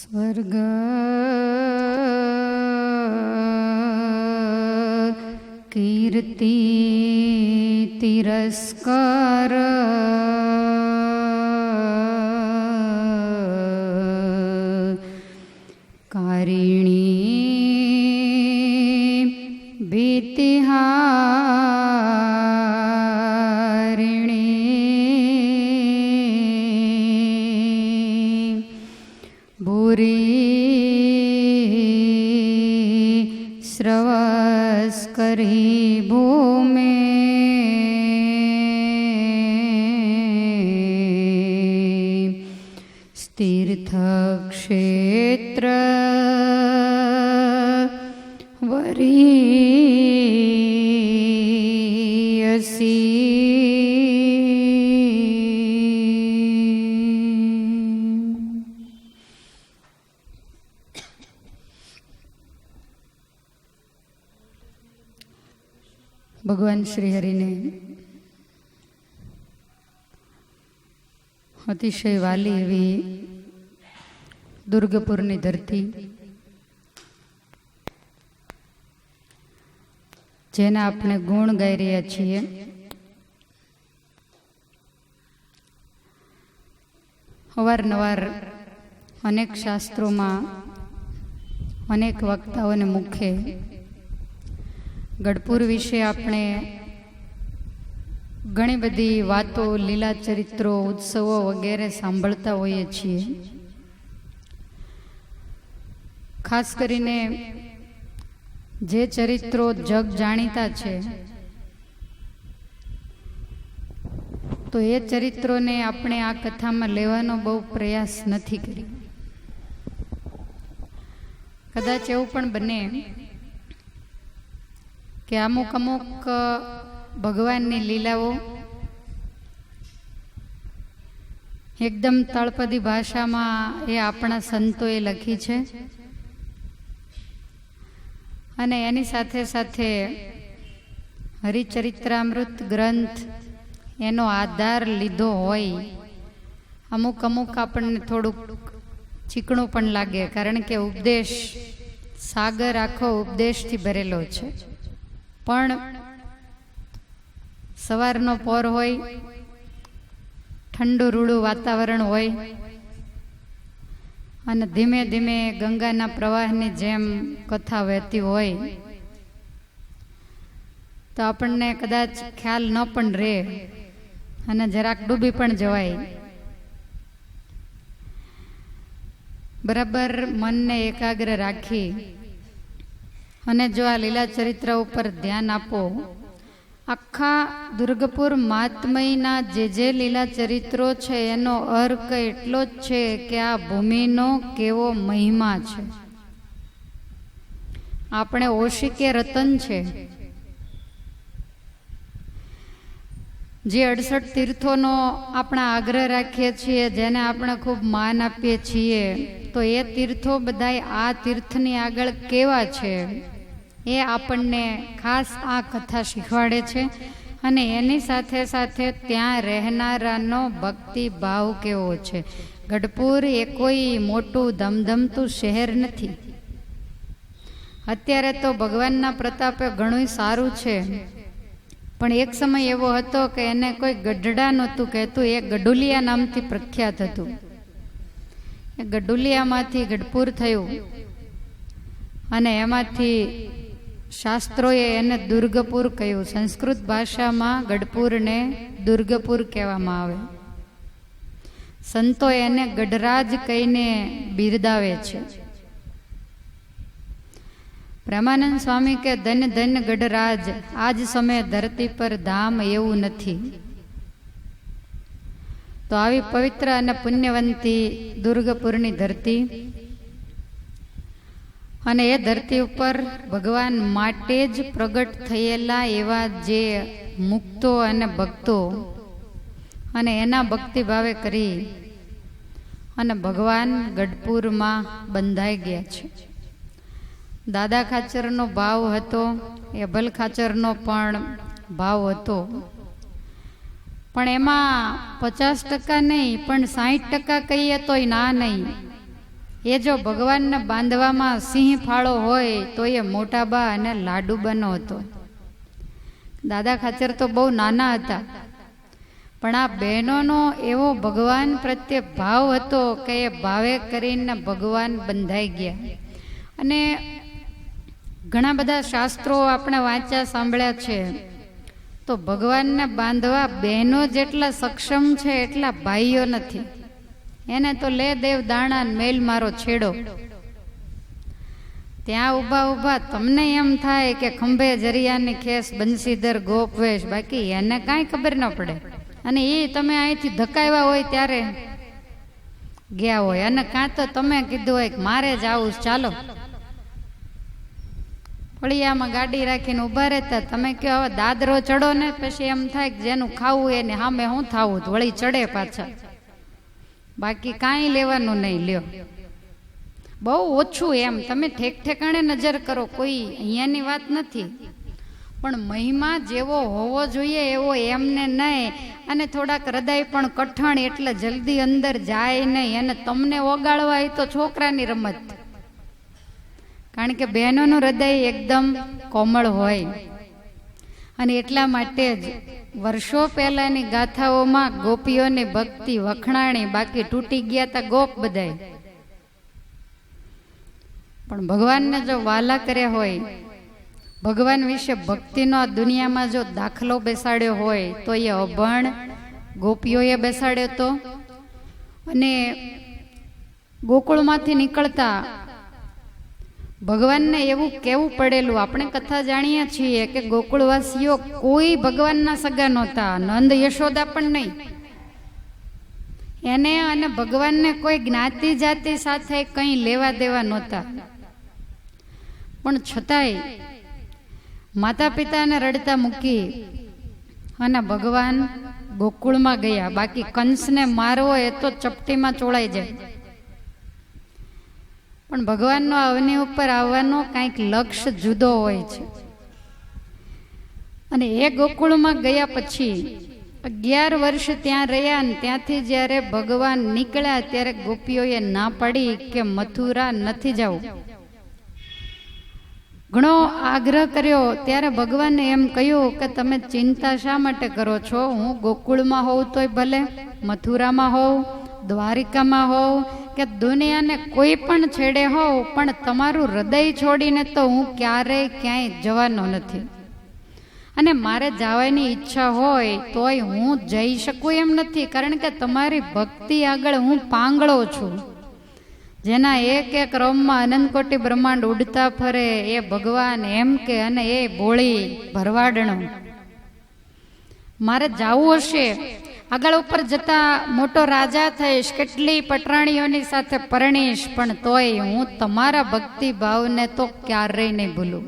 સ્વર્ગ કીર્તિ તિરસ્કાર કારિણી ભીતિહારિણી ભૂરી શ્રવસ કરી ભૂમે તીર્થક્ષેત્ર ભગવાન શ્રી હરિને અતિશય વાલી એવી દુર્ગપુરની ધરતી, જેના આપણે ગુણ ગાઈ રહ્યા છીએ, અવારનવાર અનેક શાસ્ત્રોમાં અનેક વક્તાઓને મુખે ગઢપુર વિશે આપણે ઘણી બધી વાતો, લીલા ચરિત્રો, ઉત્સવો વગેરે સાંભળતા હોઈએ છીએ. ખાસ કરીને જે ચરિત્રો જગ જાણીતા છે, તો એ ચરિત્રોને આપણે આ કથામાં લેવાનો બહુ પ્રયાસ નથી કર્યો. કદાચ એવું પણ બને કે અમુક ભગવાનની લીલાઓ એકદમ તળપદી ભાષામાં એ આપણા સંતોએ લખી છે, અને એની સાથે સાથે હરિચરિત્રામૃત ગ્રંથ એનો આધાર લીધો હોય. અમુક આપણને થોડુંક ચીકણું પણ લાગે, કારણ કે ઉપદેશ સાગર આખો ઉપદેશથી ભરેલો છે. પણ સવારનો પોર હોય, ઠંડુ રૂડું વાતાવરણ હોય, અને ધીમે ધીમે ગંગાના પ્રવાહની જેમ કથા વહેતી હોય, તો આપણને કદાચ ખ્યાલ ન પણ રહે અને જરાક ડૂબી પણ જવાય. બરાબર મનને એકાગ્ર રાખી અને જો આ લીલા ચરિત્ર ઉપર ધ્યાન આપો, આખા દુર્ગપુર મહાત્મયના જે લીલા ચરિત્રો છે એનો અર્થ એટલો જ છે કે આ ભૂમિનો કેવો મહિમા છે. આપણે ઓશિકે રતન છે. જે 68 તીર્થોનો આપણા આગ્રહ રાખીએ છીએ, જેને આપણે ખૂબ માન આપીએ છીએ, તો એ તીર્થો બધાય આ તીર્થની આગળ કેવા છે એ આપણને ખાસ આ કથા શીખવાડે છે. અને એની સાથે સાથે ત્યાં રહેનારાનો ભક્તિ ભાવ કેવો છે. ગઢપુર એ કોઈ મોટું ધમધમતું શહેર નથી. અત્યારે તો ભગવાનના પ્રતાપે ઘણું સારું છે, પણ એક સમય એવો હતો કે એને કોઈ ગઢડા નહોતું કહેતું, એ ગઢુલિયા નામથી પ્રખ્યાત હતું. એ ગઢુલિયામાંથી ગઢપુર થયું, અને એમાંથી શાસ્ત્રોએ એને દુર્ગપુર કહ્યું. સંસ્કૃત ભાષામાં ગઢપુરને દુર્ગપુર કહેવામાં આવે. સંતો એને ગઢરાજ કહીને બિરદાવે છે. પ્રેમાનંદ સ્વામી કે ધન્ય ધન્ય ગઢરાજ, આજ સમય ધરતી પર ધામ એવું નથી. તો આવી પવિત્ર અને પુણ્યવંતી દુર્ગપુરની ધરતી, અને એ ધરતી ઉપર ભગવાન માટે જ પ્રગટ થયેલા એવા જે મુક્તો અને ભક્તો, અને એના ભક્તિભાવે કરી અને ભગવાન ગઢપુરમાં બંધાઈ ગયા છે. દાદા ખાચરનો ભાવ હતો, અભલ ખાચરનો પણ ભાવ હતો, પણ એમાં 50% નહીં પણ 60% કહીએ તોય ના નહીં. એ જો ભગવાનને બાંધવામાં સિંહ ફાળો હોય તો એ મોટાબા અને લાડુબાનો હતો. દાદા ખાચર તો બહુ નાના હતા, પણ આ બહેનોનો એવો ભગવાન પ્રત્યે ભાવ હતો કે એ ભાવે કરીને ભગવાન બંધાઈ ગયા. અને ઘણા બધા શાસ્ત્રો આપણે વાંચ્યા સાંભળ્યા છે, તો ભગવાનને બાંધવા બહેનો જેટલા સક્ષમ છે એટલા ભાઈઓ નથી. એને તો લે દેવ દાણા મેલ મારો છેડો. ત્યાં ઊભા ઊભા તમને એમ થાય કે ખંભે જરિયાની ખેસ બંસીધર ગોપવેશ, બાકી એને કાંઈ ખબર ન પડે. અને એ તમે અહીંથી ધકાવ્યા હોય ત્યારે ગયા હોય, અને કાં તો તમે કીધું હોય કે મારે જ આવું ચાલો, ફળિયામાં ગાડી રાખીને ઊભા રહેતા. તમે કહો હવે દાદરો ચડો ને, પછી એમ થાય કે જેનું ખાવું એને સામે શું થાવું, વળી ચડે પાછા, બાકી કાંઈ લેવાનું નહીં. લ્યો બહુ ઓછું એમ તમે ઠેક ઠેકાણે નજર કરો, કોઈ અહીંયાની વાત નથી, પણ મહિમા જેવો હોવો જોઈએ એવો એમને નહીં. અને થોડાક હૃદય પણ કઠણ, એટલે જલ્દી અંદર જાય નહીં. અને તમને ઓગાળવા એ તો છોકરાની રમત, કારણ કે બહેનોનું હૃદય એકદમ કોમળ હોય. અને એટલા માટે જ વર્ષો પહેલાની ગાથાઓમાં ગોપીઓની ભક્તિ વખણાણી, બાકી તૂટી ગયા તા ગોપ બધાય. પણ ભગવાનને જો વાલા કર્યા હોય, ભગવાન વિશે ભક્તિનો આ દુનિયામાં જો દાખલો બેસાડ્યો હોય, તો એ અભણ ગોપીઓએ બેસાડ્યો હતો. અને ગોકુળમાંથી નીકળતા ભગવાનને એવું કહેવું પડેલું. આપણે કથા જાણીએ છીએ કે ગોકુળવાસીઓ કોઈ ભગવાનના સગા નહોતા, નંદ યશોદા પણ નહીં. એને અને ભગવાનને કોઈ જ્ઞાતિ જાતિ સાથે કંઈ લેવા દેવા નહોતા. પણ છતાંય માતા પિતાને રડતા મૂકી અને ભગવાન ગોકુળમાં ગયા. બાકી કંસને મારવો એ તો ચપટીમાં ચોળાઈ જાય. પણ ભગવાનનો અવની ઉપર આવવાનો કાંઈક લક્ષ્ય જુદો હોય છે. અને એ ગોકુળમાં ગયા પછી 11 વર્ષ ત્યાં રહ્યા. અને ત્યાંથી જ્યારે ભગવાન નીકળ્યા ત્યારે ગોપીઓએ ના પાડી કે મથુરા નથી જવું. ઘણો આગ્રહ કર્યો ત્યારે ભગવાને એમ કહ્યું કે તમે ચિંતા શા માટે કરો છો? હું ગોકુળમાં હોઉં તોય ભલે, મથુરામાં હોઉં, દ્વારિકામાં હોઉં કે દુનિયાને કોઈ પણ છેડે હોઉં, પણ તમારું હૃદય છોડીને તો હું ક્યારેય ક્યાંય જવાનો નથી. અને મારે જવાની ઈચ્છા હોય તોય હું જઈ શકું એમ નથી, કારણ કે તમારી ભક્તિ આગળ હું પાંગળો છું. જેના એક એક રોમમાં અનંતકોટી બ્રહ્માંડ ઉડતા ફરે એ ભગવાન એમ કે, અને એ બોળી ભરવાડણો. મારે જાવું હશે, આગળ ઉપર જતા મોટો રાજા થઈશ, કેટલી પટરાણીઓની સાથે પરણીશ, પણ તોય હું તમારા ભક્તિ ભાવને તો ક્યારેય નહીં ભૂલું.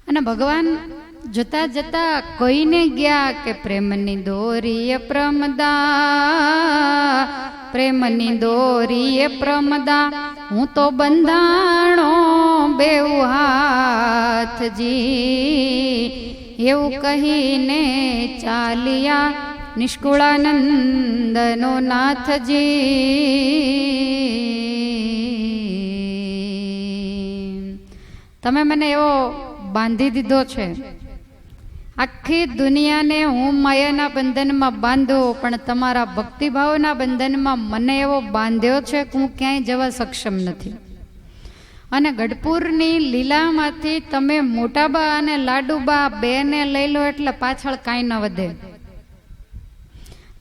અને ભગવાન જતા જતા કહીને ગયા કે પ્રેમની દોરીએ પ્રમદા, પ્રેમની દોરીએ પ્રમદા, હું તો બંધાણો બેઉ હાથજી. એવું કહીને ચાલ્યા નિષ્કુળાનંદનો નાથજી. તમે મને એવો બાંધી દીધો છે, આખી દુનિયાને હું માયાના બંધનમાં બાંધું, પણ તમારા ભક્તિભાવના બંધનમાં મને એવો બાંધ્યો છે કે હું ક્યાંય જવા સક્ષમ નથી. અને ગઢપુરની લીલામાંથી તમે મોટાબા અને લાડુબા બેને લઈ લો એટલે પાછળ કાંઈ ન વધે.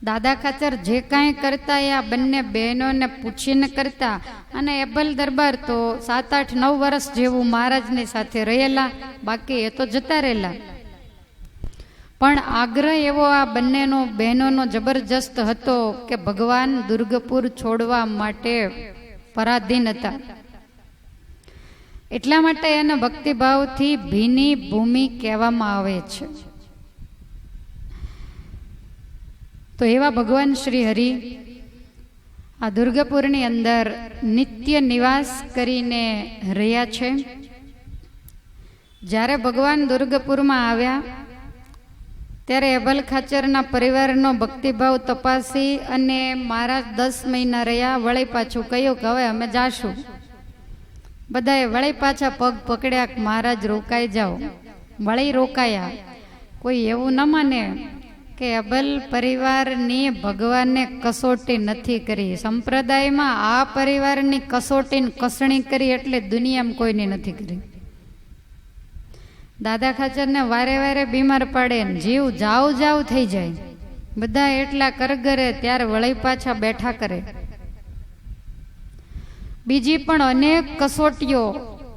દાદા ખાચર જે કાંઈ કરતા એ આ બંને બહેનોને પૂછીને કરતા. અને એબલ દરબાર તો 7, 8, 9 વર્ષ જેવું મહારાજની સાથે રહેલા, બાકી એ તો જતા રહેલા. પણ આગ્રહ એવો આ બંનેનો બહેનોનો જબરજસ્ત હતો કે ભગવાન દુર્ગપુર છોડવા માટે પરાધીન હતા. એટલા માટે એને ભક્તિભાવથી ભીની ભૂમિ કહેવામાં આવે છે. તો એવા ભગવાન શ્રી હરિ આ દુર્ગપુરની અંદર નિત્ય નિવાસ કરીને રહ્યા છે. જ્યારે ભગવાન દુર્ગપુરમાં આવ્યા ત્યારે એભલ ખાચરના પરિવારનો ભક્તિભાવ તપાસી અને મહારાજ 10 મહિના રહ્યા. વળી પાછું કહ્યું કે હવે અમે જાશું. બધાએ વળી પાછા પગ પકડ્યા કે મહારાજ રોકાઈ જાઓ. વળી રોકાયા. કોઈ એવું ન માને કે એભલ પરિવારની ભગવાને કસોટી નથી કરી. સંપ્રદાયમાં આ પરિવારની કસોટી કસણી કરી એટલે દુનિયામાં કોઈની નથી કરી. દાદા ખાચરને વારે વારે બીમાર પાડે ને જીવ જાવ જાવ થઈ જાય. બધા એટલા કરગરે ત્યારે વળી પાછા બેઠા કરે. બીજી પણ અનેક કસોટીઓ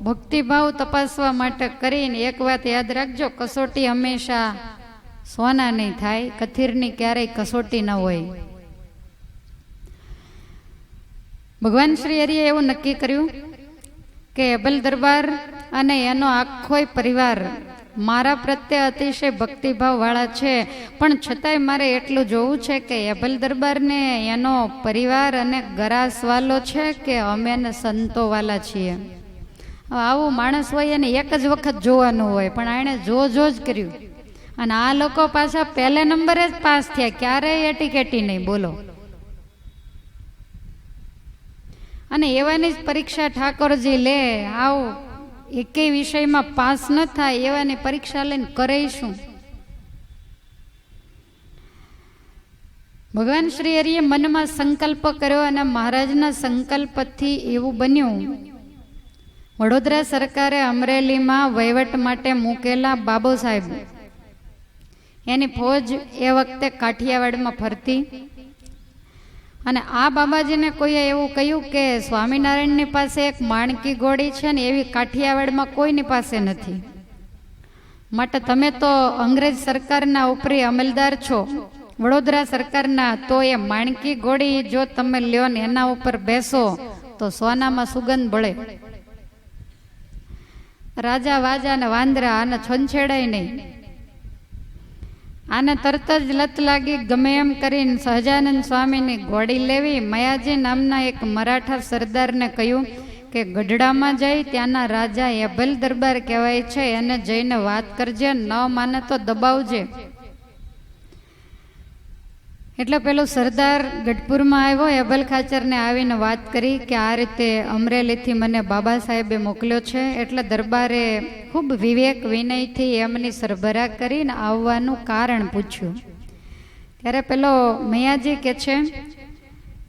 ભક્તિભાવ તપાસવા માટે કરીને એક વાત યાદ રાખજો, કસોટી હંમેશા સોના નહીં થાય, કથિરની ક્યારેય કસોટી ન હોય. ભગવાન શ્રી હરિએ એવું નક્કી કર્યું કે એભલ દરબાર અને એનો આખો પરિવાર મારા પ્રત્યે અતિશય ભક્તિભાવ વાળા છે, પણ છતાંય મારે એટલું જોવું છે કે એભલ દરબારને એનો પરિવાર અને ગરાસવાલો છે કે અમે એને સંતોવાલા છીએ. આવું માણસ હોય એને એક જ વખત જોવાનું હોય, પણ આણે જો જ કર્યું. અને આ લોકો પાછા પહેલા નંબરે જ પાસ થયા, ક્યારેય એટીકેટી નહીં. બોલો. અને એવાની જ પરીક્ષા ઠાકોરજી લે. આવું એકેય વિષયમાં પાસ ન થાય એવાની પરીક્ષા લઈને કરે શું? ભગવાન શ્રી હરિએ મનમાં સંકલ્પ કર્યો અને મહારાજના સંકલ્પથી એવું બન્યું. વડોદરા સરકારે અમરેલીમાં વહીવટ માટે મૂકેલા બાબો સાહેબ, એની ફોજ એ વખતે કાઠિયાવાડમાં ફરતી. અને આ બાબાજીને કોઈએ એવું કહ્યું કે સ્વામિનારાયણની પાસે એક માણકી ઘોડી છે ને એવી કાઠિયાવાડમાં કોઈની પાસે નથી, માટે તમે તો અંગ્રેજ સરકારના ઉપરી અમલદાર છો, વડોદરા સરકારના, તો એ માણકી ઘોડી જો તમે લ્યો ને એના ઉપર બેસો તો સોનામાં સુગંધ બળે. રાજા વાજા ને વાંદરા આને છંછેડાય નહીં. આને તરત જ લત લાગી. ગમે એમ કરીને સહજાનંદ સ્વામીની ઘોડી લેવી. મયાજી નામના એક મરાઠા સરદારને કહ્યું કે ગઢડામાં જઈ ત્યાંના રાજા એભલ દરબાર કહેવાય છે, એને જઈને વાત કરજે, ન માને તો દબાવજે. એટલે પેલો સરદાર ગઢપુરમાં આવ્યો, એભલ ખાચરને આવીને વાત કરી કે આ રીતે અમરેલીથી મને બાબા સાહેબે મોકલ્યો છે. એટલે દરબારે ખૂબ વિવેક વિનયથી એમની સરભરા કરીને આવવાનું કારણ પૂછ્યું. ત્યારે પેલો મૈયાજી કહે છે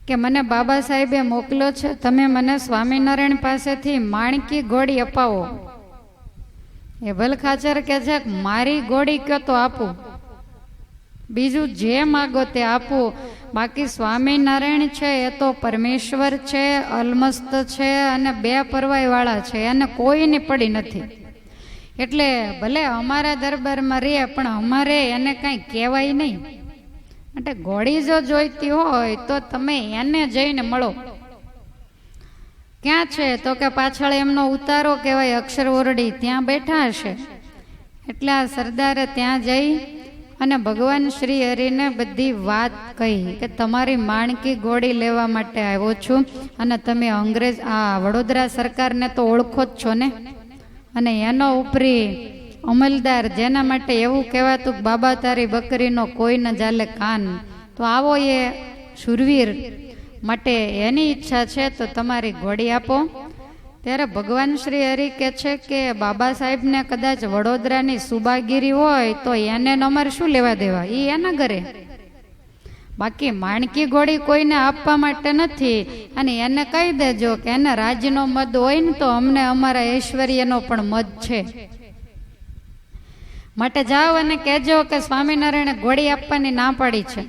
કે મને બાબા સાહેબે મોકલ્યો છે, તમે મને સ્વામિનારાયણ પાસેથી માણકી ઘોડી અપાવો. એભલ ખાચર કહે છે મારી ઘોડી કયો તો આપું, બીજું જે માગો તે આપું, બાકી સ્વામિનારાયણ છે એ તો પરમેશ્વર છે, અલમસ્ત છે અને બે પરવાય વાળા છે, એને કોઈની પડી નથી. એટલે ભલે અમારા દરબારમાં રહે પણ અમારે એને કાંઈ કહેવાય નહીં. એટલે ઘોડી જો જોઈતી હોય તો તમે એને જઈને મળો. ક્યાં છે? તો કે પાછળ એમનો ઉતારો કહેવાય અક્ષર ઓરડી, ત્યાં બેઠા હશે. એટલે આ સરદારે ત્યાં જઈ અને ભગવાન શ્રી હરિને બધી વાત કહી કે તમારી માણકી ઘોડી લેવા માટે આવ્યો છું, અને તમે અંગ્રેજ આ વડોદરા સરકારને તો ઓળખો જ છો ને, અને એનો ઉપરી અમલદાર જેના માટે એવું કહેવાતું કે બાબા તારી બકરીનો કોઈ ન જાલે કાન, તો આવો એ શૂરવીર માટે એની ઈચ્છા છે તો તમારી ઘોડી આપો. ત્યારે ભગવાન શ્રી હરિ કહે છે કે બાબા સાહેબને કદાચ વડોદરાની સુબાગીરી હોય તો એને અમારે શું લેવા દેવા, એ એના ઘરે. બાકી માણકી ઘોડી કોઈને આપવા માટે નથી. અને એને કહી દેજો કે એને રાજ્યનો મદ હોય ને તો અમને અમારા ઐશ્વર્યનો પણ મદ છે, માટે જાઓ અને કહેજો કે સ્વામિનારાયણે ઘોડી આપવાની ના પાડી છે.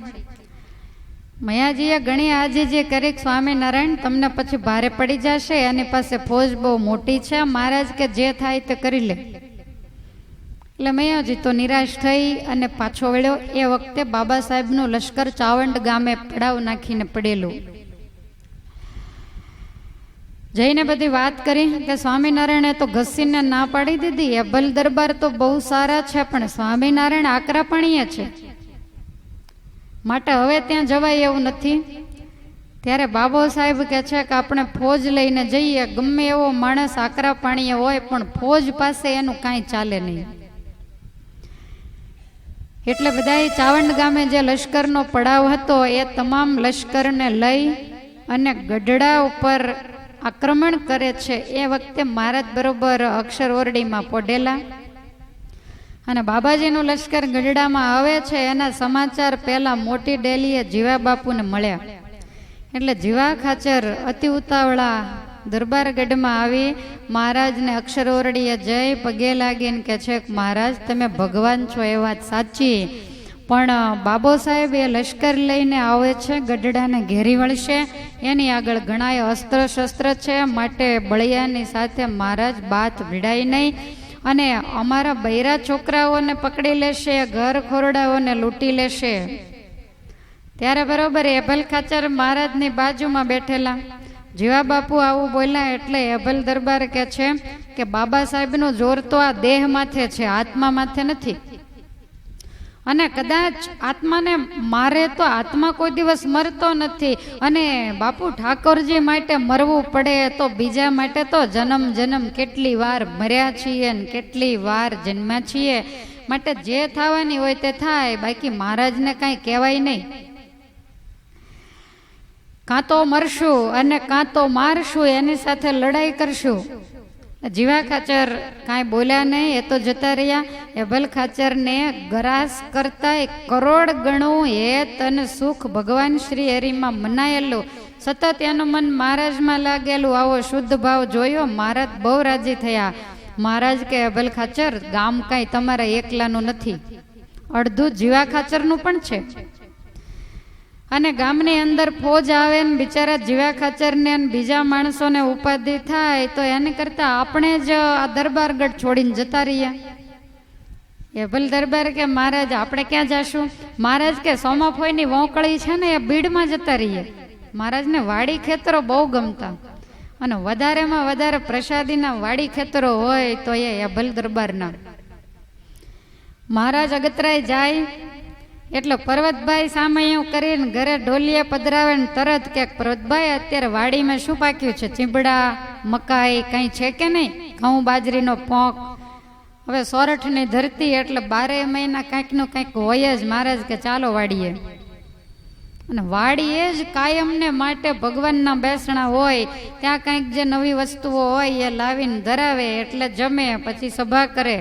મયાજીએ ઘણી આજીજી કરી સ્વામિનારાયણ તમને પછી ભારે પડી જશે, એની પાસે ફોજ બહુ મોટી છે, મહારાજ કે જે થાય તે કરી લે. એટલે મયાજી તો નિરાશ થઈ અને પાછો વળ્યો. એ વખતે બાબા સાહેબનું લશ્કર ચાવંડ ગામે પડાવ નાખીને પડેલું. જઈને બધી વાત કરી કે સ્વામિનારાયણે તો ઘસીને ના પાડી દીધી, એભલ દરબાર તો બહુ સારા છે પણ સ્વામિનારાયણ આકરા પાણીએ છે, માટે હવે ત્યાં જવાય એવું નથી. ત્યારે બાબો સાહેબ કહે છે કે આપણે ફોજ લઈને જઈએ, ગમે એવો માણસ આકરા પાણીએ હોય પણ ફોજ પાસે એનું કાંઈ ચાલે નહીં. એટલે બધાય ચાવંડ ગામે જે લશ્કરનો પડાવ હતો એ તમામ લશ્કરને લઈ અને ગઢડા ઉપર આક્રમણ કરે છે. એ વખતે મહારાજ બરોબર અક્ષર ઓરડીમાં પોઢેલા અને બાબાજીનું લશ્કર ગઢડામાં આવે છે એના સમાચાર પહેલા મોટી ડેલીએ જીવા બાપુને મળ્યા. એટલે જીવા ખાચર અતિ ઉતાવળા દરબારગઢમાં આવી મહારાજને અક્ષર ઓરડીએ જઈ પગે લાગીને કે છે કે મહારાજ તમે ભગવાન છો એ વાત સાચી, પણ બાબો સાહેબ એ લશ્કર લઈને આવે છે, ગઢડાને ઘેરી વળશે, એની આગળ ઘણાય અસ્ત્ર શસ્ત્ર છે, માટે બળિયાની સાથે મહારાજ બાત ભીડાય નહીં અને અમારા બૈરા છોકરાઓને પકડી લેશે, ઘર ખોરડાઓને લૂંટી લેશે. ત્યારે બરોબર એભલ ખાચર મહારાજની બાજુમાં બેઠેલા. જીવા બાપુ આવું બોલ્યા એટલે એભલ દરબાર કે છે કે બાબા સાહેબનું જોર તો આ દેહ માથે છે, આત્મા માથે નથી. અને કદાચ આત્માને મારે તો આત્મા કોઈ દિવસ મરતો નથી, અને બાપુ ઠાકોરજી માટે મરવું પડે તો બીજા માટે તો જન્મ જન્મ કેટલી વાર મર્યા છીએ ને કેટલી વાર જન્મ્યા છીએ, માટે જે થવાની હોય તે થાય, બાકી મહારાજને કાંઈ કહેવાય નહીં. કાં તો મરશું અને કાં તો મારશું, એની સાથે લડાઈ કરશું. જીવા ખાચર કાંઈ બોલ્યા નહીં, એ તો જતા રહ્યા. એભલ ખાચરને ગરાસ કરતા કરોડ ગણું હેત અને સુખ ભગવાન શ્રી હરિમાં મનાયેલું, સતત એનું મન મહારાજમાં લાગેલું, આવો શુદ્ધ ભાવ જોયો. મહારાજ બહુ રાજી થયા. મહારાજ કે એભલ ખાચર ગામ કાંઈ તમારા એકલાનું નથી, અડધું જીવા ખાચરનું પણ છે. અને ગામની અંદર ફોજ આવે ને બિચારા જીવા ખાચરને બીજા માણસોને ઉપાધિ થાય તો એને કરતા આપણે જ આ દરબારગઢ છોડીને જતા રહ્યા. એભલ દરબાર કે મહારાજ આપણે ક્યાં જાશું? મહારાજ કે સોમાફોઈની વોંકળી છે ને એ બીડમાં જતા રહીએ. મહારાજને વાડી ખેતરો બહુ ગમતા અને વધારેમાં વધારે પ્રસાદીના વાડી ખેતરો હોય તો એ એભલ દરબારના. મહારાજ અગતરાય જાય એટલે પર્વતભાઈ સામે એવું કરીને ઘરે ઢોલીએ પધરાવે ને તરત કે પર્વતભાઈ અત્યારે વાડીમાં શું પાક્યું છે? ચીંબડા, મકાઈ કંઈ છે કે નહીં? ઘઉં બાજરીનો પોંક. હવે સોરઠની ધરતી એટલે 12 મહિના કાંઈકનું કાંઈક હોય જ. મહારાજ કે ચાલો વાડીએ. અને વાડીએ જ કાયમને માટે ભગવાનના બેસણા હોય, ત્યાં કંઈક જે નવી વસ્તુઓ હોય એ લાવીને ધરાવે, એટલે જમે, પછી સભા કરે,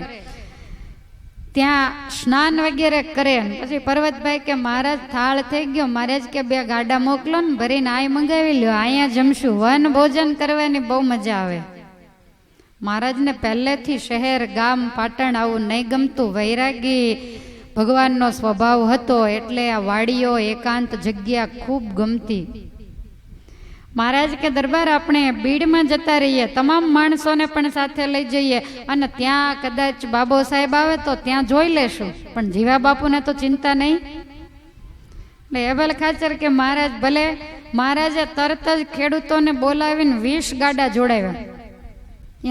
ત્યાં સ્નાન વગેરે કરે. પછી પર્વતભાઈ કે મહારાજ થાળ થઈ ગયો. મહારાજ કે 2 ગાડા મોકલો ને ભરીને આય મંગાવી લ્યો, અહીંયા જમશું. વન ભોજન કરવાની બહુ મજા આવે. મહારાજને પહેલેથી શહેર ગામ પાટણ આવું નહીં ગમતું, વૈરાગી ભગવાનનો સ્વભાવ હતો, એટલે આ વાડીઓ એકાંત જગ્યા ખૂબ ગમતી. મહારાજ કે દરબાર આપણે બીડમાં જતા રહીએ, તમામ માણસોને પણ સાથે લઈ જઈએ, અને ત્યાં કદાચ બાબો સાહેબ આવે તો ત્યાં જોઈ લેશું, પણ જીવા બાપુને તો ચિંતા નહીં. એટલે એભલ ખાચર કે મહારાજ ભલે. મહારાજે તરત જ ખેડૂતોને બોલાવીને 20 ગાડા જોડાવ્યા.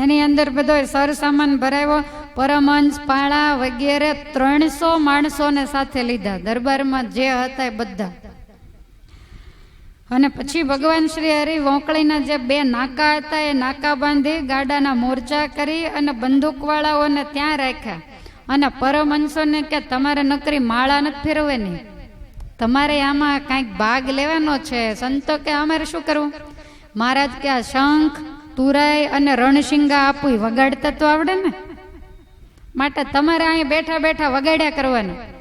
એની અંદર બધો સરસામાન ભરાયો, પરમહંસ, પાળા વગેરે 300 માણસોને સાથે લીધા, દરબારમાં જે હતા એ બધા. અને પછી ભગવાન શ્રી હરિ વોંકળીના જે 2 નાકા હતા એ નાકા બાંધી ગાડાના મોરચા કરી અને બંદૂકવાળાઓને ત્યાં રાખ્યા. અને પરમહંસોને કે તમારે નકરી માળા નથી ફેરવવાની, તમારે આમાં કાંઈક ભાગ લેવાનો છે. સંતો કે અમારે શું કરવું? મહારાજ કે આ શંખ, તુરાઈ અને રણશિંગા આપું વગાડતા તો આવડે ને, માટે તમારે અહીં બેઠા બેઠા વગાડ્યા કરવાના.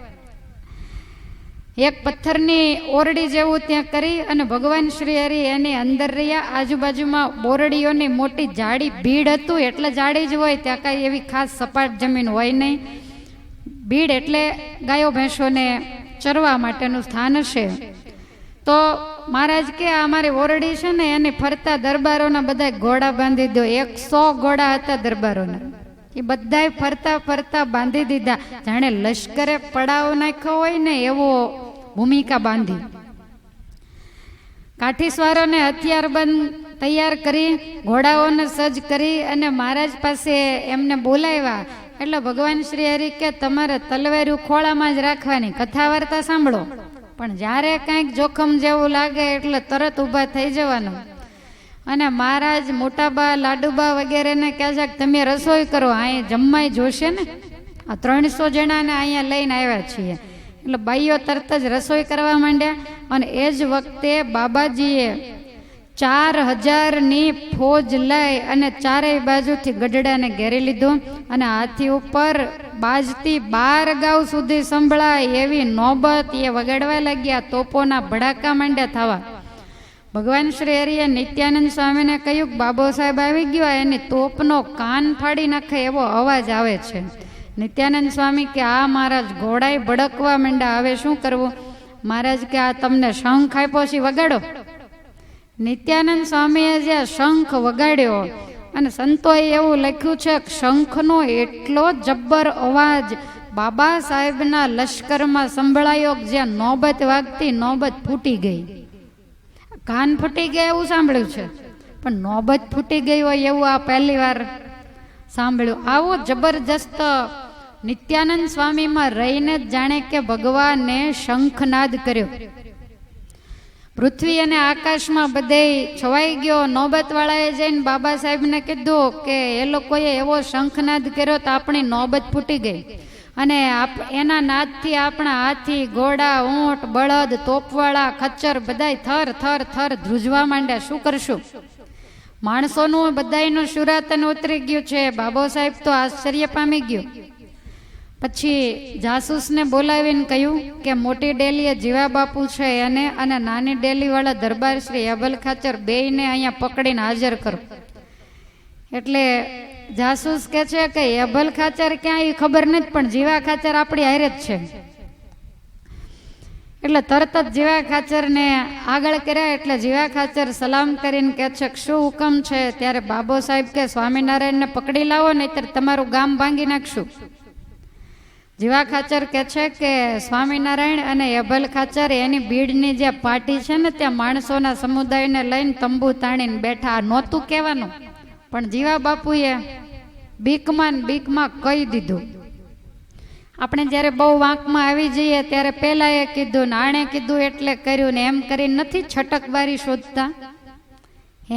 એક પથ્થરની ઓરડી જેવું ત્યાં કરી અને ભગવાન શ્રી હરિ એની અંદર રહ્યા. આજુબાજુમાં બોરડીઓની મોટી જાડી ભીડ હતું, એટલે જાડી જ હોય, ત્યાં કાંઈ એવી ખાસ સપાટ જમીન હોય નહીં. ભીડ એટલે ગાયો ભેંસોને ચરવા માટેનું સ્થાન હશે. તો મહારાજ કે અમારી ઓરડી છે ને એની ફરતા દરબારોના બધા ઘોડા બાંધી દો. 100 ઘોડા હતા દરબારોના, એ બધાય ફરતા ફરતા બાંધી દીધા, જાણે લશ્કરે પડાવ નાખ્યો હોય ને એવો ભૂમિકા બાંધી. કાઠીસ્વારોને હથિયારબંધ તૈયાર કરી, ઘોડાઓને સજ્જ કરી અને મહારાજ પાસે એમને બોલાવ્યા. એટલે ભગવાન શ્રી હરિ કે તમારે તલવાર્યું ખોળામાં જ રાખવાની, કથા વાર્તા સાંભળો, પણ જ્યારે કાંઈક જોખમ જેવું લાગે એટલે તરત ઊભા થઈ જવાનું. અને મહારાજ મોટાબા, લાડુબા વગેરેને કહે છે કે તમે રસોઈ કરો, અહીંયા જમવાય જોશે ને, આ 300 જણાને અહીંયા લઈને આવ્યા છીએ, એટલે બાઈઓ તરત જ રસોઈ કરવા માંડ્યા. અને એ જ વખતે બાબાજીએ 4000ની ફોજ લઈ અને ચારેય બાજુથી ગઢડાને ઘેરી લીધું. અને હાથી ઉપર બાજતી 12 ગાઉ સુધી સંભળાય એવી નોબત એ વગાડવા લાગ્યા. તોપોના ભડાકા માંડ્યા થવા. ભગવાન શ્રી હરિએ નિત્યાનંદ સ્વામીને કહ્યું કે બાબો સાહેબ આવી ગયો, એની તોપનો કાન ફાડી નાખે એવો અવાજ આવે છે. નિત્યાનંદ સ્વામી કે આ મહારાજ ઘોડાય ભડકવા માંડ્યા, હવે શું કરવું? મહારાજ કે આ તમને શંખ આપ્યો છે, વગાડો. નિત્યાનંદ સ્વામીએ જે શંખ વગાડ્યો, અને સંતોએ એવું લખ્યું છે કે શંખનો એટલો જબ્બર અવાજ બાબા સાહેબના લશ્કરમાં સંભળાયો કે જ્યાં નોબત વાગતી નોબત ફૂટી ગઈ. કાન ફૂટી ગયા એવું સાંભળ્યું છે, પણ નોબત ફૂટી ગઈ હોય એવું આ પહેલી વાર સાંભળ્યું. આવો જબરજસ્ત નિત્યાનંદ સ્વામીમાં રહીને જ જાણે કે ભગવાને શંખનાદ કર્યો. પૃથ્વી અને આકાશમાં બધે છવાઈ ગયો. નોબતવાળાએ જઈને બાબા સાહેબને કીધું કે એ લોકોએ એવો શંખનાદ કર્યો તો આપણી નોબત ફૂટી ગઈ, અને એના નાદથી આપણા હાથી, ઘોડા, ઊંટ, બળદ, તોપવાળા, ખચ્ચર બધાય થર થર થર ધ્રુજવા માંડ્યા. શું કરશું? માણસોનું બધાયનું શુરાતન ઉતરી ગયું છે. બાબો સાહેબ તો આશ્ચર્ય પામી ગયો. પછી જાસૂસને બોલાવીને કહ્યું કે મોટી ડેલીએ જીવા બાપુ છે અને નાની ડેલીવાળા દરબાર શ્રી અભલ ખાચર બેયને અહીંયા પકડીને હાજર કરો. એટલે જાસૂસ કે છે કે અભલ ખાચર ક્યાં એ ખબર નથી, પણ જીવા ખાચર આપણી હારે જ છે. એટલે તરત જ જીવા ખાચરને આગળ કર્યા. એટલે જીવા ખાચર સલામ કરીને કહે છે કે શું હુકમ છે? ત્યારે બાબો સાહેબ કે સ્વામિનારાયણને પકડી લાવો, નહીતર તમારું ગામ ભાંગી નાખશું. જીવા ખાચર કે છે કે સ્વામિનારાયણ અને અભલ ખાચર એની ભીડની જે પાર્ટી છે ને ત્યાં માણસોના સમુદાયને લઈને તંબુ તાણીને બેઠા. નહોતું કહેવાનું, પણ જીવા બાપુએ બીકમાં કહી દીધું. આપણે જ્યારે બહુ વાંકમાં આવી જઈએ ત્યારે પહેલા એ કીધું ને આણે કીધું એટલે કર્યું ને એમ કરી નથી છટકબારી શોધતા.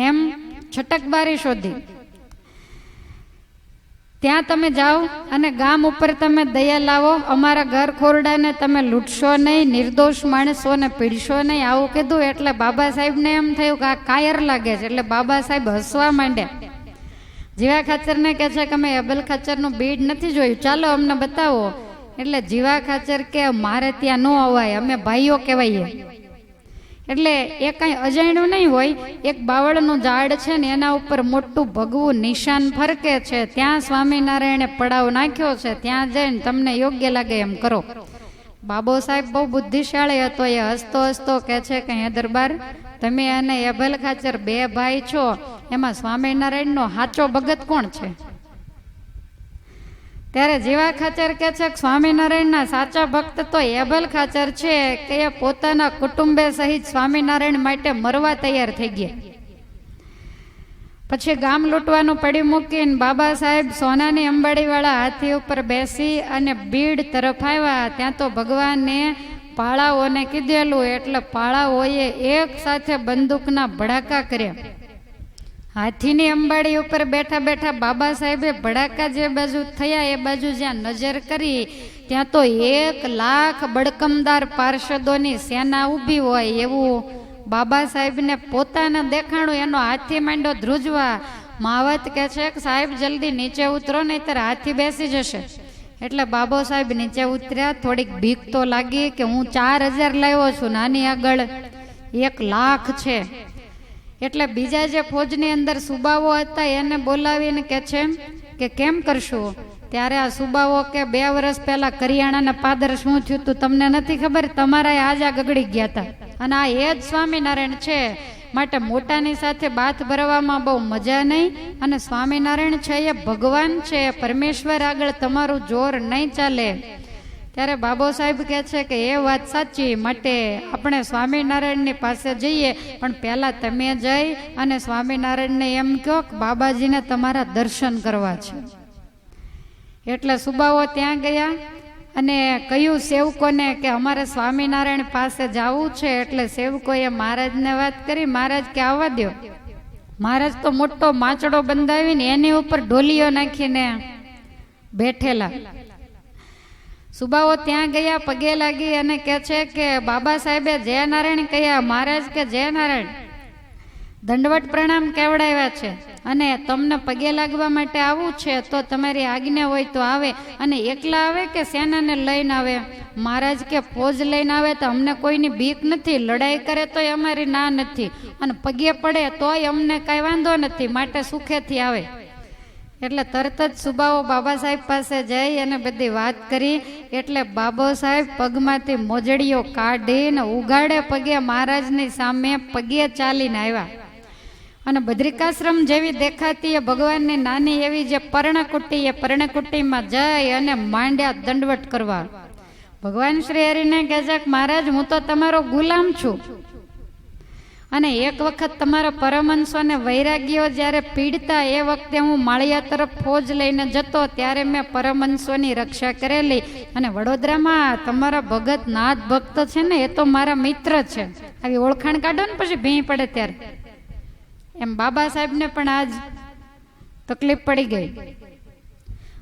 એમ છટકબારી શોધી ત્યાં તમે જાઓ અને ગામ ઉપર તમે દયા લાવો. અમારા ઘર ખોરડાને તમે લૂંટશો નહીં, નિર્દોષ માણસોને પીડશો નહીં, આવું કીધું. એટલે બાબા સાહેબને એમ થયું કે આ કાયર લાગે છે. એટલે બાબા સાહેબ હસવા માંડ્યા. જીવા ખાચરને કહે છે કે અમે અભલ ખાચરનું બીડ નથી જોયું, ચાલો અમને બતાવો. એટલે જીવા ખાચર કે મારે ત્યાં ન અવાય, અમે ભાઈઓ કહેવાઈએ. એટલે એ કાંઈ અજાણ્યું નહીં હોય. એક બાવળનું ઝાડ છે ને એના ઉપર મોટું ભગવું નિશાન ફરકે છે, ત્યાં સ્વામિનારાયણે પડાવ નાખ્યો છે, ત્યાં જઈને તમને યોગ્ય લાગે એમ કરો. બાબો સાહેબ બહુ બુદ્ધિશાળી હતો. એ હસતો હસતો કહે છે કે હે દરબાર, તમે અને અભલ ખાચર બે ભાઈ છો, એમાં સ્વામિનારાયણનો સાચો ભગત કોણ છે? ત્યારે જીવા ખાચર કહે છે કે સ્વામિનારાયણના સાચા ભક્ત તો અભલ ખાચર છે કે એ પોતાના કુટુંબે સહિત સ્વામિનારાયણ માટે મરવા તૈયાર થઈ ગયા. પછી ગામ લૂંટવાનું પડી મૂકીને બાબા સાહેબ સોનાની અંબાડીવાળા હાથી ઉપર બેસી અને બીડ તરફ આવ્યા. ત્યાં તો ભગવાને પાળાઓને કીધેલું, એટલે પાળાઓએ એક સાથે બંદૂકના ભડાકા કર્યા. હાથીની અંબાડી ઉપર બેઠા બેઠા બાબા સાહેબે ભડાકા જે બાજુ થયા એ બાજુ જ્યાં નજર કરી ત્યાં તો 1 લાખ બડકમદાર પાર્ષદોની સેના ઊભી હોય એવું બાબા સાહેબને પોતાને દેખાણું. એનો હાથી માંડ્યો ધ્રુજવા. માવત કહે છે કે સાહેબ જલ્દી નીચે ઉતરો, નહીતર હાથી બેસી જશે. એટલે બાબો સાહેબ નીચે ઉતર્યા. થોડીક બીક તો લાગી કે હું 4000 લાવ્યો છું, નાની આગળ 1 લાખ છે. એટલે બીજા જે ફોજની અંદર સુબાઓ હતા એને બોલાવીને કહે છે કે કેમ કરશું? ત્યારે આ સુબાઓ કે 2 વર્ષ પહેલા કરિયાણાના પાદર શું થયું તું તમને નથી ખબર? તમારા આજા ગગડી ગયા હતા. અને આ એ જ સ્વામિનારાયણ છે, માટે મોટાની સાથે બાથ ભરવામાં બહુ મજા નહીં. અને સ્વામિનારાયણ છે એ ભગવાન છે, પરમેશ્વર આગળ તમારું જોર નહીં ચાલે. ત્યારે બાબો સાહેબ કહે છે કે એ વાત સાચી, માટે આપણે સ્વામિનારાયણની પાસે જઈએ, પણ પહેલાં તમે જઈ અને સ્વામિનારાયણને એમ કહો કે બાબાજીને તમારા દર્શન કરવા છે. એટલે સુબાઓ ત્યાં ગયા અને કહ્યું સેવકોને કે અમારે સ્વામિનારાયણ પાસે જવું છે. એટલે સેવકોએ મહારાજને વાત કરી. મહારાજ કે આવવા દો. મહારાજ તો મોટો માચડો બંધાવીને એની ઉપર ઢોલીઓ નાખીને બેઠેલા. સુબાઓ ત્યાં ગયા, પગે લાગી અને કહે છે કે બાબા સાહેબે જય નારાયણ કહ્યા. મહારાજ કે જય નારાયણ, દંડવટ પ્રણામ કેવડાવ્યા છે અને તમને પગે લાગવા માટે આવવું છે તો તમારી આજ્ઞા હોય તો આવે. અને એકલા આવે કે સેનાને લઈને આવે? મહારાજ કે ફોજ લઈને આવે તો અમને કોઈની બીક નથી, લડાઈ કરે તોય અમારી ના નથી, અને પગે પડે તોય અમને કાંઈ વાંધો નથી, માટે સુખેથી આવે. એટલે તરત જ સુબાઓ બાબા સાહેબ પાસે જઈ અને બધી વાત કરી. એટલે બાબો સાહેબ પગમાંથી મોજડીઓ કાઢીને ઉગાડે પગે મહારાજની સામે પગે ચાલીને આવ્યા. અને બદ્રિકાશ્રમ જેવી દેખાતી એ ભગવાનની નાની એવી જે પર્ણકુટી, એ પર્ણકુટીમાં જઈ અને માંડ્યા દંડવટ કરવા. ભગવાન શ્રી હરિને કહે છે કે મહારાજ, હું તો તમારો ગુલામ છું, અને એક વખત તમારા પરમહંસોને વૈરાગ્યો જ્યારે પીડતા એ વખતે હું માળિયા તરફ ફોજ લઈને જતો, ત્યારે મેં પરમહંસોની રક્ષા કરેલી. અને વડોદરામાં તમારા ભગત નાથ ભક્ત છે ને, એ તો મારા મિત્ર છે. આવી ઓળખાણ કાઢો ને પછી ભીં પડે ત્યારે. એમ બાબા સાહેબને પણ આજ તકલીફ પડી ગઈ.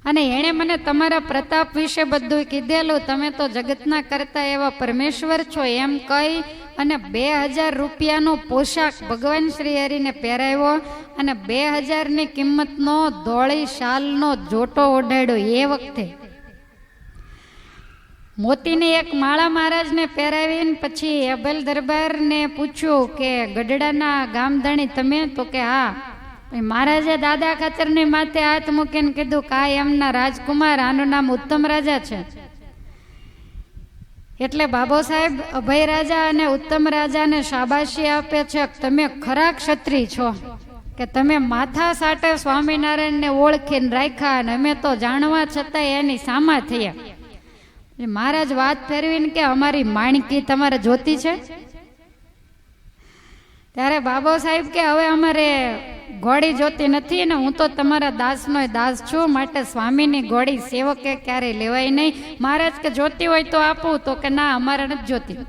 અને એણે મને તમારા પ્રતાપ વિશે બધું કીધેલું. તમે તો જગતના કરતા એવા પરમેશ્વર છો એમ કહી અને 2000 રૂપિયાનો પોશાક ભગવાન શ્રી હરિને પહેરાવ્યો અને 2000ની કિંમતનો ધોળી શાલનો જોટો ઓઢાડ્યો. એ વખતે મોતીની એક માળા મહારાજને પહેરાવીને પછી અભલ દરબારને પૂછ્યું કે ગઢડાના ગામધણી તમે? તો કે હા. મહારાજે દાદા ખાચરની માથે હાથ મૂકીને કીધું કા એમના રાજકુમાર, આનું નામ ઉત્તમ રાજા છે. એટલે બાબો સાહેબ અભય રાજા અને ઉત્તમ રાજાને શાબાશી આપે છે, તમે ખરા ક્ષત્રિય છો, કે તમે માથા સાટે સ્વામિનારાયણને ઓળખીને રાખ્યા અને અમે તો જાણવા છતાં એની સામા થયા. મહારાજ વાત ફેરવીને કે અમારી માણકી તમારે જોતી છે? ત્યારે બાબો સાહેબ કે હવે અમારે ઘોડી જોતી નથી ને, હું તો તમારા દાસનો દાસ છું, માટે સ્વામીની ઘોડી સેવકે ક્યારેય લેવાય નહીં. મહારાજ કે જોતી હોય તો આપું? તો કે ના, અમારે નથી જોતી.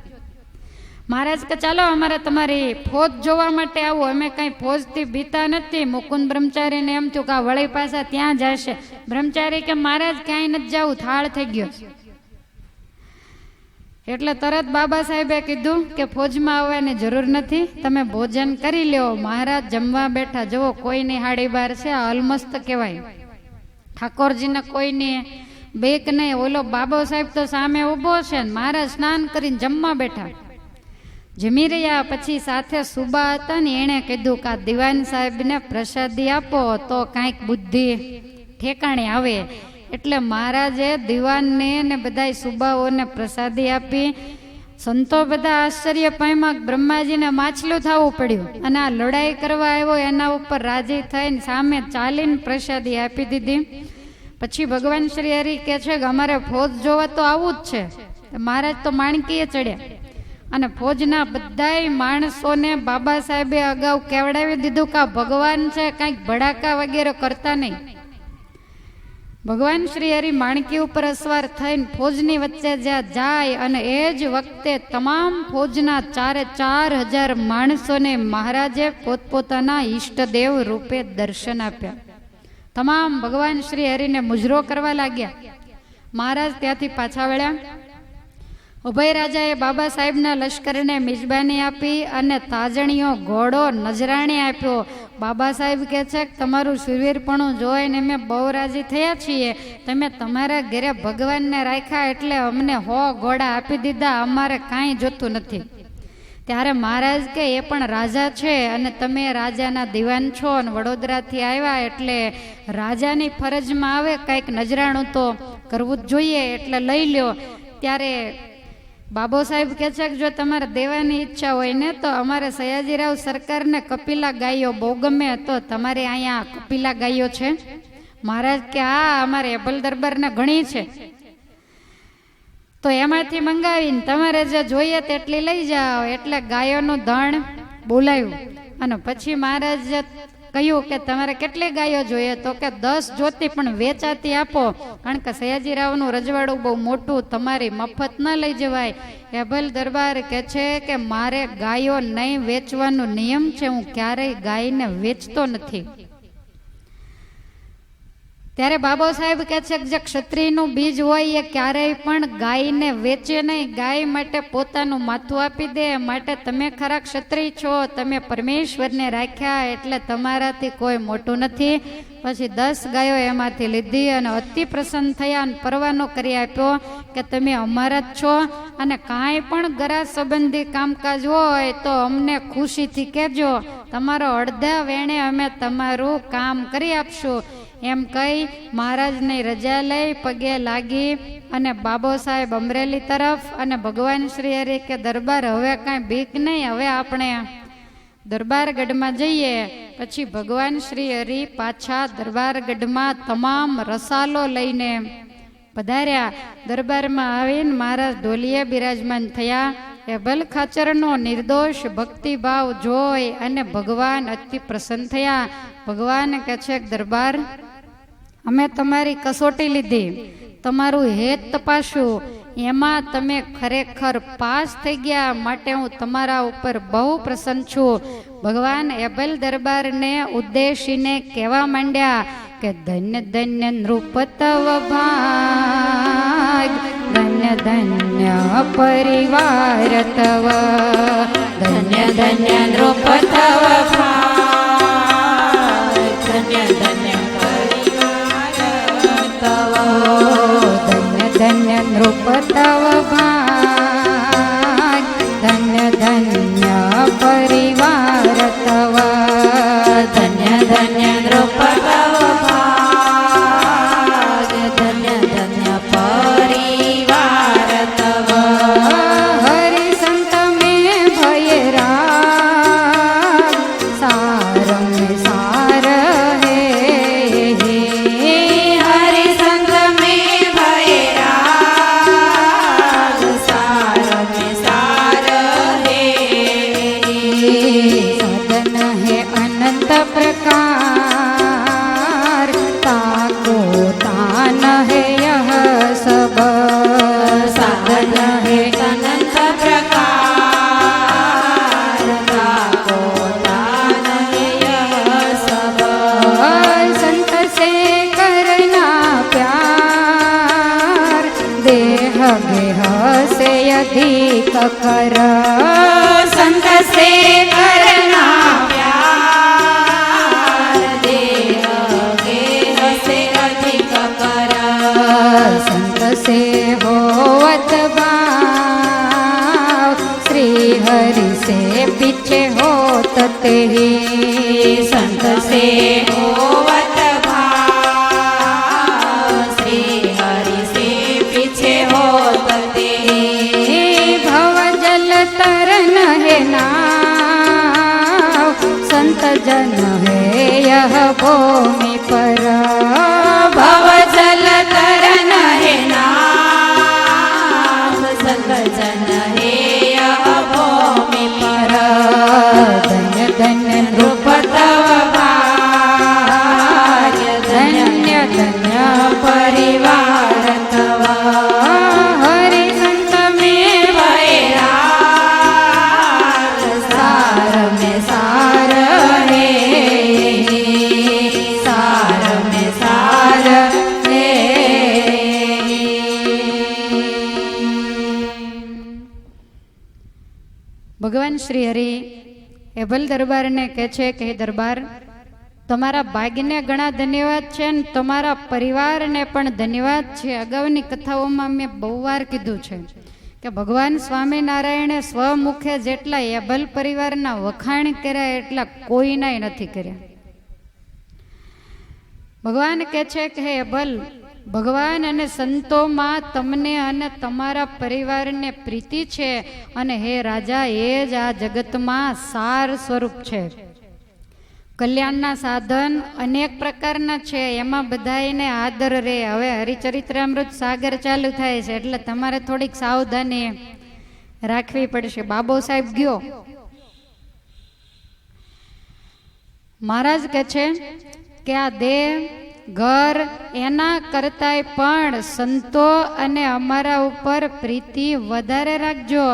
મહારાજ કે ચાલો અમારે તમારી ફોજ જોવા માટે આવું, અમે કઈ ફોજથી બીતા નથી. મુકુંદ બ્રહ્મચારીને એમ થયું કે આ વળી પાછા ત્યાં જશે. બ્રહ્મચારી કે મહારાજ ક્યાંય નથી જવું, થાળ થઈ ગયો. એટલે તરત બાબા સાહેબે કીધું કે ફોજમાં આવવાની જરૂર નથી, તમે ભોજન કરી લ્યો. મહારાજ જમવા બેઠા. જુઓ, કોઈની હાડી બાર છે, અલમસ્ત કહેવાય. ઠાકોરજીને કોઈની બેક નહીં. ઓલો બાબો સાહેબ તો સામે ઊભો છે ને મહારાજ સ્નાન કરીને જમવા બેઠા. જમી રહ્યા પછી સાથે સુબા હતા ને, એણે કીધું કે આ દિવાન સાહેબને પ્રસાદી આપો તો કાંઈક બુદ્ધિ ઠેકાણે આવે. એટલે મહારાજે દિવાનને ને બધા સુબાઓને પ્રસાદી આપી. સંતો બધા આશ્ચર્ય પામ્યા, બ્રહ્માજીને માછલું થવું પડ્યું, અને આ લડાઈ કરવા આવ્યો એના ઉપર રાજી થઈને સામે ચાલીને પ્રસાદી આપી દીધી. પછી ભગવાન શ્રી હરિ કહે છે કે અમારે ફોજ જોવા તો આવું જ છે. મહારાજ તો માણકીએ ચડ્યા અને ફોજના બધાય માણસોને બાબા સાહેબે અગાઉ કેવડાવી દીધું કે ભગવાન છે, કંઈક ભડાકા વગેરે કરતા નહીં. ભગવાન શ્રી હરિ માણકી ઉપર અસવાર થઈને ફોજની વચ્ચે જ્યાં જાય અને એ જ વખતે તમામ ફોજના 4,000 માણસોને મહારાજે પોતપોતાના ઈષ્ટદેવ રૂપે દર્શન આપ્યા. તમામ ભગવાન શ્રી હરિને મુજરો કરવા લાગ્યા. મહારાજ ત્યાંથી પાછા વળ્યા. અભય રાજાએ બાબા સાહેબના લશ્કરને મિજબાની આપી અને તાજણીઓ ઘોડો નજરાણી આપ્યો. બાબા સાહેબ કહે છે કે તમારું શૂરવીરપણું જોઈને અમે બહુ રાજી થયા છીએ. તમે તમારા ઘરે ભગવાનને રાખ્યા એટલે અમને 100 ઘોડા આપી દીધા, અમારે કાંઈ જોતું નથી. ત્યારે મહારાજ કે એ પણ રાજા છે અને તમે રાજાના દિવાન છો અને વડોદરાથી આવ્યા એટલે રાજાની ફરજમાં આવે કંઈક નજરાણું તો કરવું જ જોઈએ, એટલે લઈ લ્યો. ત્યારે બાબો સાહેબ કહે છે કે જો તમારે દેવાની ઈચ્છા હોય ને તો અમારે સયાજીરાવ સરકારને કપિલા ગાયો બહુ ગમે, તો તમારે અહીંયા કપિલા ગાયો છે? મહારાજ કે હા, અમારે અભલ દરબારને ઘણી છે, તો એમાંથી મંગાવીને તમારે જે જોઈએ તેટલી લઈ જાઓ. એટલે ગાયોનું ધણ બોલાયું અને પછી મહારાજ કહ્યું કે તમારે કેટલી ગાયો જોઈએ? તો કે 10 જોતી, પણ વેચાતી આપો, કારણ કે સયાજીરાવનું રજવાડું બહુ મોટું, તમારી મફત ન લઈ જવાય. અભલ દરબાર કહે છે કે મારે ગાયો નહીં વેચવાનો નિયમ છે, હું ક્યારેય ગાયને વેચતો નથી. ત્યારે બાબો સાહેબ કહે છે કે જે ક્ષત્રિયનું બીજ હોય એ ક્યારેય પણ ગાયને વેચે નહીં, ગાય માટે પોતાનું માથું આપી દે. માટે તમે ખરા ક્ષત્રિય છો, તમે પરમેશ્વરને રાખ્યા એટલે તમારાથી કોઈ મોટું નથી. પછી 10 ગાયો એમાંથી લીધી અને અતિ પ્રસન્ન થયા અને પરવાનો કરી આપ્યો કે તમે અમારા જ છો અને કાંઈ પણ ગરા સંબંધી કામકાજ હોય તો અમને ખુશીથી કહેજો, તમારો અડધા વેણે અમે તમારું કામ કરી આપશું. એમ કહી મહારાજની રજા લઈ પગે લાગી અને બાબો સાહેબ અમરેલી તરફ અને ભગવાન શ્રી હરિ કે દરબાર હવે કાંઈ બીક નહીં, હવે આપણે દરબારગઢમાં જઈએ. પછી ભગવાન શ્રી હરિ પાછા દરબારગઢમાં તમામ રસાલો લઈને પધાર્યા. દરબારમાં આવીને મહારાજ ઢોલીએ બિરાજમાન થયા. એભલ ખાચરનો નિર્દોષ ભક્તિભાવ જોઈ અને ભગવાન અતિ પ્રસન્ન થયા. ભગવાન કહે છે દરબાર, અમે તમારી કસોટી લીધી, તમારું હેત તપાસ્યું, એમાં તમે ખરેખર પાસ થઈ ગયા, માટે હું તમારા ઉપર બહુ પ્રસન્ન છું. ભગવાન એબલ દરબારને ઉદ્દેશીને કહેવા માંડ્યા કે ધન્ય ધન્ય નૃપ તવ ભાગ, ધન્ય ધન્ય પરિવાર તવ, ધન્ય ધન્ય નૃપ તવ ભાગ, ધન્ય ધન્ય પરિવાર તવ, ધન્ય ધન્ય નૃપ તવ ભાગ, ધન્ય ધન્ય પરિવાર તવ, ધન્ય ધન્ય નૃપ તવ ભાગ, ધન્ય ધન્ય પરિવાર તવ. હરિ સંત મેં ભય રાગ, સાર में सार है, हरि संत में भय राग, सार में सार है. साधन है अनंत प्रकार, ताको तान है यह सब, साधन है अनंत प्रकार, ताको तान है यह सब. संत से करना प्यार, देह गेह से अधिक कर, संत से करना प्यार, देह गेह से अधिक कर, संत से होवत भाव, श्री हरि से पीछे होत तेहि, संत से होवत भाव, श्री हरि से पीछे होत तेहि. भव जल तरन है नाव, संत जन है यह भूमि पर, भव जल तरन है नाव, संत जन है यह भूमि पर, धन्य धन्य नृप तव भाग्य, धन्य धन्य परिवार तव. हरि संत में भय राग, सार में सार है, सार में सार है. ભગવાન શ્રી હરિ એભલ દરબારને કહે છે કે હે દરબાર, તમારા ભાગ્યને ઘણા ધન્યવાદ છે અને તમારા પરિવારને પણ ધન્યવાદ છે. અગાઉની કથાઓમાં મેં બહુ વાર કીધું છે કે ભગવાન સ્વામિનારાયણે સ્વમુખે જેટલા એભલ પરિવારના વખાણ કર્યા એટલા કોઈનાય નથી કર્યા. ભગવાન કહે છે કે હે એભલ, ભગવાન અને સંતોમાં તમને અને તમારા પરિવારને પ્રીતિ છે અને હે રાજા, એ જ આ જગતમાં સાર સ્વરૂપ છે. કલ્યાણના સાધન અનેક પ્રકારના છે, એમાં બધાને આદર રે. હવે હરિચરિત્રામૃત સાગર ચાલુ થાય છે એટલે તમારે થોડીક સાવધાની રાખવી પડશે. બાબો સાહેબ ગયો, મહારાજ કહે છે કે આ દેહ ઘર એના કરતાંય પણ સંતો અને અમારા ઉપર પ્રીતિ વધારે રાખજો.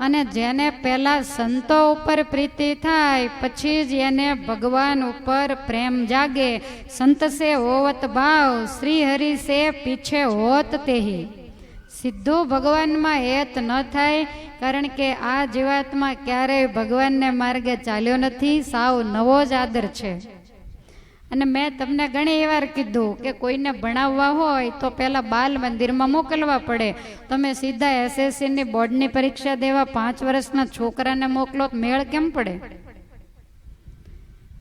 અને જેને પહેલા સંતો ઉપર પ્રીતિ થાય પછી જ એને ભગવાન ઉપર પ્રેમ જાગે. સંત સે હોવત ભાવ શ્રી હરિ સે પીછે હોત તેહી. સીધું ભગવાનમાં હેત ન થાય, કારણ કે આ જીવાતમાં ક્યારેય ભગવાનને માર્ગે ચાલ્યો નથી. સાવ નવો જ આદર છે. અને મેં તમને ઘણી વાર કીધું કે કોઈને ભણાવવા હોય તો પહેલાં બાલ મંદિરમાં મોકલવા પડે. તમે સીધા એસએસસીની બોર્ડની પરીક્ષા દેવા 5 વર્ષના છોકરાને મોકલો તો મેળ કેમ પડે?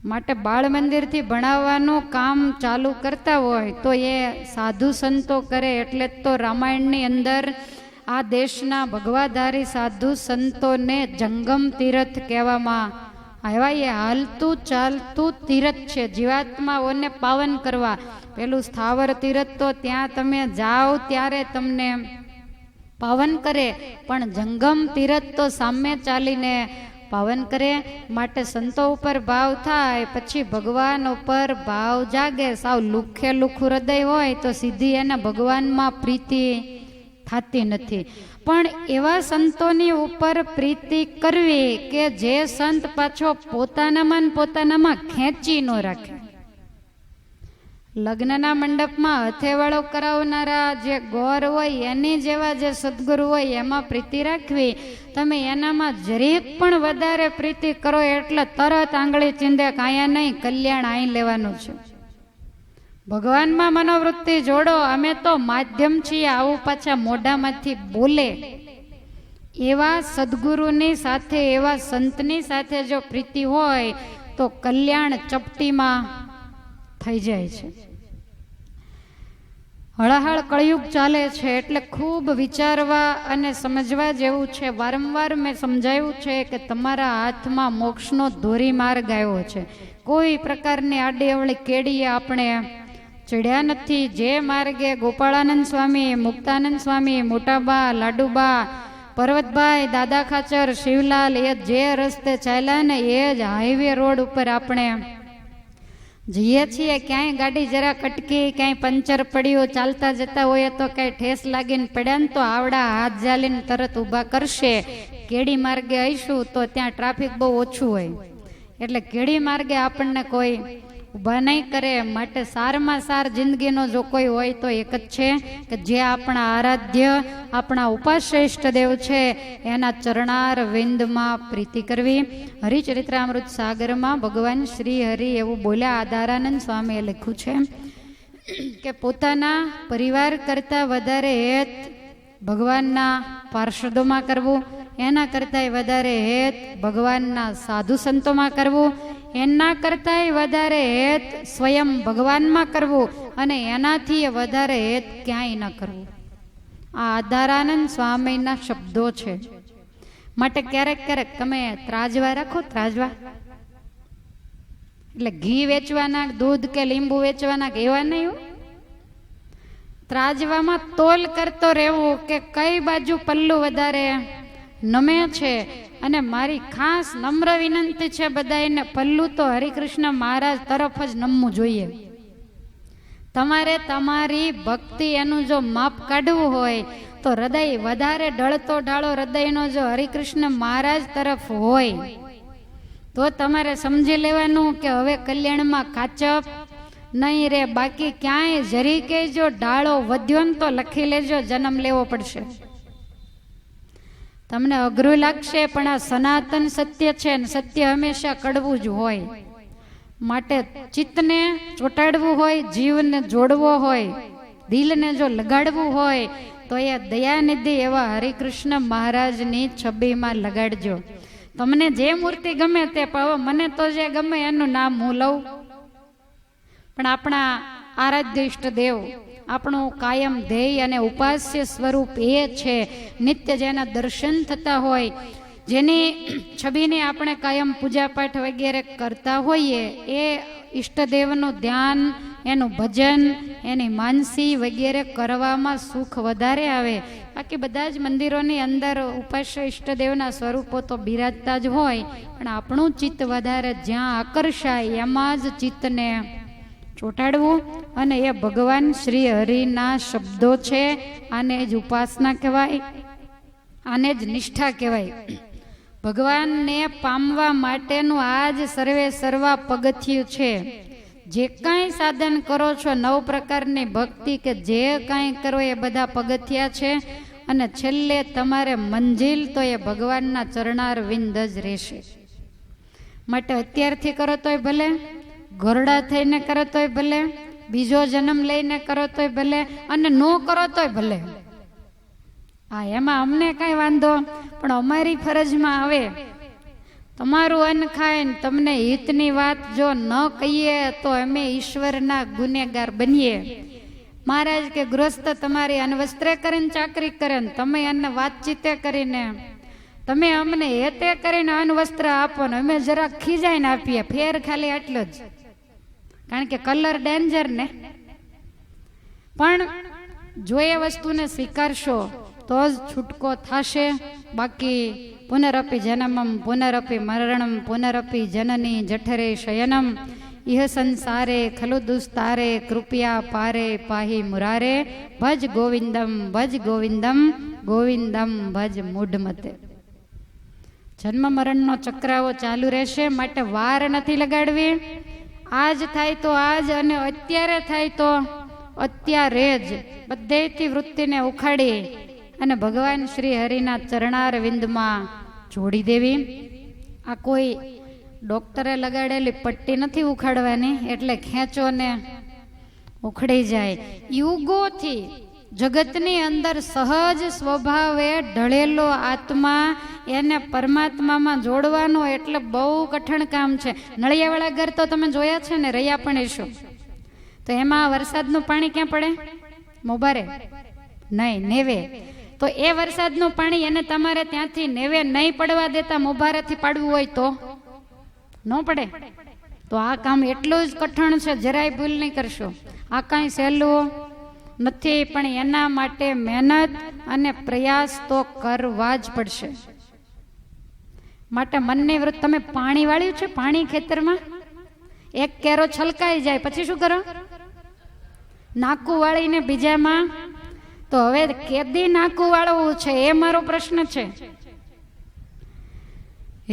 માટે બાળ મંદિરથી ભણાવવાનું કામ ચાલુ કરતા હોય તો એ સાધુ સંતો કરે. એટલે તો રામાયણની અંદર આ દેશના ભગવાધારી સાધુ સંતોને જંગમ તીર્થ કહેવામાં આવ્યા. એ હાલતું ચાલતું તીર્થ છે, જીવાત્માઓને પાવન કરવા. પેલું સ્થાવર તીર્થ તો ત્યાં તમે જાઓ ત્યારે તમને પાવન કરે, પણ જંગમ તીર્થ તો સામે ચાલીને પાવન કરે. માટે સંતો ઉપર ભાવ થાય પછી ભગવાન ઉપર ભાવ જાગે. સાવ લુખે લુખું હૃદય હોય તો સીધી એને ભગવાનમાં પ્રીતિ થતી નથી. પણ એવા સંતોની ઉપર પ્રીતિ કરવી કે જે સંત પાછો પોતાનામાં ખેંચી ન રાખે. લગ્નના મંડપમાં હથેવાળો કરાવનારા જે ગોર હોય એની જેવા જે સદગુરુ હોય એમાં પ્રીતિ રાખવી. તમે એનામાં જરીક પણ વધારે પ્રીતિ કરો એટલે તરત આંગળી ચીંધે કાયા નહીં, કલ્યાણ અહીં લેવાનું છે. ભગવાનમાં મનોવૃત્તિ જોડો. અમે તો માધ્યમ છીએ, આવું પાછા મોઢામાંથી બોલે. એવા સદગુરુની સાથે એવા સંતની સાથે જો પ્રીતિ હોય તો કલ્યાણ ચપટીમાં થઈ જાય છે. હળાહળ કળયુગ ચાલે છે એટલે ખૂબ વિચારવા અને સમજવા જેવું છે. વારંવાર મેં સમજાવ્યું છે કે તમારા હાથમાં મોક્ષનો ધોરીમાર્ગ આવ્યો છે. કોઈ પ્રકારની આડી અવળી કેડીએ આપણે ચડ્યા નથી. જે માર્ગે ગોપાળાનંદ સ્વામી, મુક્તાનંદ સ્વામી, મોટાબા, લાડુબા, પર્વતભાઈ, દાદા ખાચર, શિવલાલ એ જે રસ્તે ચાલ્યા ને એ જ હાઈવે રોડ ઉપર આપણે જઈએ છીએ. ક્યાંય ગાડી જરા કટકી, ક્યાંય પંચર પડ્યું, ચાલતા જતા હોય તો ક્યાંય ઠેસ લાગીને પડ્યા ને તો આવડા હાથ જાલીને તરત ઊભા કરશે. કેડી માર્ગે આવીશું તો ત્યાં ટ્રાફિક બહુ ઓછું હોય એટલે કેડી માર્ગે આપણને કોઈ ઊભા નહીં કરે. માટે સારમાં સાર જિંદગીનો જો કોઈ હોય તો એક જ છે કે જે આપણા આરાધ્ય, આપણા ઉપાસ્ય ઇષ્ટદેવ છે એના ચરણાર વિંદમાં પ્રીતિ કરવી. હરિચરિત્રામૃત સાગરમાં ભગવાન શ્રી હરિ એવું બોલ્યા. આધારાનંદ સ્વામીએ લખ્યું છે કે પોતાના પરિવાર કરતાં વધારે હેત ભગવાનના પાર્ષદોમાં કરવું, એના કરતાંય વધારે હેત ભગવાનના સાધુ સંતોમાં કરવું, એના કરતાંય વધારે હેત સ્વયં ભગવાનમાં કરવું, અને એનાથી વધારે હેત ક્યાંય ન કરવું. આ આધારાનંદ સ્વામીના શબ્દો છે. માટે ક્યારેક ક્યારેક તમે ત્રાજવા રાખો. ત્રાજવા એટલે ઘી વેચવાના, દૂધ કે લીંબુ વેચવાના કે એવા નહીં. ત્રાજવામાં તોલ કરતો રહેવું કે કઈ બાજુ પલ્લું વધારે નમે છે. અને મારી ખાસ નમ્ર વિનંતી છે બધાને, પલ્લું તો હરિકૃષ્ણ મહારાજ તરફ જ નમવું જોઈએ. તમારે તમારી ભક્તિ એનું જો માપ કાઢવું હોય તો હૃદય વધારે ઢળતો ઢાળો હૃદયનો જો હરિકૃષ્ણ મહારાજ તરફ હોય તો તમારે સમજી લેવાનું કે હવે કલ્યાણમાં કાચપ નહીં રે. બાકી ક્યાંય જરી કે જો ઢાળો વધ્યો ને તો લખી લેજો, જન્મ લેવો પડશે. તમને અઘરું લાગશે પણ આ સનાતન સત્ય છે ને સત્ય હંમેશા કડવું જ હોય. માટે ચિત્તને ચોંટાડવું હોય, જીવને જોડવો હોય, દિલને જો લગાડવું હોય તો એ દયાનિધિ એવા હરિકૃષ્ણ મહારાજની છબીમાં લગાડજો. તમને જે મૂર્તિ ગમે તે, પણ મને તો જે ગમે એનું નામ હું લઉં. પણ આપણા આરાધ્ય ઇષ્ટદેવ, આપણું કાયમ ધ્યેય અને ઉપાસ્ય સ્વરૂપ એ છે. નિત્ય જેના દર્શન થતા હોય, જેની છબીને આપણે કાયમ પૂજાપાઠ વગેરે કરતા હોઈએ, એ ઈષ્ટદેવનું ધ્યાન, એનું ભજન, એની માનસી વગેરે કરવામાં સુખ વધારે આવે. બાકી બધા જ મંદિરોની અંદર ઉપાસ્ય ઈષ્ટદેવના સ્વરૂપો તો બિરાજતા જ હોય, પણ આપણું ચિત્ત વધારે જ્યાં આકર્ષાય એમાં જ ચિત્તને ચોંટાડવું. અને એ ભગવાન શ્રી હરિના શબ્દો છે. આને જ ઉપાસના કહેવાય. આને જ નિષ્ઠા કહેવાય. ભગવાનને પામવા માટેનું આ જ સર્વે સર્વા પગથિયું છે. જે કાંઈ સાધન કરો છો, 9 પ્રકારની ભક્તિ કે જે કાંઈ કરો એ બધા પગથિયા છે. અને છેલ્લે તમારે મંજિલ તો એ ભગવાનના ચરણાર વિંદ જ રહેશે. માટે અત્યારથી કરો તોય ભલે, ઘોરડા થઈને કરો તોય ભલે, બીજો જન્મ લઈને કરો તોય ભલે, અને ન કરો તોય ભલે. હા, એમાં અમને કાંઈ વાંધો, પણ અમારી ફરજમાં આવે તમારું અન્ન ખાઈને તમને હિતની વાત જો ન કહીએ તો અમે ઈશ્વરના ગુનેગાર બનીએ. મહારાજ કે ગૃહસ્થ તમારી અન્વસ્ત્રે કરીને ચાકરી કરે ને તમે એને વાતચીતે કરીને તમે અમને હેતે કરીને અન્વસ્ત્ર આપો ને અમે જરા ખીજાઈને આપીએ. ફેર ખાલી આટલો જ, કારણ કે કલર ડેન્જર ને. પણ જો એ વસ્તુને સ્વીકારશો તો જ છૂટકો થશે. બાકી પુનરપી જનમમ પુનરપી મરણમ પુનરપી જનની જઠરે શયનમ ઇહ સંસારે ખલુ દુસ્તારે કૃપયા પારે પાહી મુરારે ભજ ગોવિંદમ ગોવિંદમ ભજ મૂઢમતે. જન્મ મરણનો ચક્રાવો ચાલુ રહેશે, માટે વાર નથી લગાડવી. આજ થાય તો આજ, અને અત્યારે થાય તો અત્યારે જ બધેથી વૃત્તિને ઉખાડી અને ભગવાન શ્રી હરિના ચરણાર વિંદમાં જોડી દેવી. આ કોઈ ડોક્ટરે લગાડેલી પટ્ટી નથી ઉખાડવાની એટલે ખેંચો ને ઉખડી જાય. યુગોથી જગતની અંદર સહજ સ્વભાવે ઢળેલો આત્મા એને પરમાત્મામાં જોડવાનો એટલે બહુ કઠણ કામ છે. નળિયાવાળા ઘર તો તમે જોયા છે ને, રહ્યા પણ હશો. તો એમાં વરસાદનું પાણી ક્યાં પડે? મોબારે નહીં, નેવે. તો એ વરસાદનું પાણી એને તમારે ત્યાંથી નેવે નહીં પડવા દેતા મોભારેથી પાડવું હોય તો ન પડે. તો આ કામ એટલું જ કઠણ છે, જરાય ભૂલ નહીં કરશો. આ કાંઈ સહેલું નથી, પણ એના માટે મહેનત અને પ્રયાસ તો કરવા જ પડશે. માટે મનની વૃત્તિ. તમે પાણી વાળ્યું છે? પાણી ખેતરમાં એક કેરો છલકાઈ જાય પછી શું કરો? નાકું વાળીને બીજામાં. તો હવે કેદી નાકું વાળવું છે એ મારો પ્રશ્ન છે.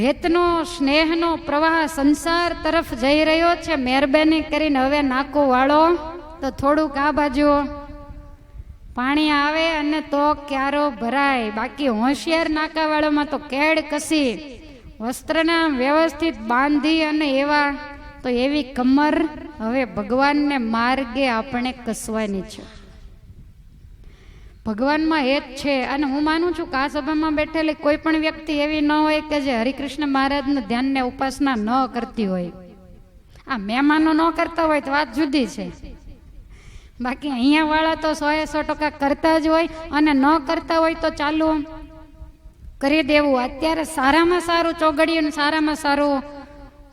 હેતનો સ્નેહનો પ્રવાહ સંસાર તરફ જઈ રહ્યો છે. મહેરબાની કરીને હવે નાકું વાળો તો થોડુંક આ બાજુ પાણી આવે અને તો ક્યારો ભરાય. બાકી હોશિયાર નાકાવાળામાં તો કેડ કસી વસ્ત્રના વ્યવસ્થિત બાંધી અને એવા તો એવી કમર હવે ભગવાનને માર્ગે આપણે કસવાની છે. ભગવાનમાં હેત છે. અને હું માનું છું કે આ સભામાં બેઠેલી કોઈ પણ વ્યક્તિ એવી ન હોય કે જે હરિકૃષ્ણ મહારાજનું ધ્યાનને ઉપાસના ન કરતી હોય. આ મહેમાનો ન કરતા હોય તો વાત જુદી છે. બાકી અહીંયા વાળા તો 100% કરતા જ હોય, અને ન કરતા હોય તો ચાલુ કરી દેવું. અત્યારે સારામાં સારું ચોગડિયું, સારામાં સારું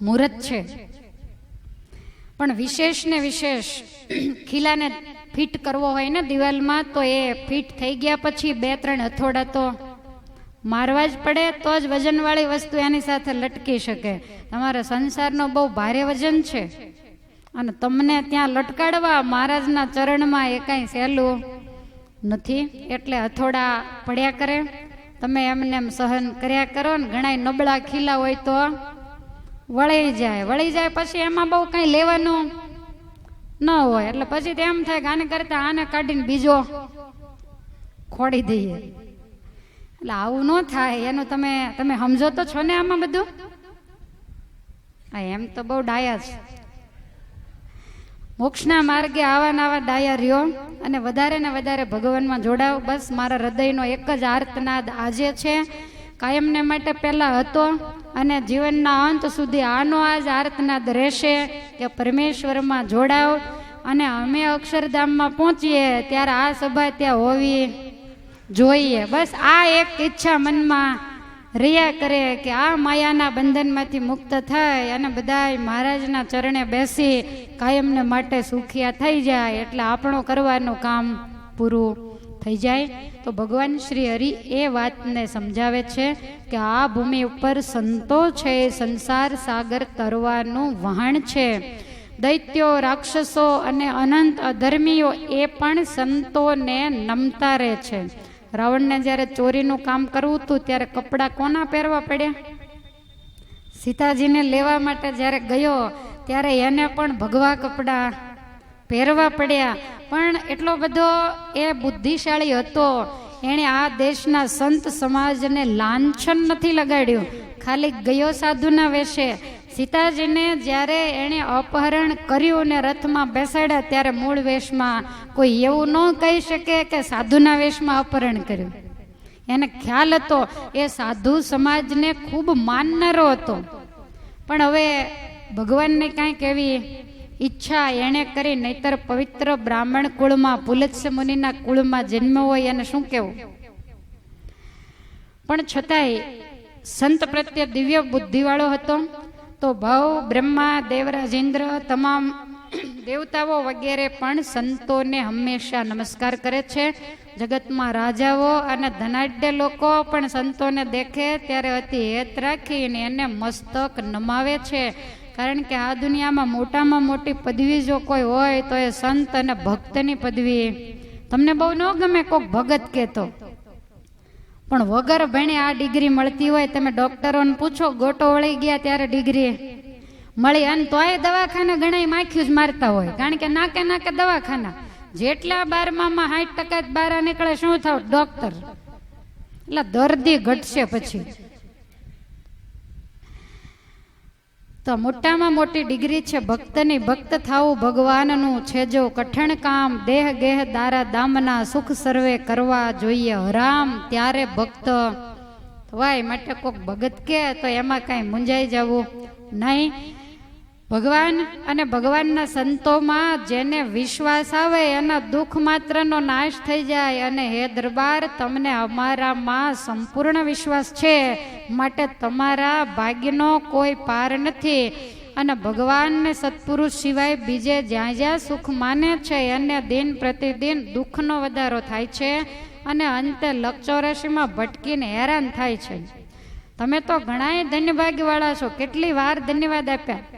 મુહૂર્ત છે. પણ વિશેષ ને વિશેષ ખીલાને ફિટ કરવો હોય ને દિવાલમાં, તો એ ફિટ થઈ ગયા પછી 2-3 હથોડા તો મારવા જ પડે, તો જ વજનવાળી વસ્તુ એની સાથે લટકી શકે. તમારા સંસારનો બહુ ભારે વજન છે, અને તમને ત્યાં લટકાડવા મહારાજના ચરણમાં એ કાંઈ સહેલું નથી. એટલે હથોડા પડ્યા કરે, તમે એમને એમ સહન કર્યા કરો ને. ઘણા નબળા ખીલા હોય તો વળી જાય પછી એમાં બહુ કાંઈ લેવાનું ન હોય. એટલે પછી તો એમ થાય કે આને કરતા આને કાઢીને બીજો ખોડી દઈએ. એટલે આવું ન થાય. એનું તમે સમજો તો છો ને આમાં બધું. એમ તો બહુ ડાયા છે. મોક્ષના માર્ગે આવા નવા ડાયા રહ્યો અને વધારે ને વધારે ભગવાનમાં જોડાવ. બસ મારા હૃદયનો એક જ આર્તનાદ આજે છે, કાયમને માટે પહેલા હતો અને જીવનના અંત સુધી આનો આજ આર્તનાદ રહેશે કે પરમેશ્વરમાં જોડાવ. અને અમે અક્ષરધામમાં પહોંચીએ ત્યારે આ સભા ત્યાં હોવી જોઈએ. બસ આ એક ઈચ્છા મનમાં રહ્યા કરે કે આ માયાના બંધનમાંથી મુક્ત થાય અને બધાય મહારાજના ચરણે બેસી કાયમને માટે સુખિયા થઈ જાય. એટલે આપણું કરવાનું કામ પૂરું થઈ જાય. તો ભગવાન શ્રી હરિ એ વાતને સમજાવે છે કે આ ભૂમિ ઉપર સંતો છે, સંસાર સાગર તરવાનું વહાણ છે. દૈત્યો, રાક્ષસો અને અનંત અધર્મીઓ એ પણ સંતોને નમતા રહે છે. રાવણને જ્યારે ચોરીનું કામ કરવું હતું ત્યારે કપડાં કોના પહેરવા પડ્યા? સીતાજીને લેવા માટે જ્યારે ગયો ત્યારે એને પણ ભગવા કપડાં પહેરવા પડ્યા. પણ એટલો બધો એ બુદ્ધિશાળી હતો, એણે આ દેશના સંત સમાજને લાંછન નથી લગાડ્યું. ખાલી ગયો સાધુના વેશે. સીતાજીને જ્યારે એણે અપહરણ કર્યું ને રથમાં બેસાડ્યા ત્યારે મૂળ વેશમાં, કોઈ એવું ન કહી શકે કે સાધુના વેશમાં અપહરણ કર્યું. એને ખ્યાલ હતો એ સાધુ સમાજને ખૂબ માનનારો હતો. પણ હવે ભગવાનને કાંઈક એવી ઈચ્છા એણે કરી, નહીતર પવિત્ર બ્રાહ્મણ કુળમાં, પુલત્સ્ય મુનિના કુળમાં જન્મ હોય એને શું કહેવું. પણ છતાંય સંત પ્રત્યે દિવ્ય બુદ્ધિવાળો હતો. તો ભાવ બ્રહ્મા, દેવરાજ ઇન્દ્ર, તમામ દેવતાઓ વગેરે પણ સંતોને હંમેશા નમસ્કાર કરે છે. જગતમાં રાજાઓ અને ધનાઢ્ય લોકો પણ સંતોને દેખે ત્યારે અતિ હેત રાખીને એને મસ્તક નમાવે છે. કારણ કે આ દુનિયામાં મોટામાં મોટી પદવી જો કોઈ હોય તો એ સંત અને ભક્તની પદવી. તમને બહુ ન ગમે કોક ભગત કહેતો, પણ વગર ભણે આ ડિગ્રી મળતી હોય. તમે ડોક્ટરોને પૂછો, ગોટો વળી ગયા ત્યારે ડિગ્રી મળી, અને તોય દવાખાના ઘણા માખ્યું જ મારતા હોય. કારણ કે નાકે નાકે દવાખાના. જેટલા 12માં 60% બહાર નીકળે શું થાવ? ડોક્ટર. એટલે દર્દી ઘટશે પછી. તો મોટામાં મોટી ડિગ્રી છે ભક્તની. ભક્ત થાવું ભગવાનનું છે જો કઠણ કામ, દેહ ગેહ દારા દામના, સુખ સર્વે કરવા જોઈએ હરામ, ત્યારે ભક્ત થવાય. માટે કોક ભગત કે તો એમાં કાંઈ મૂંઝાઈ જવું નહીં. ભગવાન અને ભગવાનના સંતોમાં જેને વિશ્વાસ આવે એના દુઃખ માત્રનો નાશ થઈ જાય. અને હે દરબાર, તમને અમારામાં સંપૂર્ણ વિશ્વાસ છે, માટે તમારા ભાગ્યનો કોઈ પાર નથી. અને ભગવાનને સત્પુરુષ સિવાય બીજે જ્યાં જ્યાં સુખ માને છે એને દિન પ્રતિદિન દુઃખનો વધારો થાય છે અને અંતે લક્ષોરાશીમાં ભટકીને હેરાન થાય છે. તમે તો ઘણાય ધન્યભાગ્યવાળા છો. કેટલી વાર ધન્યવાદ આપ્યા.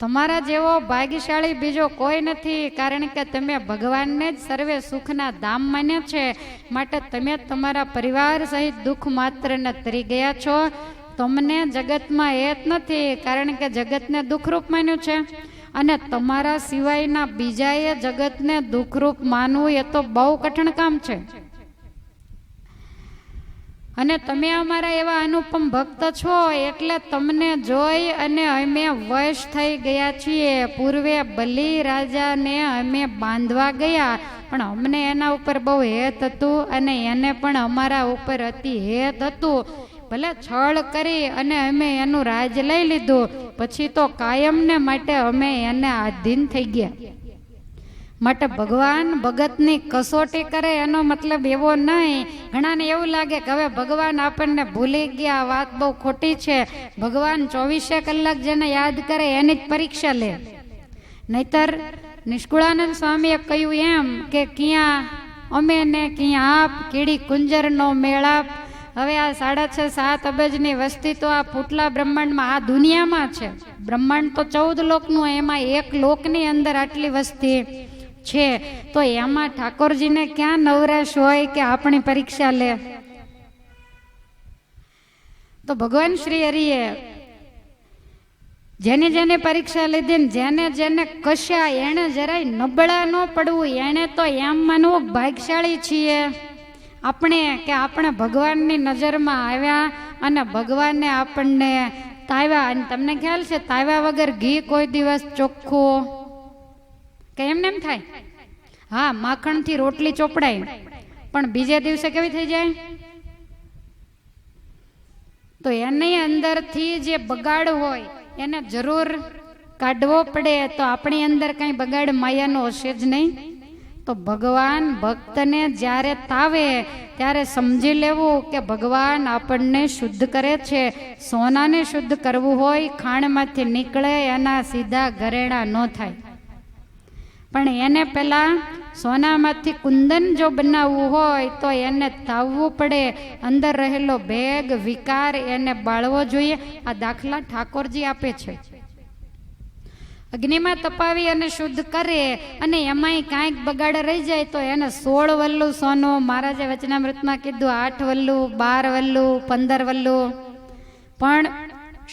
તમારા જેવો ભાગ્યશાળી બીજો કોઈ નથી. કારણ કે તમે ભગવાનને જ સર્વે સુખના ધામ માન્યા છે. માટે તમે તમારા પરિવાર સહિત દુઃખ માત્રને તરી ગયા છો. તમને જગતમાં એ જ નથી, કારણ કે જગતને દુઃખરૂપ માન્યું છે. અને તમારા સિવાયના બીજાએ જગતને દુઃખરૂપ માનવું એ તો બહુ કઠણ કામ છે. અને તમે અમારા એવા અનુપમ ભક્ત છો એટલે તમને જોઈ અને અમે વશ થઈ ગયા છીએ. પૂર્વે બલિ રાજાને અમે બાંધવા ગયા, પણ અમને એના ઉપર બહુ હેત હતું અને એને પણ અમારા ઉપર અતિ હેત હતું. ભલે છળ કરી અને અમે એનું રાજ લઈ લીધું, પછી તો કાયમને માટે અમે એને આધીન થઈ ગયા. માટે ભગવાન ભગતની કસોટી કરે એનો મતલબ એવો નહીં. ઘણાને એવું લાગે કે હવે ભગવાન આપણને ભૂલી ગયા, વાત બહુ ખોટી છે. ભગવાન 24 કલાક જેને યાદ કરે એની જ પરીક્ષા લે. નહીતર નિષ્કુળાનંદ સ્વામીએ કહ્યું એમ કે ક્યાં અમે ને ક્યાં આપ, કીડી કુંજરનો મેળાપ. હવે આ 6.5-7 અબજની વસ્તી તો આ પુટલા બ્રહ્માંડમાં, આ દુનિયામાં છે. બ્રહ્માંડ તો 14 લોકનું, એમાં એક લોકની અંદર આટલી વસ્તી છે. તો એમાં ઠાકોરજીને ક્યાં નવરાશ હોય કે આપણી પરીક્ષા લે? તો ભગવાન શ્રી હરિએ જેને જેને પરીક્ષા લીધી ને જેને જેને કશ્યા, એને જરાય નબળા ન પડવું. એને તો એમ માનવું ભાગ્યશાળી છીએ આપણે કે આપણે ભગવાનની નજરમાં આવ્યા અને ભગવાને આપણને તાવ્યા. અને તમને ખ્યાલ છે, તાવ્યા વગર ઘી કોઈ દિવસ ચોખ્ખું કે એમને એમ થાય? હા, માખણથી રોટલી ચોપડાય પણ બીજે દિવસે કેવી થઈ જાય? તો એની અંદરથી જે બગાડ હોય એને જરૂર કાઢવો પડે. તો આપણી અંદર કઈ બગાડ માયાનો હશે જ નહીં. તો ભગવાન ભક્તને જ્યારે તાવે ત્યારે સમજી લેવું કે ભગવાન આપણને શુદ્ધ કરે છે. સોનાને શુદ્ધ કરવું હોય, ખાણમાંથી નીકળે એના સીધા ઘરેણા ન થાય, પણ એને પેલા સોનામાંથી કુંદન જો બનાવવું હોય તો એને તાવવું પડે. અંદર રહેલો ભેગ વિકાર એને બાળવો જોઈએ. આ દાખલા ઠાકોરજી આપે છે. અગ્નિમાં તપાવી અને શુદ્ધ કરે અને એમાંય કાંઈક બગાડ રહી જાય તો એને 16 વલ્લું સોનું, મહારાજે વચનામૃતમાં કીધું 8 વલ્લું, 12 વલ્લું, 15 વલ્લું, પણ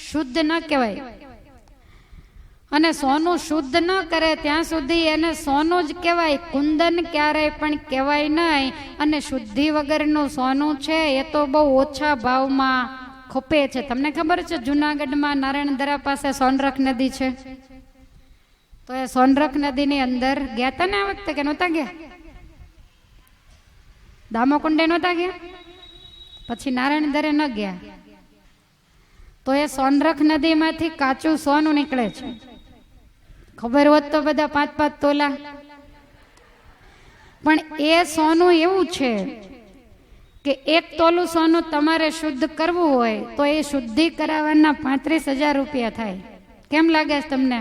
શુદ્ધ ન કહેવાય. અને સોનું શુદ્ધ ન કરે ત્યાં સુધી એને સોનું જ કહેવાય, કુંદન ક્યારેય પણ કહેવાય નહીં. અને શુદ્ધિ વગરનું સોનું છે એ તો બહુ ઓછા ભાવમાં ખપે છે. તમને ખબર છે જુનાગઢમાં નારાયણધરા પાસે સોનરખ નદી છે, તો એ સોનરખ નદીની અંદર ગયા હતા ને આ વખતે કે નહોતા ગયા? દામોકુંડે નહોતા ગયા, પછી નારાયણધરે ન ગયા. તો એ સોનરખ નદીમાંથી કાચું સોનું નીકળે છે. ખબર હોત તો બધા 5-5 તોલા. પણ એ સોનું એવું છે કે 1 તોલું સોનું તમારે શુદ્ધ કરવું હોય તો એ શુદ્ધિ કરાવવાના 35,000 રૂપિયા થાય. કેમ લાગે છે તમને?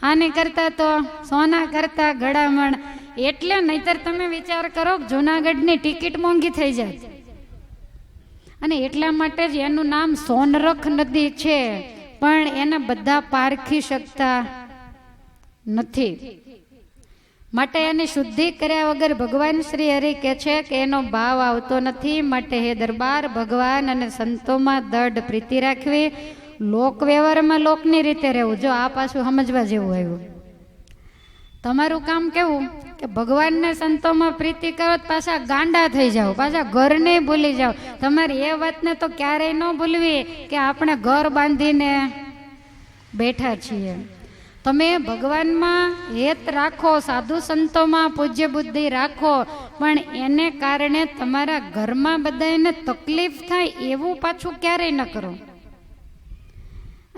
આની કરતા તો સોના કરતા ગળામણ. એટલે નહીતર તમે વિચાર કરો જુનાગઢની ટિકિટ મોંઘી થઈ જાય. અને એટલા માટે જ એનું નામ સોનરખ નદી છે, પણ એને બધા પારખી શકતા નથી. માટે એની શુદ્ધિ કર્યા વગર ભગવાન શ્રી હરિ કહે છે કે એનો ભાવ આવતો નથી. માટે હે દરબાર, ભગવાન અને સંતોમાં દઢ પ્રીતિ રાખવી, લોક વ્યવહારમાં લોકની રીતે રહેવું. જો આ પાછું સમજવા જેવું આવ્યું. તમારું કામ કેવું કે ભગવાનને સંતોમાં પ્રીતિ કરો, પાછા ગાંડા થઈ જાઓ, પાછા ઘરને ભૂલી જાઓ. તમારી એ વાતને તો ક્યારેય ન ભૂલવી કે આપણે ઘર બાંધીને બેઠા છીએ. તમે ભગવાનમાં હેત રાખો, સાધુ સંતોમાં પૂજ્ય બુદ્ધિ રાખો, પણ એને કારણે તમારા ઘરમાં બધાને તકલીફ થાય એવું પાછું ક્યારેય ન કરો.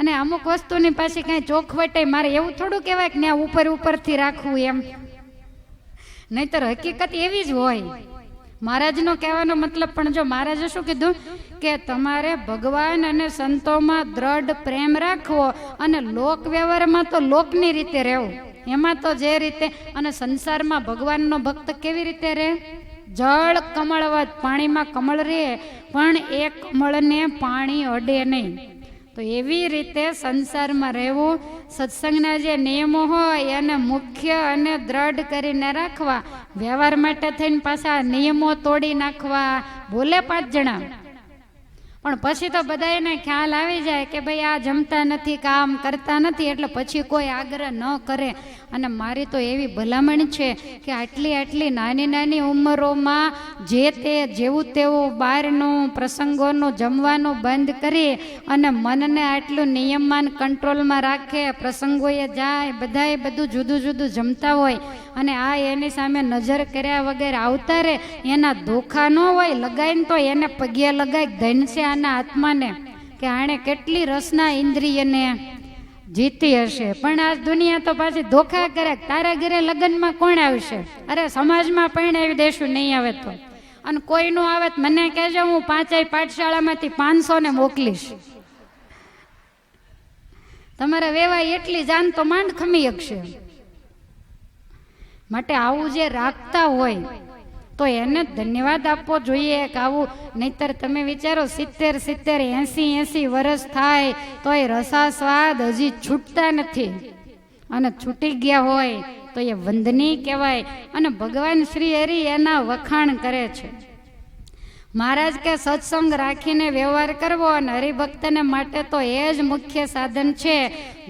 અને અમુક વસ્તુની પાછી કાંઈ ચોખવટે મારે એવું થોડું કહેવાય કે ત્યાં ઉપર ઉપરથી રાખવું એમ. નહીતર હકીકત એવી જ હોય. મહારાજનો કહેવાનો મતલબ, પણ જો મહારાજે શું કીધું કે તમારે ભગવાન અને સંતોમાં દ્રઢ પ્રેમ રાખવો અને લોક વ્યવહારમાં તો લોકની રીતે રહેવું. એમાં તો જે રીતે, અને સંસારમાં ભગવાનનો ભક્ત કેવી રીતે રહે? જળ કમળવત, પાણીમાં કમળ રહે પણ એ કમળને પાણી અડે નહીં. તો એવી રીતે સંસારમાં રહેવું. સત્સંગના જે નિયમો હોય એને મુખ્ય અને દ્રઢ કરીને રાખવા. વ્યવહાર માટે થઈને પાછા નિયમો તોડી નાખવા. બોલે 5 જણા, પણ પછી તો બધા એને ખ્યાલ આવી જાય કે ભાઈ આ જમતા નથી, કામ કરતા નથી, એટલે પછી કોઈ આગ્રહ ન કરે. અને મારી તો એવી ભલામણ છે કે આટલી નાની નાની ઉંમરોમાં જે તે જેવું તેવું બહારનું પ્રસંગોનું જમવાનું બંધ કરી અને મનને આટલું નિયમન કંટ્રોલમાં રાખે. પ્રસંગોએ જાય, બધાએ બધું જુદું જુદું જમતા હોય અને આ એની સામે નજર કર્યા વગર આવતા રહે. એના ધોખા ન હોય, લગાઈને તો એને પગે લગાઈ ધનશે આના આત્માને કે આણે કેટલી રસના ઇન્દ્રિયને જીતી હશે. પણ આ દુનિયા તો પાછી ધોખા કરે. તારા ઘરે લગ્નમાં કોણ આવશે? અરે સમાજમાં પરણાવી દેશું, નહીં આવે તો. અને કોઈનું આવે તો મને કહેજો, હું 5 પાઠશાળામાંથી 500 ને મોકલીશ. તમારે વેવાય એટલી જાન તો માંડ ખમી શકશે. માટે આવું જે રાખતા હોય તો એને ધન્યવાદ આપવો જોઈએ કે આવું. નહીતર તમે વિચારો 70, 80 વર્ષ થાય તો એ રસાસ્વાદ હજી છૂટતા નથી. અને છૂટી ગયા હોય તો એ વંદનીય કહેવાય. અને ભગવાન શ્રી હરિ એના વખાણ કરે છે. મહારાજ કે સત્સંગ રાખીને વ્યવહાર કરવો અને હરિભક્તને માટે તો એ જ મુખ્ય સાધન છે.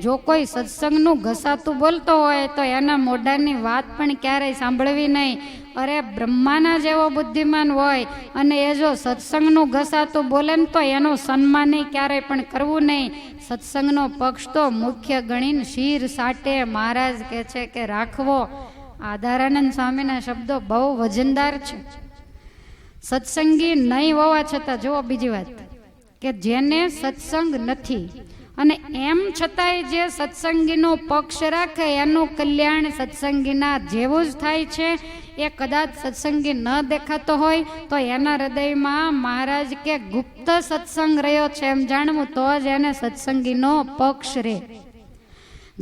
જો કોઈ સત્સંગનું ઘસાતું બોલતો હોય તો એના મોઢાની વાત પણ ક્યારેય સાંભળવી નહીં. અરે બ્રહ્માના જેવો બુદ્ધિમાન હોય અને એ જો સત્સંગનું ઘસાતું બોલે ને તો એનું સન્માન ક્યારેય પણ કરવું નહીં. સત્સંગનો પક્ષ તો મુખ્ય ગણીને શીર સાટે મહારાજ કહે છે કે રાખવો. આધારાનંદ સ્વામીના શબ્દો બહુ વજનદાર છે. સત્સંગી નહીં હોવા છતાં, જુઓ બીજી વાત કે જેને સત્સંગ નથી અને એમ છતાંય જે સત્સંગીનો પક્ષ રાખે એનું કલ્યાણ સત્સંગીના જેવું જ થાય છે. એ કદાચ સત્સંગી ન દેખાતો હોય તો એના હૃદયમાં મહારાજ કે ગુપ્ત સત્સંગ રહ્યો છે એમ જાણવું, તો જ એને સત્સંગીનો પક્ષ રહે.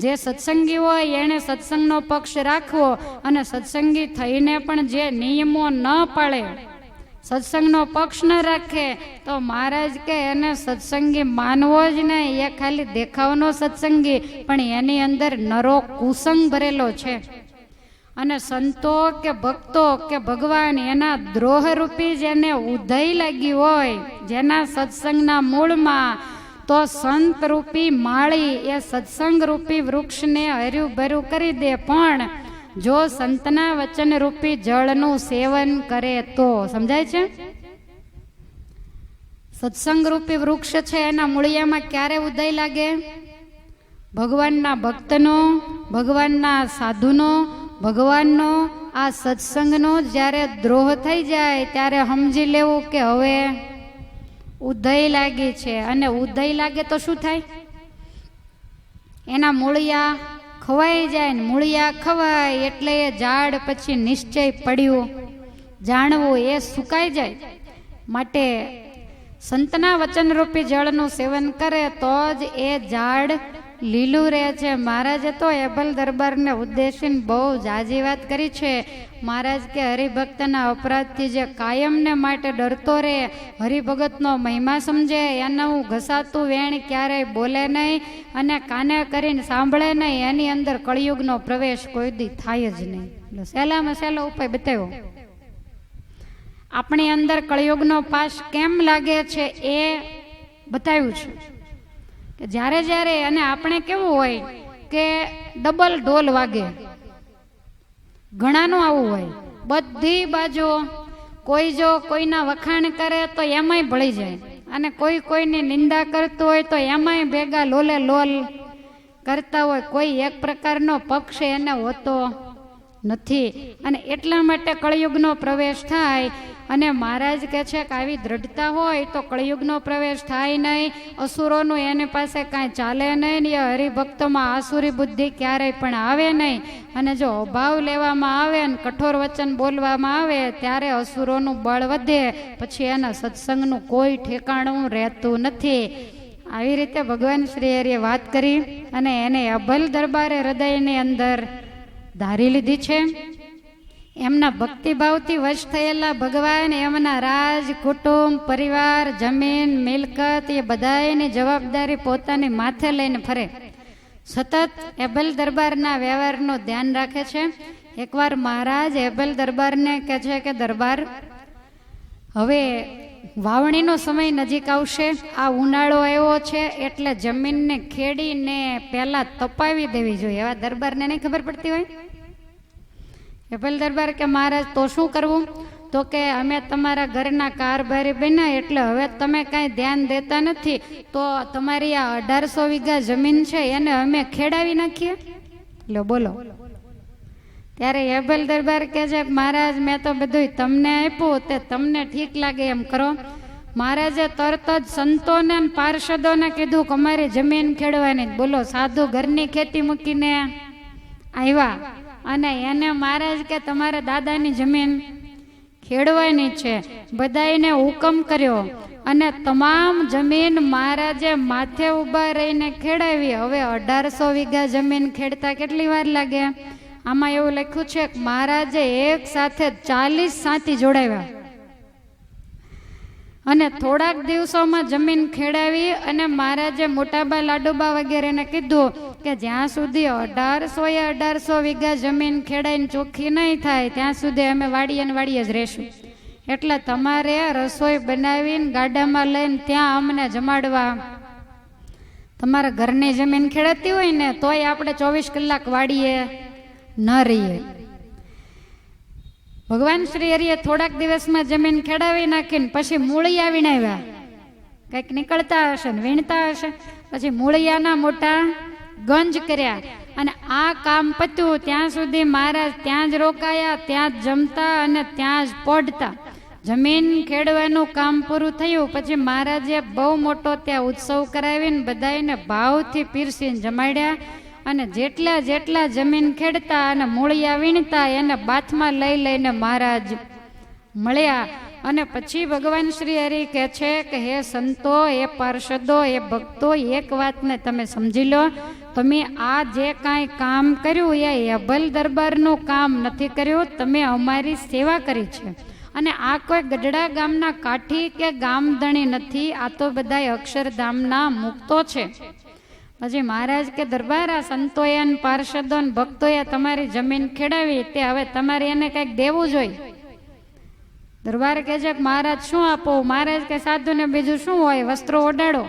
જે સત્સંગી હોય એને સત્સંગનો પક્ષ રાખવો. અને સત્સંગી થઈને પણ જે નિયમો ન પાળે સત્સંગનો પક્ષ ન રાખે તો મહારાજ કે એને સત્સંગી માનવો જ નહીં. એ ખાલી દેખાવનો સત્સંગી, પણ એની અંદર નરો કુસંગ ભરેલો છે. અને સંતો કે ભક્તો કે ભગવાન એના દ્રોહરૂપી જેને ઉધઈ લાગી હોય, જેના સત્સંગના મૂળમાં, તો સંત રૂપી માળી એ સત્સંગ રૂપી વૃક્ષને હર્યું ભર્યું કરી દે. પણ જો સંતના વચન રૂપી જળનું સેવન કરે તો સમજાય છે. સત્સંગ રૂપી વૃક્ષ છે એના મૂળિયામાં ક્યારે ઉદય લાગે? ભગવાનના ભક્તનો, ભગવાનના સાધુનો, ભગવાનનો આ સત્સંગનો જ્યારે દ્રોહ થઈ જાય ત્યારે સમજી લેવું કે હવે ઉદય લાગી છે. અને ઉદય લાગે તો શું થાય? એના મૂળિયા ખવાઈ જાય ને મૂળિયા ખવાય એટલે એ ઝાડ પછી નિશ્ચય પડ્યું જાણવું એ સુકાઈ જાય. માટે સંતના વચનરૂપી જળનું સેવન કરે તો જ એ ઝાડ લીલું રહે છે. મહારાજે તો એબલ દરબારને ઉદ્દેશીને બહુ જાજી વાત કરી છે. મહારાજ કે હરિભક્તના અપરાધથી જે કાયમને માટે ડરતો રહે, હરિભગતનો મહિમા સમજે, એનું ઘસાતું વેણ ક્યારેય બોલે નહીં અને કાને કરીને સાંભળે નહીં, એની અંદર કળિયુગનો પ્રવેશ કોઈ દી થાય જ નહીં. એટલે સહેલામાં સહેલો ઉપાય બતાવ્યો. આપણી અંદર કળિયુગનો પાસ કેમ લાગે છે એ બતાવ્યું છે કે જ્યારે જ્યારે, અને આપણે કેવું હોય કે ડબલ ઢોલ વાગે, ઘણાનું આવું હોય, બધી બાજુ કોઈ જો કોઈના વખાણ કરે તો એમાંય ભળી જાય, અને કોઈ કોઈની નિંદા કરતું હોય તો એમાંય ભેગા લોલે લોલ કરતા હોય. કોઈ એક પ્રકારનો પક્ષ એને હોતો નથી. અને એટલા માટે કળિયુગનો પ્રવેશ થાય. અને મહારાજ કહે છે કે આવી દ્રઢતા હોય તો કળિયુગનો પ્રવેશ થાય નહીં, અસુરોનું એની પાસે કાંઈ ચાલે નહીં, એ હરિભક્તોમાં આસુરી બુદ્ધિ ક્યારેય પણ આવે નહીં. અને જો અભાવ લેવામાં આવે અને કઠોર વચન બોલવામાં આવે ત્યારે અસુરોનું બળ વધે, પછી એના સત્સંગનું કોઈ ઠેકાણું રહેતું નથી. આવી રીતે ભગવાન શ્રી હરિએ વાત કરી અને એને અભલ દરબારે હૃદયની અંદર ધારી લીધી છે. એમના ભક્તિભાવથી વશ થયેલા ભગવાન એમના રાજ, કુટુંબ, પરિવાર, જમીન, મિલકત એ બધાની જવાબદારી પોતાની માથે લઈને ફરે. સતત એબલ દરબારના વ્યવહારનું ધ્યાન રાખે છે. એકવાર મહારાજ એબલ દરબારને કહે છે કે દરબાર, હવે વાવણીનો સમય નજીક આવશે, આ ઉનાળો આવ્યો છે એટલે જમીનને ખેડીને પહેલા તપાવી દેવી જોઈએ. એવા દરબારને નહીં ખબર પડતી હોય. એબલ દરબાર કે મહારાજ તો શું કરવું? તો કે અમે તમારા ઘરના કારભારી બન્યા એટલે હવે તમે કાંઈ ધ્યાન દેતા નથી, તો તમારી આ 1800 વીઘા જમીન છે એને અમે ખેડાવી નાખીએ. લો બોલો. ત્યારે એબલ દરબાર કહે છે મહારાજ મેં તો બધું તમને આપ્યું, તે તમને ઠીક લાગે એમ કરો. મહારાજે તરત જ સંતોને પાર્ષદોને કીધું કે અમારી જમીન ખેડવાની. બોલો, સાધુ ઘરની ખેતી મૂકીને આવ્યા અને એને મહારાજ કે તમારા દાદાની જમીન ખેડવાની છે. બધાને હુકમ કર્યો અને તમામ જમીન મહારાજે માથે ઊભા રહીને ખેડાવી. હવે 1800 વીઘા જમીન ખેડતા કેટલી વાર લાગે? આમાં એવું લખ્યું છે કે મહારાજે એક સાથે 40 સાથી જોડાવ્યા અને થોડાક દિવસોમાં જમીન ખેડાવી. અને મહારાજે મોટાબા લાડુબા વગેરેને કીધું કે જ્યાં સુધી 1800 વીઘા જમીન ખેડાઈને ચોખ્ખી નહીં થાય ત્યાં સુધી અમે વાડીએ ને વાડીએ જ રહેશું. એટલે તમારે રસોઈ બનાવીને ગાડામાં લઈને ત્યાં અમને જમાડવા. તમારા ઘરની જમીન ખેડાતી હોય ને તોય આપણે 24 કલાક વાડીએ ન રહીએ. ભગવાન શ્રી હરિએ થોડાક દિવસમાં જમીન ખેડાવી નાખીને પછી મૂળિયા વીણાવ્યા. કંઈક નીકળતા હશે ને વીણતા હશે. પછી મૂળિયાના મોટા ગંજ કર્યા. અને આ કામ પત્યું ત્યાં સુધી મહારાજ ત્યાં જ રોકાયા, ત્યાં જ જમતા અને ત્યાં જ પડતા. જમીન ખેડવાનું કામ પૂરું થયું પછી મહારાજે બહુ મોટો ત્યાં ઉત્સવ કરાવીને બધાને ભાવથી પીરસીને જમાડ્યા. અને જેટલા જેટલા જમીન ખેડતા અને મૂળિયા વીણતા એને બાથમાં લઈ લઈને મહારાજ મળ્યા. અને પછી ભગવાન શ્રી હરિ કહે છે કે હે સંતો, હે પાર્ષદો, હે ભક્તો, એક વાતને તમે સમજી લો, તમે આ જે કાંઈ કામ કર્યું એ અભલ દરબારનું કામ નથી કર્યું, તમે અમારી સેવા કરી છે. અને આ કોઈ ગઢડા ગામના કાઠી કે ગામધણી નથી, આ તો બધાય અક્ષરધામના મુક્તો છે. પછી મહારાજ કે દરબાર આ સંતોએ અને પાર્ષદો અને ભક્તોએ તમારી જમીન ખેડાવી, તે હવે તમારે એને કંઈક દેવું જોઈએ. દરબાર કહે છે કે મહારાજ શું આપો? મહારાજ કે સાધુને બીજું શું હોય, વસ્ત્રો ઓઢાડો.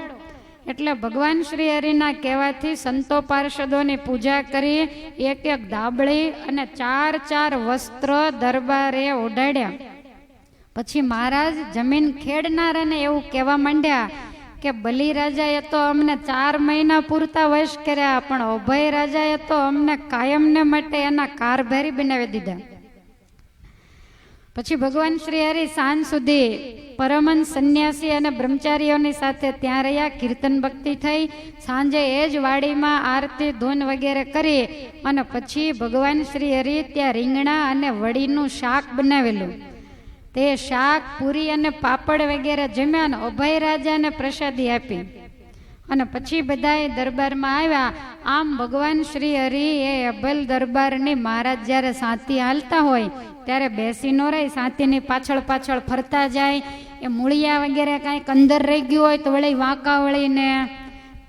એટલે ભગવાન શ્રી હરિના કહેવાથી સંતો પાર્ષદોની પૂજા કરી એક એક ધાબળી અને 4 વસ્ત્ર દરબારે ઓઢાડ્યા. પછી મહારાજ જમીન ખેડનારાને એવું કહેવા માંડ્યા કે બલિ રાજાએ તો અમને 4 મહિના પૂરતા વશ કર્યા, પણ અભય રાજાએ તો અમને કાયમને માટે એના કારભારી બનાવી દીધા. પછી ભગવાન શ્રી હરિ સાંજ સુધી પરમહંસ સંન્યાસી અને બ્રહ્મચારીઓની સાથે ત્યાં રહ્યા, કીર્તન ભક્તિ થઈ. સાંજે એ જ વાડીમાં આરતી ધૂન વગેરે કરી અને પછી ભગવાન શ્રી હરિ ત્યાં રીંગણા અને વડીનું શાક બનાવેલું. તે શાક, પૂરી અને પાપડ વગેરે જમ્યા અને અભય રાજાને પ્રસાદી આપી અને પછી બધાએ દરબારમાં આવ્યા. આમ ભગવાન શ્રી હરિ એ અભલ દરબારની મહારાજ જ્યારે સાથી હાલતા હોય ત્યારે બેસી ન રહી, સાતીની પાછળ પાછળ ફરતા જાય. એ મૂળિયા વગેરે કાંઈક અંદર રહી ગયું હોય તો વળી વાંકા વળીને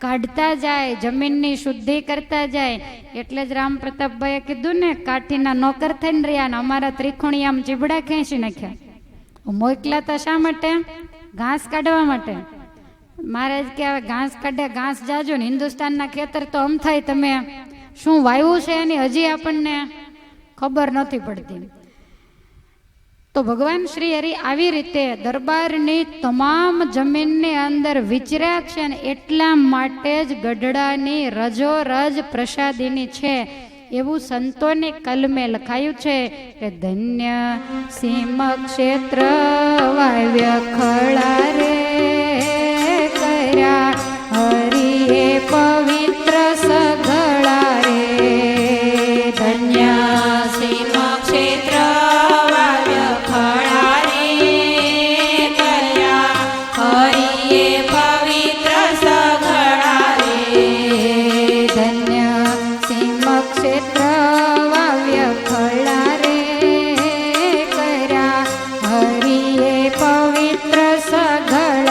કાઢતા જાય, જમીનની શુદ્ધિ કરતા જાય. એટલે જ રામ પ્રતાપભાઈએ કીધું ને, કાઠીના નોકર થઈને રહ્યા ને અમારા ત્રિકોણી આમ ચીબડા ખેંચી નાખ્યા. મોકલાતા શા માટે? ઘાસ કાઢવા માટે. મહારાજ કે હવે ઘાસ કાઢે, ઘાસ જાજો ને હિન્દુસ્તાનના ખેતર તો આમ થાય, તમે શું વાવ્યું છે એની હજી આપણને ખબર નથી પડતી. તો ભગવાન શ્રી હરિ આવી રીતે દરબારની તમામ જમીનની અંદર વિચર્યા છે અને એટલા માટે જ ગઢડાની રજોરજ પ્રસાદીની છે એવું સંતોની કલમે લખાયું છે કે ધન્ય સીમ ક્ષેત્ર વાવ્ય ખળા રે કર્યા હરિએ પવિત્ર સઘળા રે. ધન્ય સીમ ક્ષેત્ર વાવ્ય ખળા રે કર્યા હરિએ પવિત્ર સઘળા રે. ધન્ય સીમ ક્ષેત્ર વાવ્ય ખળા રે કર્યા હરિએ પવિત્ર સઘળા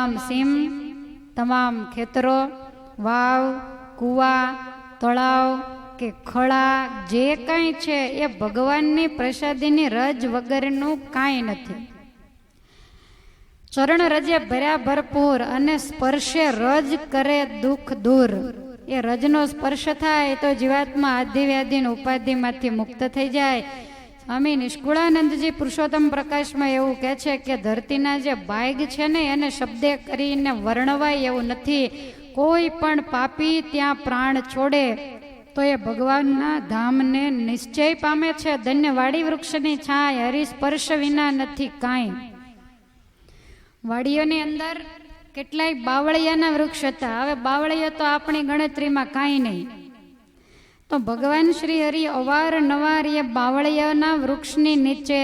તમામ સીમ, તમામ ખેતરો, વાવ, કૂવા, તળાવ કે ખળા જે કાંઈ છે એ ભગવાનની પ્રસાદીની રજ વગરનું કાંઈ નથી. ચરણ રજે ભર્યા ભરપૂર અને સ્પર્શે રજ કરે દુઃખ દૂર. એ રજનો સ્પર્શ થાય તો જીવાત્મા આધિ વ્યાધિની ઉપાધિમાંથી મુક્ત થઈ જાય. સ્વામી નિષ્કુળાનંદજી પુરુષોત્તમ પ્રકાશમાં એવું કહે છે કે ધરતીના જે ભાગ છે ને એને શબ્દે કરીને વર્ણવાય એવું નથી. કોઈ પણ પાપી ત્યાં પ્રાણ છોડે તો એ ભગવાનના ધામને નિશ્ચય પામે છે. ધન્ય વાડી વૃક્ષની છાય, હરિસ્પર્શ વિના નથી કાંઈ. વાડીઓની અંદર કેટલાય બાવળિયાના વૃક્ષ હતા. હવે બાવળિયા તો આપણી ગણતરીમાં કાંઈ નહીં. તો ભગવાન શ્રી હરિ અવારનવાર એ બાવળિયાના વૃક્ષની નીચે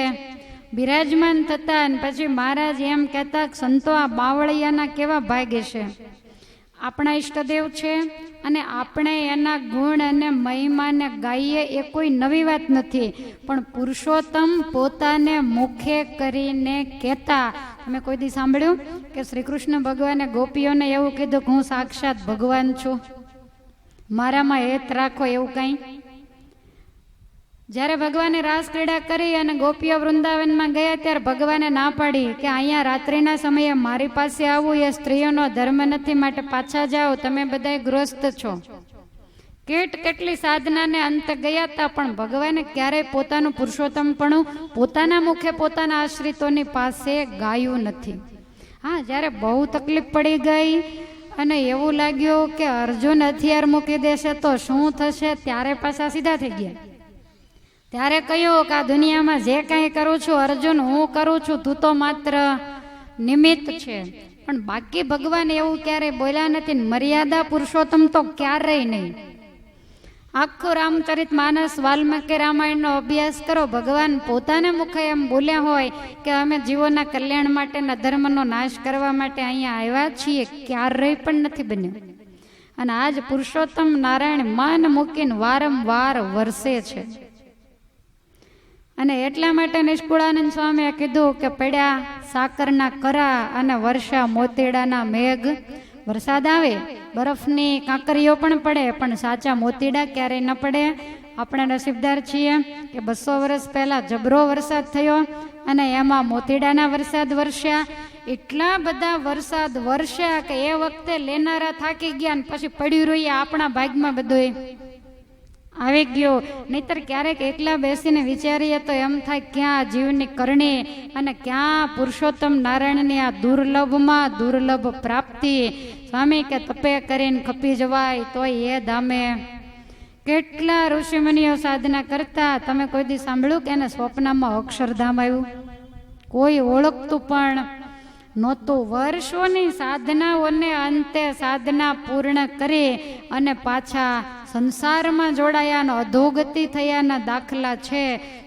બિરાજમાન થતા અને પછી મહારાજ એમ કહેતા સંતો આ બાવળિયાના કેવા ભાગ્ય છે. આપણા ઈષ્ટદેવ છે અને આપણે એના ગુણ અને મહિમાને ગાઈએ એ કોઈ નવી વાત નથી. પણ પુરુષોત્તમ પોતાને મુખે કરીને કહેતા. તમે કોઈ દી સાંભળ્યું કે શ્રી કૃષ્ણ ભગવાને ગોપીઓને એવું કીધું કે હું સાક્ષાત ભગવાન છું, મારામાં હેત રાખો એવું કંઈ? જ્યારે ભગવાને રાસ ક્રીડા કરી અને ગોપીઓ વૃંદાવનમાં ગયા ત્યારે ભગવાને ના પાડી કે અહીંયા રાત્રિના સમયે મારી પાસે આવવું એ સ્ત્રીઓનો ધર્મ નથી, માટે પાછા જાઓ, તમે બધા ગૃહસ્થ છો. કેટલી સાધનાને અંત ગયા હતા પણ ભગવાને ક્યારેય પોતાનું પુરુષોત્તમપણું પોતાના મુખે પોતાના આશ્રિતોની પાસે ગાયું નથી. હા, જ્યારે બહુ તકલીફ પડી ગઈ અને એવું લાગ્યું કે અર્જુન હથિયાર મૂકી દેશે તો શું થશે, ત્યારે પાછા સીધા થઈ ગયા. ત્યારે કહ્યું કે આ દુનિયામાં જે કાંઈ કરું છું અર્જુન હું કરું છું, તું તો માત્ર નિમિત્ત છે. પણ બાકી ભગવાન એવું ક્યારેય બોલ્યા નથી. મર્યાદા પુરુષોત્તમ તો ક્યારેય નહીં. આખું રામચરિત માનસ વાલ્મીકી રામાયણનો અભ્યાસ કરો. ભગવાન પોતાના મુખે એમ બોલ્યા હોય કે અમે જીવોના કલ્યાણ માટેના ધર્મનો નાશ કરવા માટે અહીંયા આવ્યા છીએ, ક્યારેય પણ નથી બન્યું. અને આજ પુરુષોત્તમ નારાયણ મન મૂકીને વારંવાર વરસે છે. અને એટલા માટે નિષ્કુળાનંદ સ્વામીએ કીધું કે પડ્યા સાકરના કરા અને વર્ષા મોતીડાના મેઘ. વરસાદ આવે, બરફની કાંકરીઓ પણ પડે, પણ સાચા મોતીડા ક્યારેય ન પડે. આપણે નસીબદાર છીએ કે 200 વર્ષ પહેલા જબરો વરસાદ થયો અને એમાં મોતીડાના વરસાદ વરસ્યા. એટલા બધા વરસાદ વરસ્યા કે એ વખતે લેનારા થાકી ગયા અને પછી પડ્યું રહ્યું આપણા ભાગમાં બધું આવી ગયો. નહીતર ક્યારેક એકલા બેસીને વિચારીએ તો એમ થાય ક્યાં જીવની કરણી અને ક્યાં પુરુષોત્તમ નારાયણની આ દુર્લભમાં દુર્લભ પ્રાપ્તિ. સ્વામી કે તપે કરીને ખપી જવાય તોય એ ધામે. કેટલા ઋષિમુનિઓ સાધના કરતા. તમે કોઈ દી સાંભળ્યું કે એને સ્વપ્નમાં અક્ષરધામ આવ્યું? કોઈ ઓળખતું પણ નહોતું. વર્ષોની સાધનાઓને અંતે સાધના પૂર્ણ કરી અને પાછા સંસારમાં જોડાયાનો અધોગતિ થયાના દાખલા છે.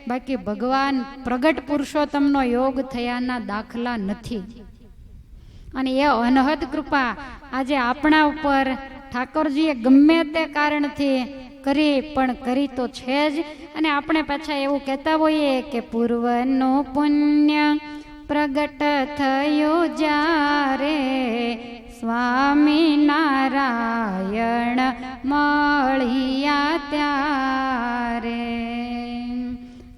બાકી ભગવાન પ્રગટ પુરુષોત્તમનો યોગ થયાના દાખલા નથી. અને એ અનહદ કૃપા આજે આપણા ઉપર ઠાકોરજીએ ગમે તે કારણથી કરી, પણ કરી તો છે જ. અને આપણે પાછા એવું કહેતા હોઈએ કે પૂર્વનું પુણ્ય પ્રગટ થયું જ્યારે સ્વામી નારાયણ મળ્યા ત્યારે.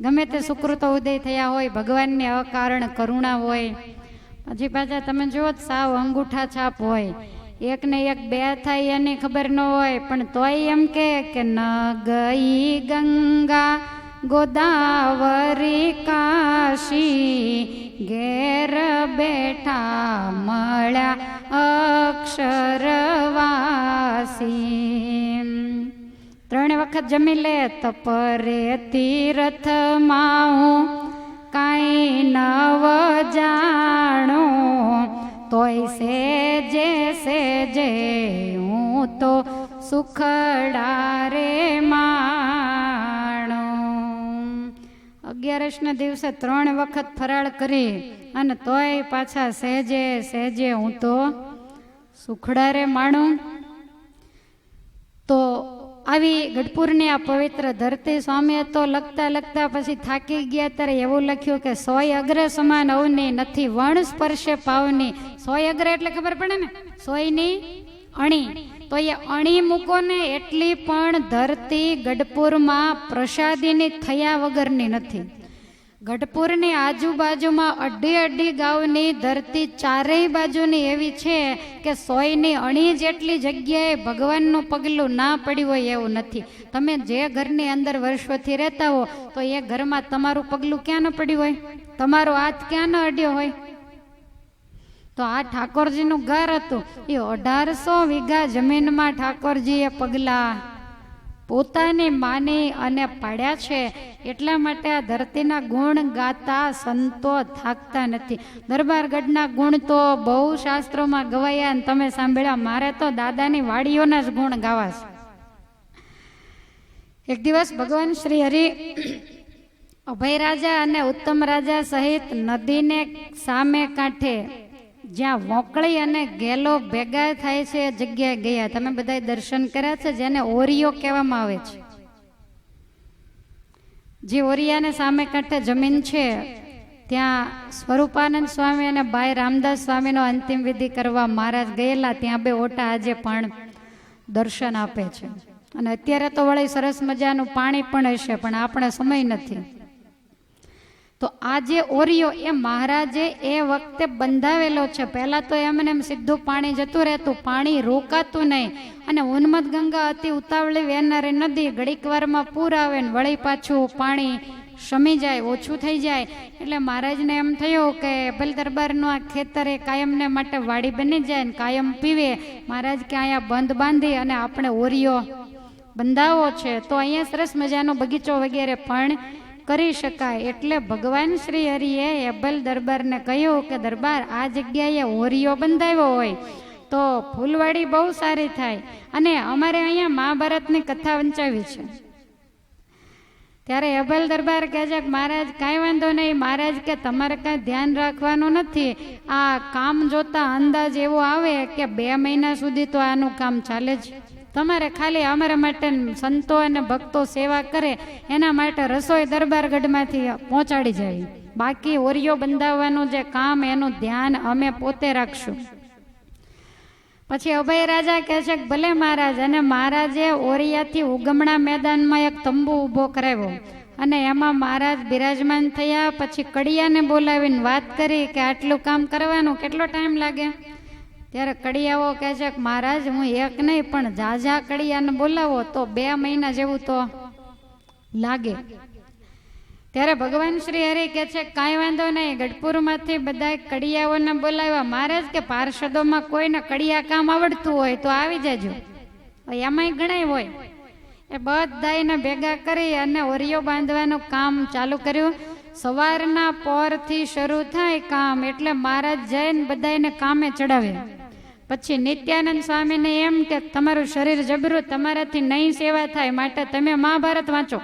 ગમે તે સુકૃતો ઉદય થયા હોય, ભગવાનની અકારણ કરુણા હોય, પછી પાછા તમે જુઓ સાવ અંગૂઠા છાપ હોય, એક ને એક બે થાય એની ખબર ન હોય, પણ તોય એમ કે ન ગઈ ગંગા ગોદાવરી કાશી ઘેર બેઠા મળ્યા અક્ષરવાસી. 3 વખત જમી લે તપરે તીર્થમાં હું કાંઈ નવ જાણું, તોય સેજે સેજે હું તો સુખડા રે માણું. 11ના દિવસે 3 વખત ફરાળ કરી અને તોય પાછા સહેજે સહેજે હું તો સુખડા રે માણું. તો આવી ગઢપુરની આ પવિત્ર ધરતી સ્વામીએ તો લખતા લખતા પછી થાકી ગયા ત્યારે એવું લખ્યું કે 100 અગ્ર સમાન અવની નથી વણ સ્પર્શે પાવની. સોય અગ્ર એટલે ખબર પડે ને, સોયની અણી. તો એ અણી મૂકો ને એટલી પણ ધરતી ગઢપુરમાં પ્રસાદીની થયા વગરની નથી. ગઢપુરની આજુબાજુમાં અઢી ગામની ધરતી ચારેય બાજુની એવી છે કે સોયની અણી જેટલી જગ્યાએ ભગવાનનું પગલું ના પડ્યું હોય એવું નથી. તમે જે ઘરની અંદર વર્ષોથી રહેતા હો તો એ ઘરમાં તમારું પગલું ક્યાં ન પડ્યું હોય, તમારો હાથ ક્યાં ન અડ્યો હોય. તો આ ઠાકોરજીનું ઘર હતું. એ 1800 વીઘા જમીનમાં ઠાકોરજીએ પગલા પોતાની માની અને પાડ્યા છે. એટલા માટે આ ધરતીના ગુણ ગાતા સંતો થાકતા નથી. દરબારગઢના ગુણ તો બહુ શાસ્ત્રોમાં ગવાયા અને તમે સાંભળ્યા. મારે તો દાદાની વાડીઓના જ ગુણ ગાવા છે. એક દિવસ ભગવાન શ્રી હરિ અભય રાજા અને ઉત્તમ રાજા સહિત નદીને સામે કાંઠે જ્યાં વોકળી અને ગેલો ભેગા થાય છે એ જગ્યાએ ગયા. તમે બધા દર્શન કર્યા છે, જેને ઓરિયો કહેવામાં આવે છે. જે ઓરિયાને સામે કાંઠે જમીન છે ત્યાં સ્વરૂપાનંદ સ્વામી અને ભાઈ રામદાસ સ્વામીનો અંતિમ વિધિ કરવા મહારાજ ગયેલા. ત્યાં બે ઓટા આજે પણ દર્શન આપે છે. અને અત્યારે તો વળી સરસ મજાનું પાણી પણ હશે, પણ આપણે સમય નથી. તો આ જે ઓરિયો એ મહારાજે એ વખતે બંધાવેલો છે. પહેલા તો એમને એમ સીધું પાણી જતું રહેતું, પાણી રોકાતું નહીં. અને ઉન્મદ ગંગા અતિ ઉતાવળી વહેનારી નદી, ઘડીક વારમાં પૂર આવે ને વળી પાછું પાણી શમી જાય, ઓછું થઈ જાય. એટલે મહારાજને એમ થયું કે ભલે દરબારનું આ ખેતર એ કાયમને માટે વાડી બની જાય ને કાયમ પીવે. મહારાજ કે અહીંયા બંધ બાંધી અને આપણે ઓરિયો બંધાવો છે તો અહીંયા સરસ મજાનો બગીચો વગેરે પણ કરી શકાય. એટલે ભગવાન શ્રી હરિએ એબલ દરબારને કહ્યું કે દરબાર આ જગ્યાએ ઓરિયો બંધાવ્યો હોય તો ફૂલવાડી બહુ સારી થાય અને અમારે અહીંયા મહાભારતની કથા વંચાવી છે. ત્યારે એબલ દરબાર કહે છે કે મહારાજ કાંઈ વાંધો નહીં. મહારાજ કે તમારે કાંઈ ધ્યાન રાખવાનું નથી. આ કામ જોતા અંદાજ એવો આવે કે 2 મહિના સુધી તો આનું કામ ચાલે જ. તમારે ખાલી અમારા માટે સંતો અને ભક્તો સેવા કરે એના માટે રસોઈ દરબારગઢમાંથી પહોંચાડી જાય. બાકી ઓરિયો બંધાવવાનું જે કામ એનું ધ્યાન અમે પોતે રાખશું. પછી અભય રાજા કહે છે કે ભલે મહારાજ. અને મહારાજે ઓરિયાથી ઉગમણા મેદાનમાં એક તંબુ ઊભો કરાવ્યો અને એમાં મહારાજ બિરાજમાન થયા. પછી કડિયાને બોલાવીને વાત કરી કે આટલું કામ કરવાનું કેટલો ટાઈમ લાગે. ત્યારે કડિયાઓ કહે છે કે મહારાજ હું એક નહીં પણ ઝાઝા કડિયાને બોલાવો તો 2 મહિના જેવું તો લાગે. ત્યારે ભગવાન શ્રી હરિ કહે છે કાંઈ વાંધો નહીં. ગઢપુરમાંથી બધા કડિયાઓને બોલાવ્યા. મહારાજ કે પાર્ષદોમાં કોઈને કડિયા કામ આવડતું હોય તો આવી જજો. એમાંય ઘણા હોય. એ બધાને ભેગા કરી અને ઓરિયો બાંધવાનું કામ ચાલુ કર્યું. સવારના પોરથી શરૂ થાય કામ એટલે મહારાજ જઈને બધાને કામે ચડાવ્યા. પછી નિત્યાનંદ સ્વામીને એમ કે તમારું શરીર જબરું, તમારાથી નહીં સેવા થાય માટે તમે મહાભારત વાંચો.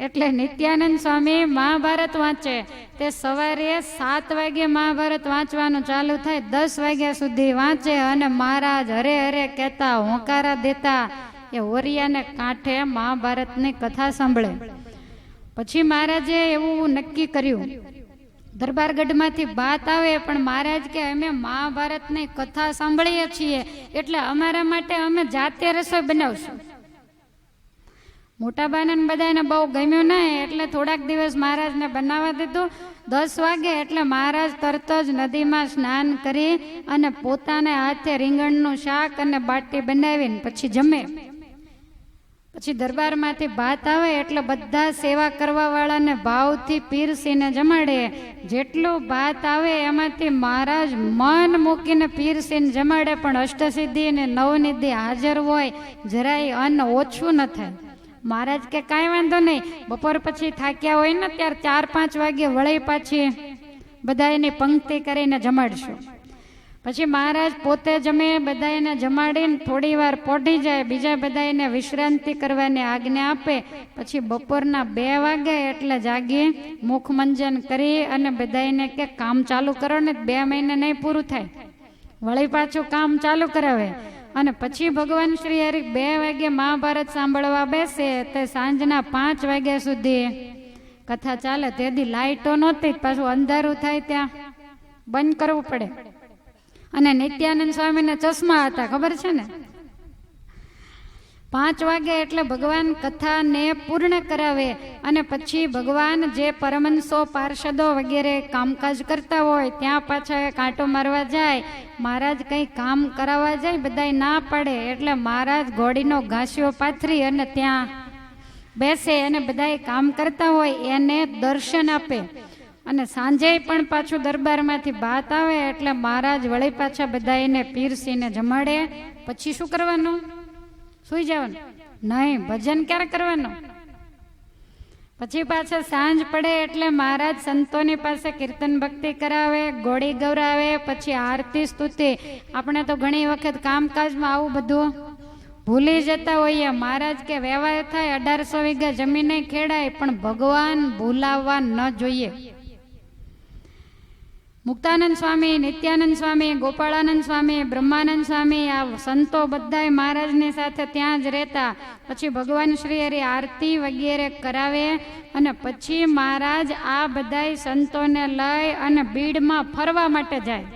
એટલે નિત્યાનંદ સ્વામી મહાભારત વાંચે. તે સવારે 7 વાગે મહાભારત વાંચવાનું ચાલુ થાય, 10 વાગ્યા સુધી વાંચે અને મહારાજ હરે હરે કહેતા હોંકારા દેતા એ ઓરિયાને કાંઠે મહાભારતની કથા સાંભળે. પછી મહારાજે એવું નક્કી કર્યું, દરબારગઢમાંથી વાત આવે પણ મહારાજ કે અમે મહાભારતની કથા સાંભળીએ છીએ એટલે અમારા માટે અમે જાતે રસોઈ બનાવશું. મોટા બાને બધાને બહુ ગમ્યું નહીં એટલે થોડાક દિવસ મહારાજને બનાવવા દીધું. 10 વાગે એટલે મહારાજ તરત જ નદીમાં સ્નાન કરી અને પોતાને હાથે રીંગણનું શાક અને બાટી બનાવીને પછી જમે. પછી દરબારમાંથી ભાત આવે એટલે બધા સેવા કરવા વાળાને ભાવથી પીરસીને જમાડે. જેટલું ભાત આવે એમાંથી મહારાજ મન મૂકીને પીરસીને જમાડે. પણ અષ્ટસિદ્ધિ અને નવનિધિ હાજર હોય, જરાય અન્ન ઓછું ન થાય. મહારાજ કે કાંઈ વાંધો નહીં. બપોર પછી થાક્યા હોય ને ત્યારે 4-5 વાગે વળી પાછી બધા એની પંક્તિ કરીને જમાડશું. પછી મહારાજ પોતે જમે, બધાને જમાડીને થોડી વાર પોઢી જાય, બીજા બધાને વિશ્રાંતિ કરવાની આજ્ઞા આપે. પછી બપોરના 2 વાગે એટલે જાગી મુખ મંજન કરી અને બધાને કે કામ ચાલુ કરો ને. 2 મહિને નહીં પૂરું થાય, વળી પાછું કામ ચાલુ કરાવે. અને પછી ભગવાન શ્રી હરિ 2 વાગે મહાભારત સાંભળવા બેસે તે સાંજના 5 વાગ્યા સુધી કથા ચાલે. તેથી લાઈટો નહોતી, પાછું અંધારું થાય ત્યાં બંધ કરવું પડે. અને નિત્યાનંદ સ્વામીને ચશ્મા હતા, ખબર છે ને? 5 વાગે એટલે ભગવાન કથાને પૂર્ણ કરાવે અને પછી ભગવાન જે પરમહંસો પાર્ષદો વગેરે કામકાજ કરતા હોય ત્યાં પાછા કાંટો મારવા જાય. મહારાજ કંઈ કામ કરાવવા જાય, બધાય ના પાડે એટલે મહારાજ ઘોડીનો ઘાસિયો પાથરી અને ત્યાં બેસે અને બધાય કામ કરતા હોય એને દર્શન આપે. અને સાંજે પણ પાછું દરબારમાંથી ભાત આવે એટલે મહારાજ વળી પાછા બધાને પીરસીને જમાડે. પછી શું કરવાનું? સુઈ જવાનું? નહીં, ભજન ક્યારે કરવાનું? પછી પાછા સાંજ પડે એટલે મહારાજ સંતોની પાસે કીર્તન ભક્તિ કરાવે, ઘોડી ગવરાવે, પછી આરતી સ્તુતિ. આપણે તો ઘણી વખત કામકાજમાં આવું બધું ભૂલી જતા હોઈએ. મહારાજ કે વેવાય થાય 1800 વીઘા જમીને ખેડાય, પણ ભગવાન ભૂલાવવા ન જોઈએ. મુક્તાનંદ સ્વામી, નિત્યાનંદ સ્વામી, ગોપાળાનંદ સ્વામી, બ્રહ્માનંદ સ્વામી, આ સંતો બધાય મહારાજની સાથે ત્યાં જ રહેતા. પછી ભગવાન શ્રી હરિ આરતી વગેરે કરાવે અને પછી મહારાજ આ બધાય સંતોને લઈ અને બીડમાં ફરવા માટે જાય.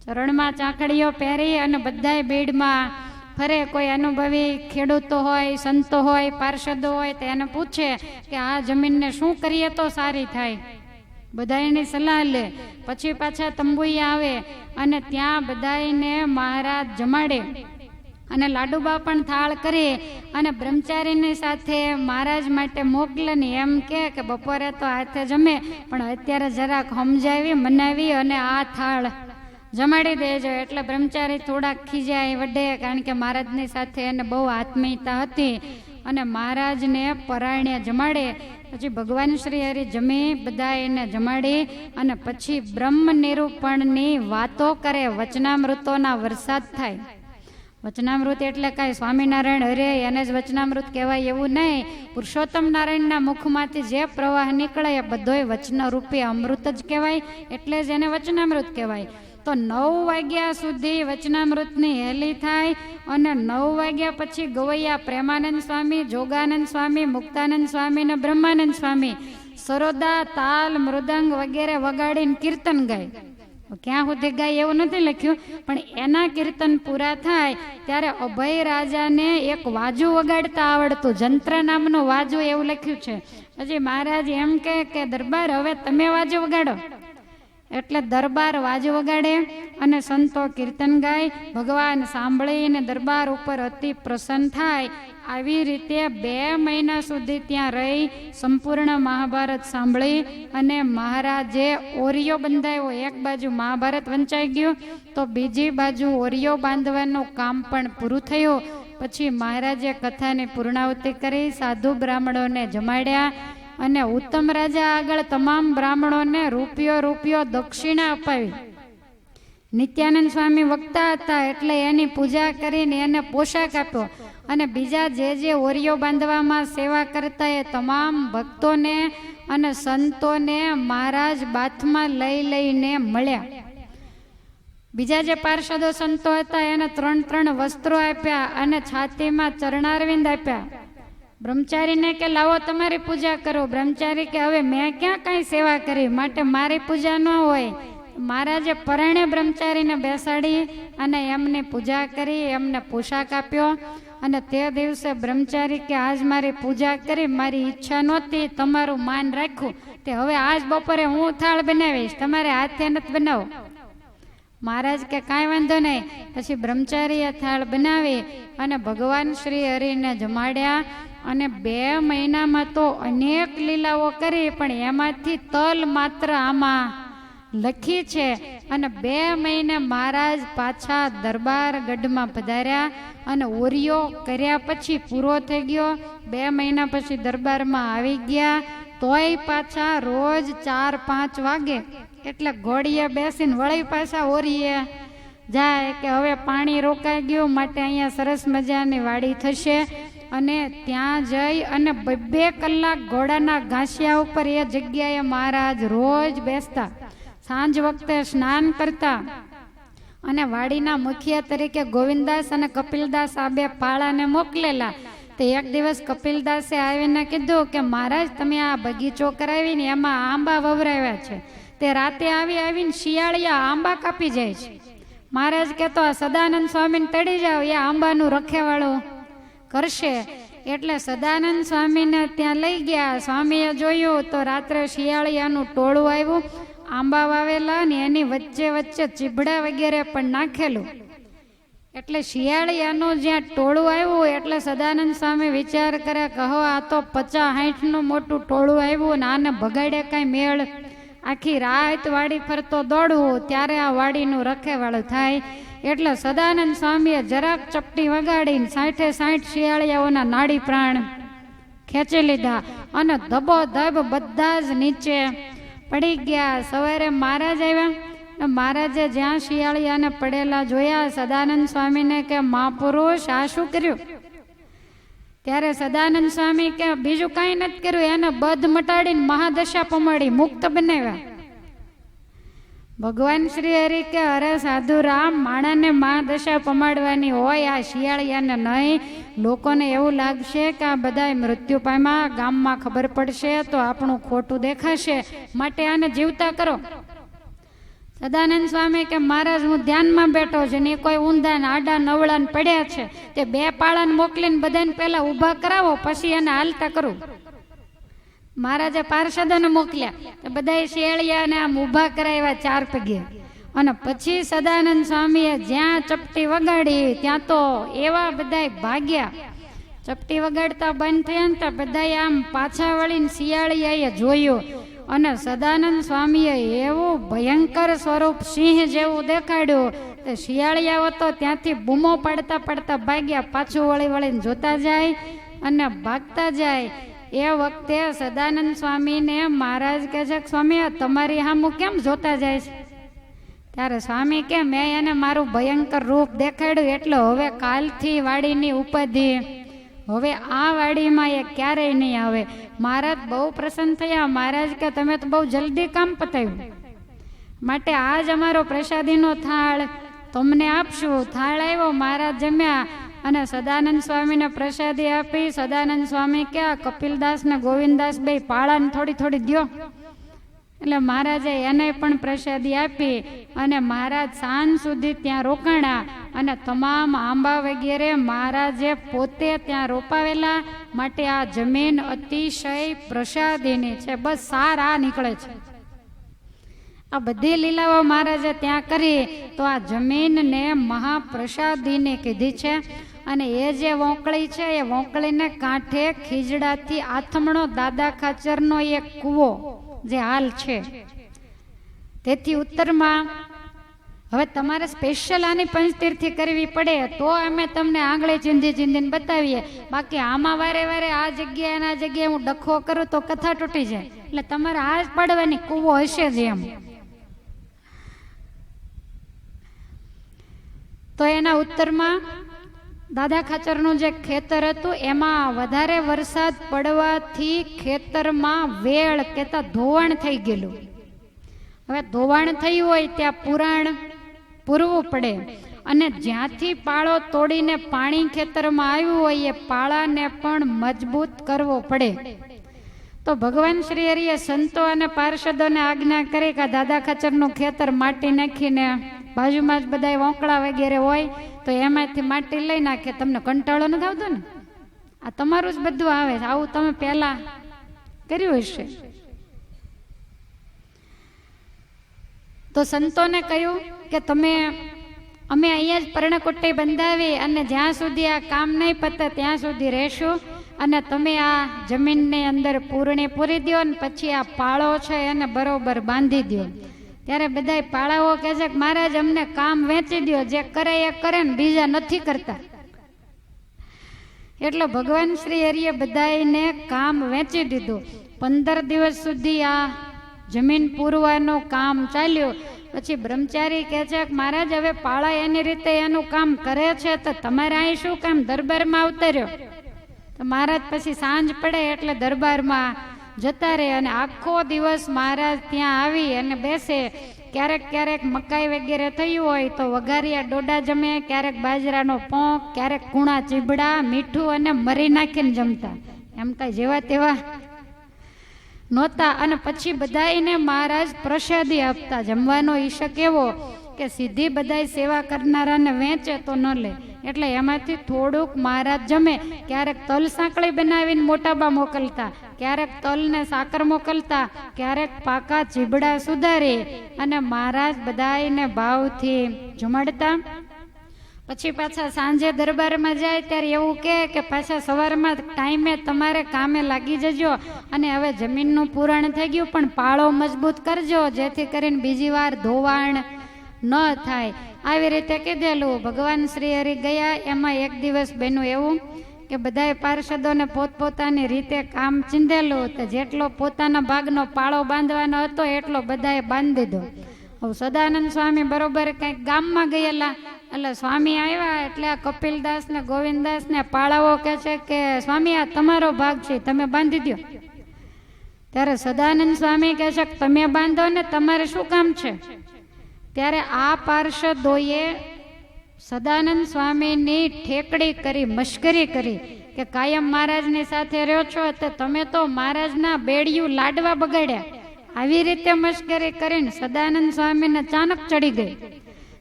ચરણમાં ચાંખડીઓ પહેરી અને બધાય બીડમાં ફરે. કોઈ અનુભવી ખેડૂતો હોય, સંતો હોય, પાર્ષદો હોય તો એને પૂછે કે આ જમીનને શું કરીએ તો સારી થાય. બધા એની સલાહ લે. પછી પાછા તંબુઈ આવે અને ત્યાં બધાને મહારાજ જમાડે અને લાડુબા પણ થાળ કરી અને બ્રહ્મચારીની સાથે મહારાજ માટે મોકલે ને એમ કે બપોરે તો હાથે જમે, પણ અત્યારે જરાક સમજાવી મનાવી અને આ થાળ જમાડી દેજો. એટલે બ્રહ્મચારી થોડાક ખીજાય વડે, કારણ કે મહારાજની સાથે એને બહુ આત્મીયતા હતી અને મહારાજને પરાયણે જમાડે. પછી ભગવાન શ્રી હરિ જમી બધા એને જમાડી અને પછી બ્રહ્મ નિરૂપણની વાતો કરે. વચનામૃતોના વરસાદ થાય. વચનામૃત એટલે કાંઈ સ્વામિનારાયણ હરે એને જ વચનામૃત કહેવાય એવું નહીં. પુરુષોત્તમ નારાયણના મુખમાંથી જે પ્રવાહ નીકળે એ બધોય વચનરૂપી અમૃત જ કહેવાય, એટલે જ એને વચનામૃત કહેવાય. તો 9 વાગ્યા સુધી વચનામૃતની હેલી થાય અને 9 વાગ્યા પછી ગવૈયા પ્રેમાનંદ સ્વામી, જોગાનંદ સ્વામી, મુક્તાનંદ સ્વામી ને બ્રહ્માનંદ સ્વામી સરોદા, તાલ, મૃદંગ વગેરે વગાડીને કીર્તન ગાય. ક્યાં સુધી ગાય એવું નથી લખ્યું, પણ એના કીર્તન પૂરા થાય ત્યારે અભય રાજાને એક વાજુ વગાડતા આવડતું, જંત્ર નામનું વાજુ એવું લખ્યું છે. પછી મહારાજ એમ કે દરબાર હવે તમે વાજુ વગાડો. એટલે દરબાર વાજુ વગાડે અને સંતો કીર્તન ગાય. ભગવાન સાંભળીને દરબાર ઉપર અતિ પ્રસન્ન થાય. આવી રીતે 2 મહિના સુધી ત્યાં રહી સંપૂર્ણ મહાભારત સાંભળી અને મહારાજે ઓરિયો બંધાયો. એક બાજુ મહાભારત વંચાઈ ગયું તો બીજી બાજુ ઓરિયો બાંધવાનું કામ પણ પૂરું થયું. પછી મહારાજે કથાની પૂર્ણાહુતિ કરી, સાધુ બ્રાહ્મણોને જમાડ્યા અને ઉત્તમ રાજા આગળ તમામ બ્રાહ્મણોને રૂપિયો દક્ષિણા અપાવી. નિત્યાનંદ સ્વામી વક્તા હતા એટલે એની પૂજા કરીને એને પોશાક આપ્યો અને બીજા જે ઓરિયો બાંધવામાં સેવા કરતા એ તમામ ભક્તોને અને સંતોને મહારાજ બાથમાં લઈને મળ્યા. બીજા જે પાર્ષદો સંતો હતા એને 3 વસ્ત્રો આપ્યા અને છાતીમાં ચરણારવિંદ આપ્યા. બ્રહ્મચારીને કે લાવો તમારી પૂજા કરો. બ્રહ્મચારી કે હવે મેં ક્યાં કાંઈ સેવા કરી, માટે મારી પૂજા ન હોય. મહારાજે પરણે બ્રહ્મચારીને બેસાડી અને એમની પૂજા કરી, એમને પોશાક આપ્યો. અને તે દિવસે બ્રહ્મચારી કે આજ મારી પૂજા કરી, મારી ઈચ્છા નહોતી, તમારું માન રાખ્યું, તે હવે આજ બપોરે હું થાળ બનાવીશ, તમારે હાથે નથી બનાવો. મહારાજ કે કાંઈ વાંધો નહીં. પછી બ્રહ્મચારીએ થાળ બનાવી અને ભગવાન શ્રી હરિને જમાડ્યા અને 2 મહિનામાં તો અનેક લીલાઓ કરી, પણ એમાંથી તલ માત્ર આમાં લખી છે. અને 2 મહિને મહારાજ પાછા દરબાર ગઢમાં પધાર્યા અને ઓરિયો કર્યા પછી પૂરો થઈ ગયો. 2 મહિના પછી દરબારમાં આવી ગયા તોય પાછા રોજ 4-5 વાગે એટલે ઘોડીએ બેસીને વળી પાછા ઓરીએ જાય કે હવે પાણી રોકાઈ ગયું, માટે અહીંયા સરસ મજાની વાડી થશે. અને ત્યાં જઈ અને 2 કલાક ઘોડાના ઘાસિયા ઉપર એ જગ્યાએ મહારાજ રોજ બેસતા. સાંજ વખતે સ્નાન કરતા અને વાડીના મુખિયા તરીકે ગોવિંદાસ અને કપિલદાસ આ 2 પાળાને મોકલેલા. તો એક દિવસ કપિલદાસે આવીને કીધું કે મહારાજ તમે આ બગીચો કરાવીને એમાં આંબા વવરાવ્યા છે, તે રાતે આવીને શિયાળિયા આંબા કાપી જાય છે. મહારાજ કહેતો આ સદાનંદ સ્વામીને તડી જાવ, એ આંબાનું રખેવાળું કરશે. એટલે સદાનંદ સ્વામીને ત્યાં લઈ ગયા. સ્વામીએ જોયું તો રાત્રે શિયાળિયાનું ટોળું આવ્યું, આંબા વાવેલા ને એની વચ્ચે વચ્ચે ચીભડા વગેરે પણ નાખેલું. એટલે શિયાળિયાનું જ્યાં ટોળું આવ્યું એટલે સદાનંદ સ્વામી વિચાર કરે કે હો આ તો 50-60નું મોટું ટોળું આવ્યું ને આને ભગાડે કાંઈ મેળ, આખી રાત વાડી ફરતો દોડવું ત્યારે આ વાડીનું રખેવાળું થાય. એટલે સદાનંદ સ્વામીએ જરાક ચપટી વગાડીને 60 શિયાળિયાઓના નાડી પ્રાણ ખેંચી લીધા અને ધબોધબ બધા જ નીચે પડી ગયા. સવારે મહારાજ આવ્યા, મહારાજે જ્યાં શિયાળિયાને પડેલા જોયા, સદાનંદ સ્વામીને કે મહાપુરુષ આ શું કર્યું? ત્યારે સદાનંદ સ્વામી કે બીજું કાંઈ નથી કર્યું, એને બધ મટાડીને મહાદશા પમાડી મુક્ત બનાવ્યા. ભગવાન શ્રી હરિ કે અરે સાધુ રામ, માણાને મહાદશા પમાડવાની હોય, આ શિયાળિયાને નહીં. લોકોને એવું લાગશે કે આ બધા મૃત્યુ પામ્યા, ગામમાં ખબર પડશે તો આપણું ખોટું દેખાશે, માટે આને જીવતા કરો. સદાનંદ સ્વામી કે મહારાજ હું ધ્યાનમાં બેઠો છે ને કોઈ ઊંધા ને આડા નવળા ને પડ્યા છે, તે 2 પાળાને મોકલીને બધાને પહેલા ઊભા કરાવો પછી એને હાલતા કરું. મહારાજે પાર્ષદોને મોકલ્યા, તો બધા શિયાળિયાને આમ ઊભા કરાવ્યા 4 પગે. અને પછી સદાનંદ સ્વામીએ જ્યાં ચપટી વગાડી ત્યાં તો એવા બધા ભાગ્યા. ચપટી વગાડતા બંધ થયા ને ત્યાં બધા આમ પાછા વળીને શિયાળિયાએ જોયું અને સદાનંદ સ્વામીએ એવું ભયંકર સ્વરૂપ સિંહ જેવું દેખાડ્યું. તે શિયાળિયાઓ તો ત્યાંથી બૂમો પાડતા પાડતા ભાગ્યા, પાછું વળીને જોતા જાય અને ભાગતા જાય. એ વખતે સદાનંદ સ્વામીને મહારાજ કહે છે, સ્વામી તમારી સામું કેમ જોતા જાય છે? ત્યારે સ્વામી કે મેં એને મારું ભયંકર રૂપ દેખાડ્યું એટલે હવે કાલથી વાડીની ઉપાધિ હવે આ વાડીમાં એ ક્યારેય નહીં આવે. મહારાજ બહુ પ્રસન્ન થયા. મહારાજ કે તમે તો બહુ જલ્દી કામ પતાવ્યું, માટે આજ અમારો પ્રસાદીનો થાળ તમને આપશું. થાળ આવ્યો, મહારાજ જમ્યા અને સદાનંદ સ્વામીને પ્રસાદી આપી. સદાનંદ સ્વામી કે કપિલદાસ ને ગોવિંદદાસ બે પાળાને થોડી થોડી દ્યો. એટલે મહારાજે એને પણ પ્રસાદી આપી અને મહારાજ સાંજ સુધી ત્યાં રોકાણા. અને તમામ આંબા વગેરે મહારાજે પોતે ત્યાં રોપાવેલા, માટે આ જમીન અતિશય પ્રસાદીની છે. બસ સાર આ નીકળે છે. આ બધી લીલાઓ મહારાજે ત્યાં કરી તો આ જમીનને મહાપ્રસાદીને કીધી છે. અને એ જે વોંકળી છે એ વોંકળીને કાંઠે ખીજડાથી આથમણો દાદા ખાચરનો એક કૂવો જે હાલ છે. તેથી ઉત્તરમાં હવે તમારે સ્પેશિયલ આની પંચતીર્થી કરવી પડે તો અમે તમને આંગળે ચીંધીને બતાવીએ. બાકી આમાં વારે વારે આ જગ્યાએ અને આ જગ્યાએ હું ડખો કરું તો કથા તૂટી જાય. એટલે તમારે આ જ પાડવાની, કૂવો હશે જ એમ. તો એના ઉત્તરમાં દાદા ખાચરનું જે ખેતર હતું એમાં વધારે વરસાદ પડવાથી ખેતરમાં વેળ કેતા ધોવાણ થઈ ગયેલું. હવે ધોવાણ થયું હોય ત્યાં પુરાણ પૂરવું પડે અને જ્યાંથી પાળો તોડીને પાણી ખેતરમાં આવ્યું હોય એ પાળાને પણ મજબૂત કરવો પડે. તો ભગવાન શ્રી હરિએ સંતો અને પાર્ષદોને આજ્ઞા કરી કે દાદા ખાચરનું ખેતર માટી નાખીને બાજુમાં જ બધા વોંકળા વગેરે હોય તો એમાંથી માટી લઈ નાખે. તમને કંટાળો નથી આવતો ને? આ તમારું જ બધું આવે છે. આવું તમે પહેલા કર્યું હશે. તો સંતોને કહ્યું કે અમે અહીંયા જ પર્ણકુટી બંધાવી અને જ્યાં સુધી આ કામ નહીં પતે ત્યાં સુધી રહેશું અને તમે આ જમીનની અંદર પૂરણી પૂરી દો ને પછી આ પાળો છે એને બરોબર બાંધી દો. ત્યારે બધા પાળાઓ કહે છે કે મહારાજ અમને કામ વેચી દો, જે કરે એ કરે ને બીજા નથી કરતા. એટલે ભગવાન શ્રી હરિએ બધાને કામ વેચી દીધું. 15 દિવસ સુધી આ જમીન પૂરવાનું કામ ચાલ્યું. પછી બ્રહ્મચારી કહે છે કે મહારાજ હવે પાળા એની રીતે એનું કામ કરે છે તો તમારે અહીં શું કામ દરબારમાં અવતર્યો? તો મહારાજ પછી સાંજ પડે એટલે દરબારમાં જતા રહે અને આખો દિવસ મહારાજ ત્યાં આવી અને બેસે. ક્યારેક ક્યારેક મકાઈ વગેરે થયું હોય તો વઘારિયા ડોડા જમે, ક્યારેક બાજરાનો પોંક, ક્યારેક કૂણા ચીબડા, મીઠું અને મરી નાખીને જમતા. એમ કાંઈ જેવા તેવા નહોતા. અને પછી બધાને મહારાજ પ્રસાદી આપતા. જમવાનો ઈશક એવો કે સીધી બધાય સેવા કરનારાને વેચે તો ન લે, એટલે એમાંથી થોડુંક મહારાજ જમે. ક્યારેક તલ સાંકળી બનાવીને મોટાબા મોકલતા, ક્યારેક તલને સાકર મોકલતા, ક્યારેક પાકા ચીબડા સુધારી અને મહારાજ બધાયને ભાવથી જમાડતા. પછી પાછા સાંજે દરબારમાં જાય ત્યારે એવું કે પાછા સવારમાં ટાઈમે તમારે કામે લાગી જજો, અને હવે જમીનનું પુરાણ થઈ ગયું પણ પાળો મજબૂત કરજો, જેથી કરીને બીજી વાર ધોવાણ ન થાય. આવી રીતે કીધેલું. ભગવાન શ્રી હરિ ગયા. એમાં એક દિવસ બન્યું એવું કે બધાએ પાર્ષદોને પોતપોતાની રીતે કામ ચીંધેલું, તો જેટલો પોતાના ભાગનો પાળો બાંધવાનો હતો એટલો બધાએ બાંધી દીધો. હવે સદાનંદ સ્વામી બરોબર કંઈક ગામમાં ગયેલા, એટલે સ્વામી આવ્યા એટલે આ કપિલદાસ ને ગોવિંદદાસ ને પાળાઓ કહે છે કે સ્વામી આ તમારો ભાગ છે, તમે બાંધી દો. ત્યારે સદાનંદ સ્વામી કહે છે કે તમે બાંધો ને, તમારે શું કામ છે? ત્યારે આ પાર્ષદોએ સદાનંદ સ્વામીની ઠેકડી કરી, મશ્કરી કરી કે કાયમ મહારાજની સાથે રહ્યો છો તો તમે તો મહારાજના બેડિયું લાડવા બગાડ્યા. આવી રીતે મશ્કરી કરીને સદાનંદ સ્વામીને ચાનક ચડી ગઈ.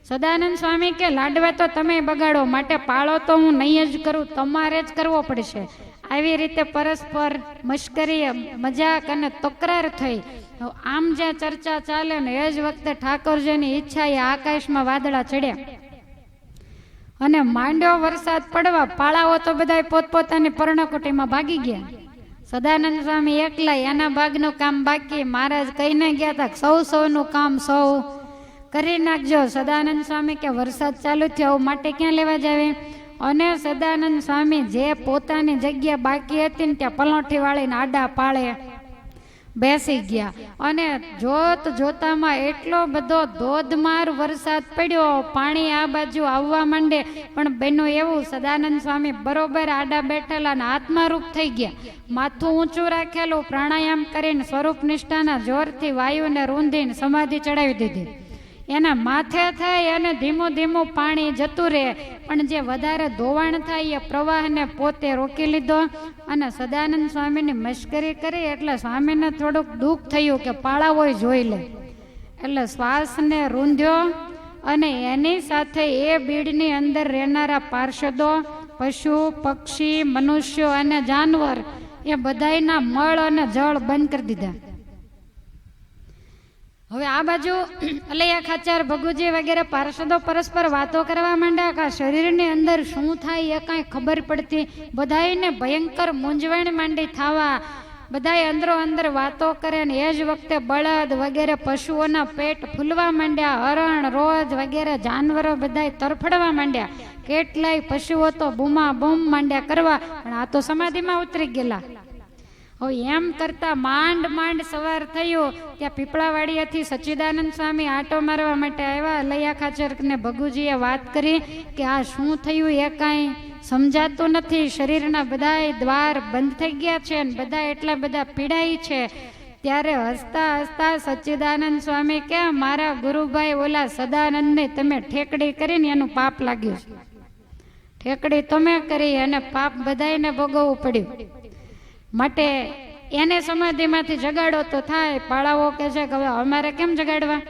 સદાનંદ સ્વામી કે લાડવા તો તમે બગાડો, માટે પાળો તો હું નહીં જ કરું, તમારે જ કરવો પડશે. આવી રીતે પરસ્પર મશ્કરી, મજાક અને તકરાર થઈ. આમ જ્યાં ચર્ચા ચાલે ને એ જ વખતે ઠાકોરજીની ઈચ્છા એ આકાશમાં વાદળા ચડ્યા અને માંડ્યો વરસાદ પડવા. પાળાઓ તો બધા પોતપોતાની પર્ણકુટીમાં ભાગી ગયા. સદાનંદ સ્વામી એકલા, એના ભાગનું કામ બાકી. મહારાજ કહીને ગયા હતા સૌનું કામ સૌ કરી નાખજો. સદાનંદ સ્વામી કે વરસાદ ચાલુ થયો માટે ક્યાં લેવા જાવે? અને સદાનંદ સ્વામી જે પોતાની જગ્યા બાકી હતી ને ત્યાં પલોઠી વાળીને આડા પાળે બેસી ગયા. અને જોતામાં એટલો બધો ધોધમાર વરસાદ પડ્યો, પાણી આ બાજુ આવવા માંડે. પણ બન્યું એવું, સદાનંદ સ્વામી બરોબર આડા બેઠેલા અને આત્મારૂપ થઈ ગયા. માથું ઊંચું રાખેલું, પ્રાણાયામ કરીને સ્વરૂપ નિષ્ઠાના જોરથી વાયુને રૂંધીને સમાધિ ચડાવી દીધી. એના માથે થાય અને ધીમું ધીમું પાણી જતું રહે, પણ જે વધારે ધોવાણ થાય એ પ્રવાહને પોતે રોકી લીધો. અને સદાનંદ સ્વામીની મશ્કરી કરી એટલે સ્વામીને થોડુંક દુઃખ થયું કે પાળાવો જોઈ લે, એટલે શ્વાસને રૂંધ્યો. અને એની સાથે એ બીડની અંદર રહેનારા પાર્ષદો, પશુ પક્ષી, મનુષ્યો અને જાનવર એ બધાયના મળ અને જળ બંધ કરી દીધા. હવે આ બાજુ અલૈયા ખાચર, ભગુજી વગેરે પાર્ષદો પરસ્પર વાતો કરવા માંડ્યા કે શરીરની અંદર શું થાય એ કાંઈ ખબર પડતી. બધાને ભયંકર મૂંઝવણ માંડી થવા. બધાએ અંદરો અંદર વાતો કરે ને એ જ વખતે બળદ વગેરે પશુઓના પેટ ફૂલવા માંડ્યા. હરણ, રોજ વગેરે જાનવરો બધાય તરફડવા માંડ્યા. કેટલાય પશુઓ તો બૂમા બૂમ માંડ્યા કરવા, પણ આ તો સમાધિમાં ઉતરી ગયેલા. હવે એમ કરતા માંડ સવાર થયું. ત્યાં પીપળાવાડીએથી સચ્ચિદાનંદ સ્વામી આંટો મારવા માટે આવ્યા. અલૈયા ખાચર ને ભગુજીએ વાત કરી કે આ શું થયું એ કાંઈ સમજાતું નથી. શરીરના બધાય દ્વાર બંધ થઈ ગયા છે અને બધા એટલા બધા પીડાય છે. ત્યારે હસતા હસતા સચ્ચિદાનંદ સ્વામી કે મારા ગુરુભાઈ ઓલા સદાનંદને તમે ઠેકડી કરીને એનું પાપ લાગ્યું છે. ઠેકડી તમે કરી અને પાપ બધાયને ભોગવવું પડ્યું, માટે એને સમાધિમાંથી જગાડો તો થાય. પાળાઓ કહે છે કે હવે અમારે કેમ જગાડવા?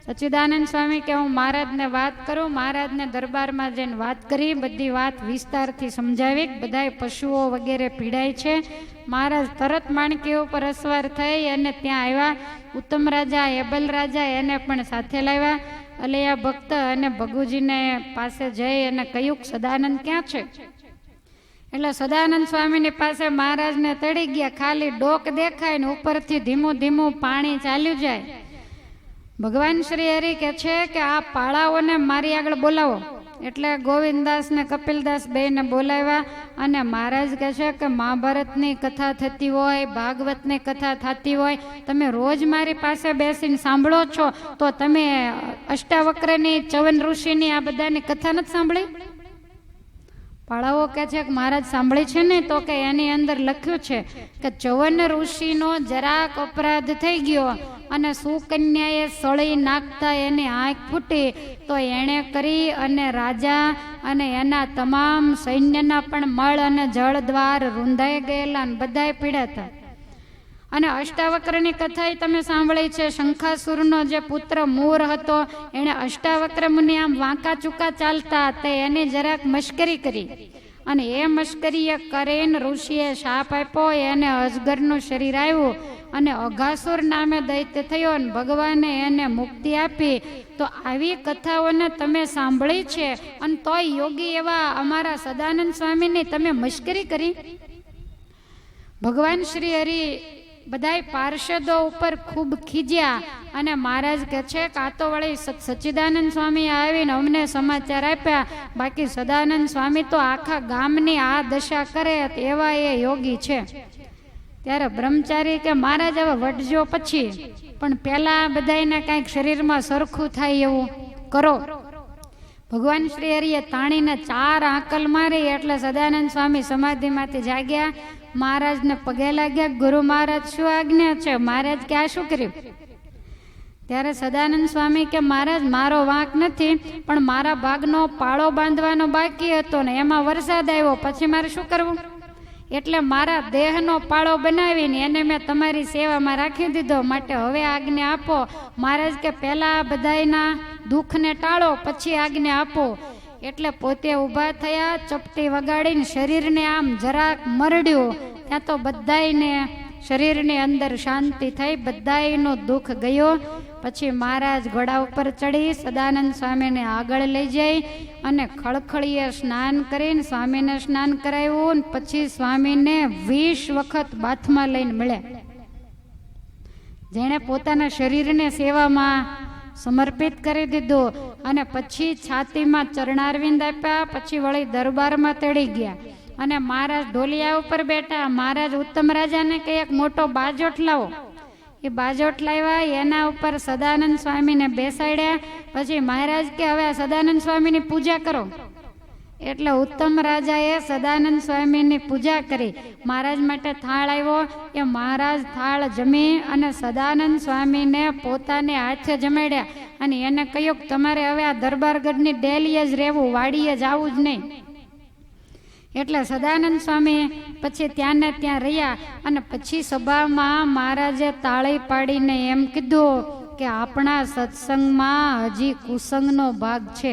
સચ્ચિદાનંદ સ્વામી કે હું મહારાજને વાત કરું. મહારાજને દરબારમાં જઈને વાત કરી, બધી વાત વિસ્તારથી સમજાવી. બધાય પશુઓ વગેરે પીડાય છે. મહારાજ તરત માણકી ઉપર અસવાર થઈ અને ત્યાં આવ્યા. ઉત્તમ રાજા, એબલ રાજા એને પણ સાથે લાવ્યા. અલૈયા ભક્ત અને ભગુજીને પાસે જઈ અને કહ્યું સદાનંદ ક્યાં છે? એટલે સદાનંદ સ્વામીની પાસે મહારાજને તળી ગયા. ખાલી ડોક દેખાય ને ઉપરથી ધીમું ધીમું પાણી ચાલ્યું જાય. ભગવાન શ્રી હરિ કહે છે કે આ પાળાઓને મારી આગળ બોલાવો. એટલે ગોવિંદદાસ ને કપિલદાસ બેને બોલાવ્યા. અને મહારાજ કહે છે કે મહાભારતની કથા થતી હોય, ભાગવતની કથા થતી હોય, તમે રોજ મારી પાસે બેસીને સાંભળો છો, તો તમે અષ્ટાવક્રની, ચવન ઋષિની આ બધાની કથા નથી સાંભળી? પાળાઓ કહે છે કે મહારાજ સાંભળી છે ને? તો કે એની અંદર લખ્યું છે કે ચવન ઋષિનો જરાક અપરાધ થઈ ગયો અને સુકન્યાએ સળી નાખતા એની આંખ ફૂટી, તો એણે કરી અને રાજા અને એના તમામ સૈન્યના પણ મળ અને જળ દ્વાર રૂંધાઈ ગયેલા અને બધાય પીડાતા. અને અષ્ટાવક્રની કથા તમે સાંભળી છે. શંખાસુરનો જે પુત્ર મૂર હતો એણે અષ્ટાવક્ર મુનિ આમ વાંકા ચૂકા ચાલતા તે એની જરાક મશ્કરી કરી, અને એ મશ્કરીએ કરીને ઋષિએ શાપ આપ્યો, એને અજગરનું શરીર આવ્યું અને અઘાસુર નામે દૈત્ય થયો અને ભગવાને એને મુક્તિ આપી. તો આવી કથાઓને તમે સાંભળી છે અને તોય યોગી એવા અમારા સદાનંદ સ્વામીની તમે મશ્કરી કરી. ભગવાન શ્રી હરિ બધાય પાર્ષદો ઉપર ખૂબ ખીજ્યા અને મહારાજ કહે છે કે આ તો વળી સચ્ચિદાનંદ સ્વામી આવીને અમને સમાચાર આપ્યા, બાકી સદાનંદ સ્વામી તો આખા ગામની આ દશા કરે એવા એ યોગી છે. ત્યારે બ્રહ્મચારી કે મહારાજ હવે વટજો પછી, પણ પેલા બધાને કાંઈક શરીરમાં સરખું થાય એવું કરો. ભગવાન શ્રી હરિએ તાણીને 4 આંકલ મારી એટલે સદાનંદ સ્વામી સમાધિમાંથી જાગ્યા. મહારાજને પગે લાગ્યા, ગુરુ મહારાજ શું આજ્ઞા છે? મહારાજ કે આ શું કર્યું? ત્યારે સદાનંદ સ્વામી કે મહારાજ મારો વાંક નથી, પણ મારા ભાગનો પાળો બાંધવાનો બાકી હતો ને એમાં વરસાદ આવ્યો, પછી મારે શું કરવું? એટલે મારા દેહનો પાળો બનાવીને એને મેં તમારી સેવામાં રાખી દીધો, માટે હવે આજ્ઞા આપો. મહારાજ કે પહેલા બધાયના દુઃખને ટાળો પછી આજ્ઞા આપો. એટલે પોતે ઊભા થયા, ચપટી વગાડીને શરીરને આમ જરાક મરડ્યું. ત્યાં તો બધાયને શરીરની અંદર શાંતિ થઈ, બધાયનો દુઃખ ગયો. પછી મહારાજ ઘોડા ઉપર ચડી સદાનંદ સ્વામીને આગળ લઈ જઈ અને ખળખળીએ સ્નાન કરીને સ્વામીને સ્નાન કરાવ્યું. પછી સ્વામીને 20 વખત બાથમાં લઈને મળ્યા. જેણે પોતાના શરીરને સેવામાં સમર્પિત કરી દીધું અને પછી છાતીમાં ચરણારવિંદ આપ્યા. પછી વળી દરબારમાં તેડી ગયા અને મહારાજ ઢોલિયા ઉપર બેઠા. મહારાજ ઉત્તમ રાજાને કે એક મોટો બાજોટ લાવો. એ બાજોટ લાવ્યા, એના ઉપર સદાનંદ સ્વામીને બેસાડ્યા. પછી મહારાજ કે હવે સદાનંદ સ્વામીની પૂજા કરો. એટલે ઉત્તમ રાજાએ સદાનંદ સ્વામીની પૂજા કરી. મહારાજ માટે થાળ આવ્યો, એ મહારાજ થાળ જમી અને સદાનંદ સ્વામીને પોતાને હાથે જમાડ્યા અને એને કહ્યું કે તમારે હવે આ દરબારગઢની ડેલીએ જ રહેવું, વાડીએ જ આવવું જ નહીં. એટલે સદાનંદ સ્વામી પછી ત્યાં ને ત્યાં રહ્યા અને પછી સભામાં મહારાજે તાળી પાડીને એમ કીધું કે આપણા સત્સંગમાં હજી કુસંગનો ભાગ છે.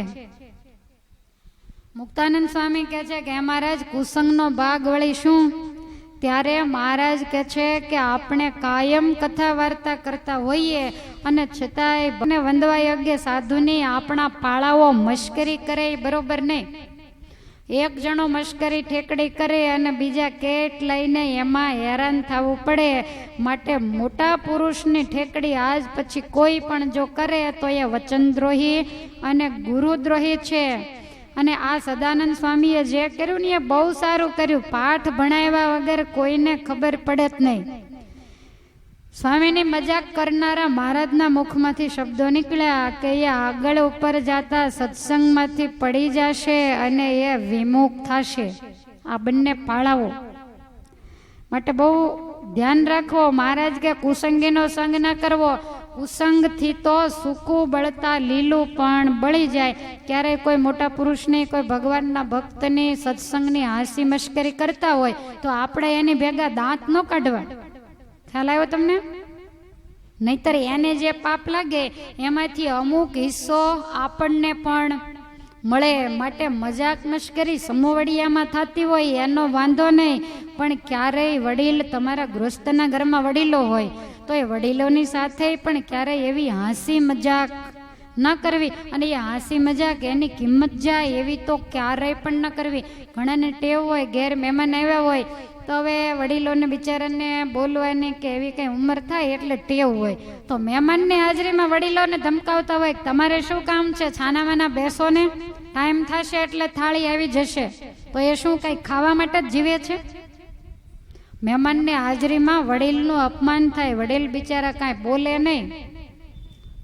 મુક્તાનંદ સ્વામી કહે છે કે મહારાજ કુસંગનો ભાગ વળી શું? ત્યારે મહારાજ કહે છે કે આપણે કાયમ કથા વાર્તા કરતા હોઈએ અને છતાંય વંદવા યોગ્ય સાધુની આપણા પાળાઓ મશ્કરી કરે બરોબર નહીં. એક જણો મશ્કરી ઠેકડી કરે અને બીજા કેટ લઈને એમાં હેરાન થવું પડે. માટે મોટા પુરુષની ઠેકડી આજ પછી કોઈ પણ જો કરે તો એ વચનદ્રોહી અને ગુરુદ્રોહી છે. અને આ સદાનંદ સ્વામીએ જે કર્યું ને એ બહુ સારું કર્યું. પાઠ ભણાવ્યા વગર કોઈને ખબર પડે જ નહીં. સ્વામીની મજાક કરનારા મહારાજના મુખમાંથી શબ્દો નીકળ્યા કે એ આગળ ઉપર જતા સત્સંગમાંથી પડી જશે અને એ વિમુખ થશે. આ બંને પાળાવો માટે બહુ ધ્યાન રાખવો. મહારાજ કે કુસંગીનો સંગ ના કરવો. કુસંગથી તો સૂકું બળતા લીલું પણ બળી જાય. ક્યારેય કોઈ મોટા પુરુષની, કોઈ ભગવાનના ભક્તની સત્સંગની હાંસી મશ્કરી કરતા હોય તો આપણે એની ભેગા દાંત ન કાઢવા. ખ્યાલ આવ્યો તમને? નહીતર એને જે પાપ લાગે એમાંથી અમુક હિસ્સો આપણને પણ મળે. માટે મજાક મશ્કરી સમૂહવડિયામાં થતી હોય એનો વાંધો નહીં, પણ ક્યારેય વડીલ તમારા ગૃહસ્થના ઘરમાં વડીલો હોય તો એ વડીલોની સાથે પણ ક્યારેય એવી હાંસી મજાક ન કરવી. અને એ હાંસી મજાક એની કિંમત જાય એવી તો ક્યારેય પણ ન કરવી. ઘણાને ટેવ હોય, ઘેર મહેમાન આવ્યા હોય તો હવે વડીલોને બિચારાને બોલવાની કે એવી કંઈ ઉંમર થાય એટલે ટેવ હોય તો મહેમાનની હાજરીમાં વડીલોને ધમકાવતા હોય તમારે શું કામ છે, છાનામાના બેસો ને, ટાઈમ થશે એટલે થાળી આવી જશે. તો એ શું કંઈ ખાવા માટે જ જીવે છે? મહેમાનની હાજરીમાં વડીલનું અપમાન થાય. વડીલ બિચારા કાંઈ બોલે નહીં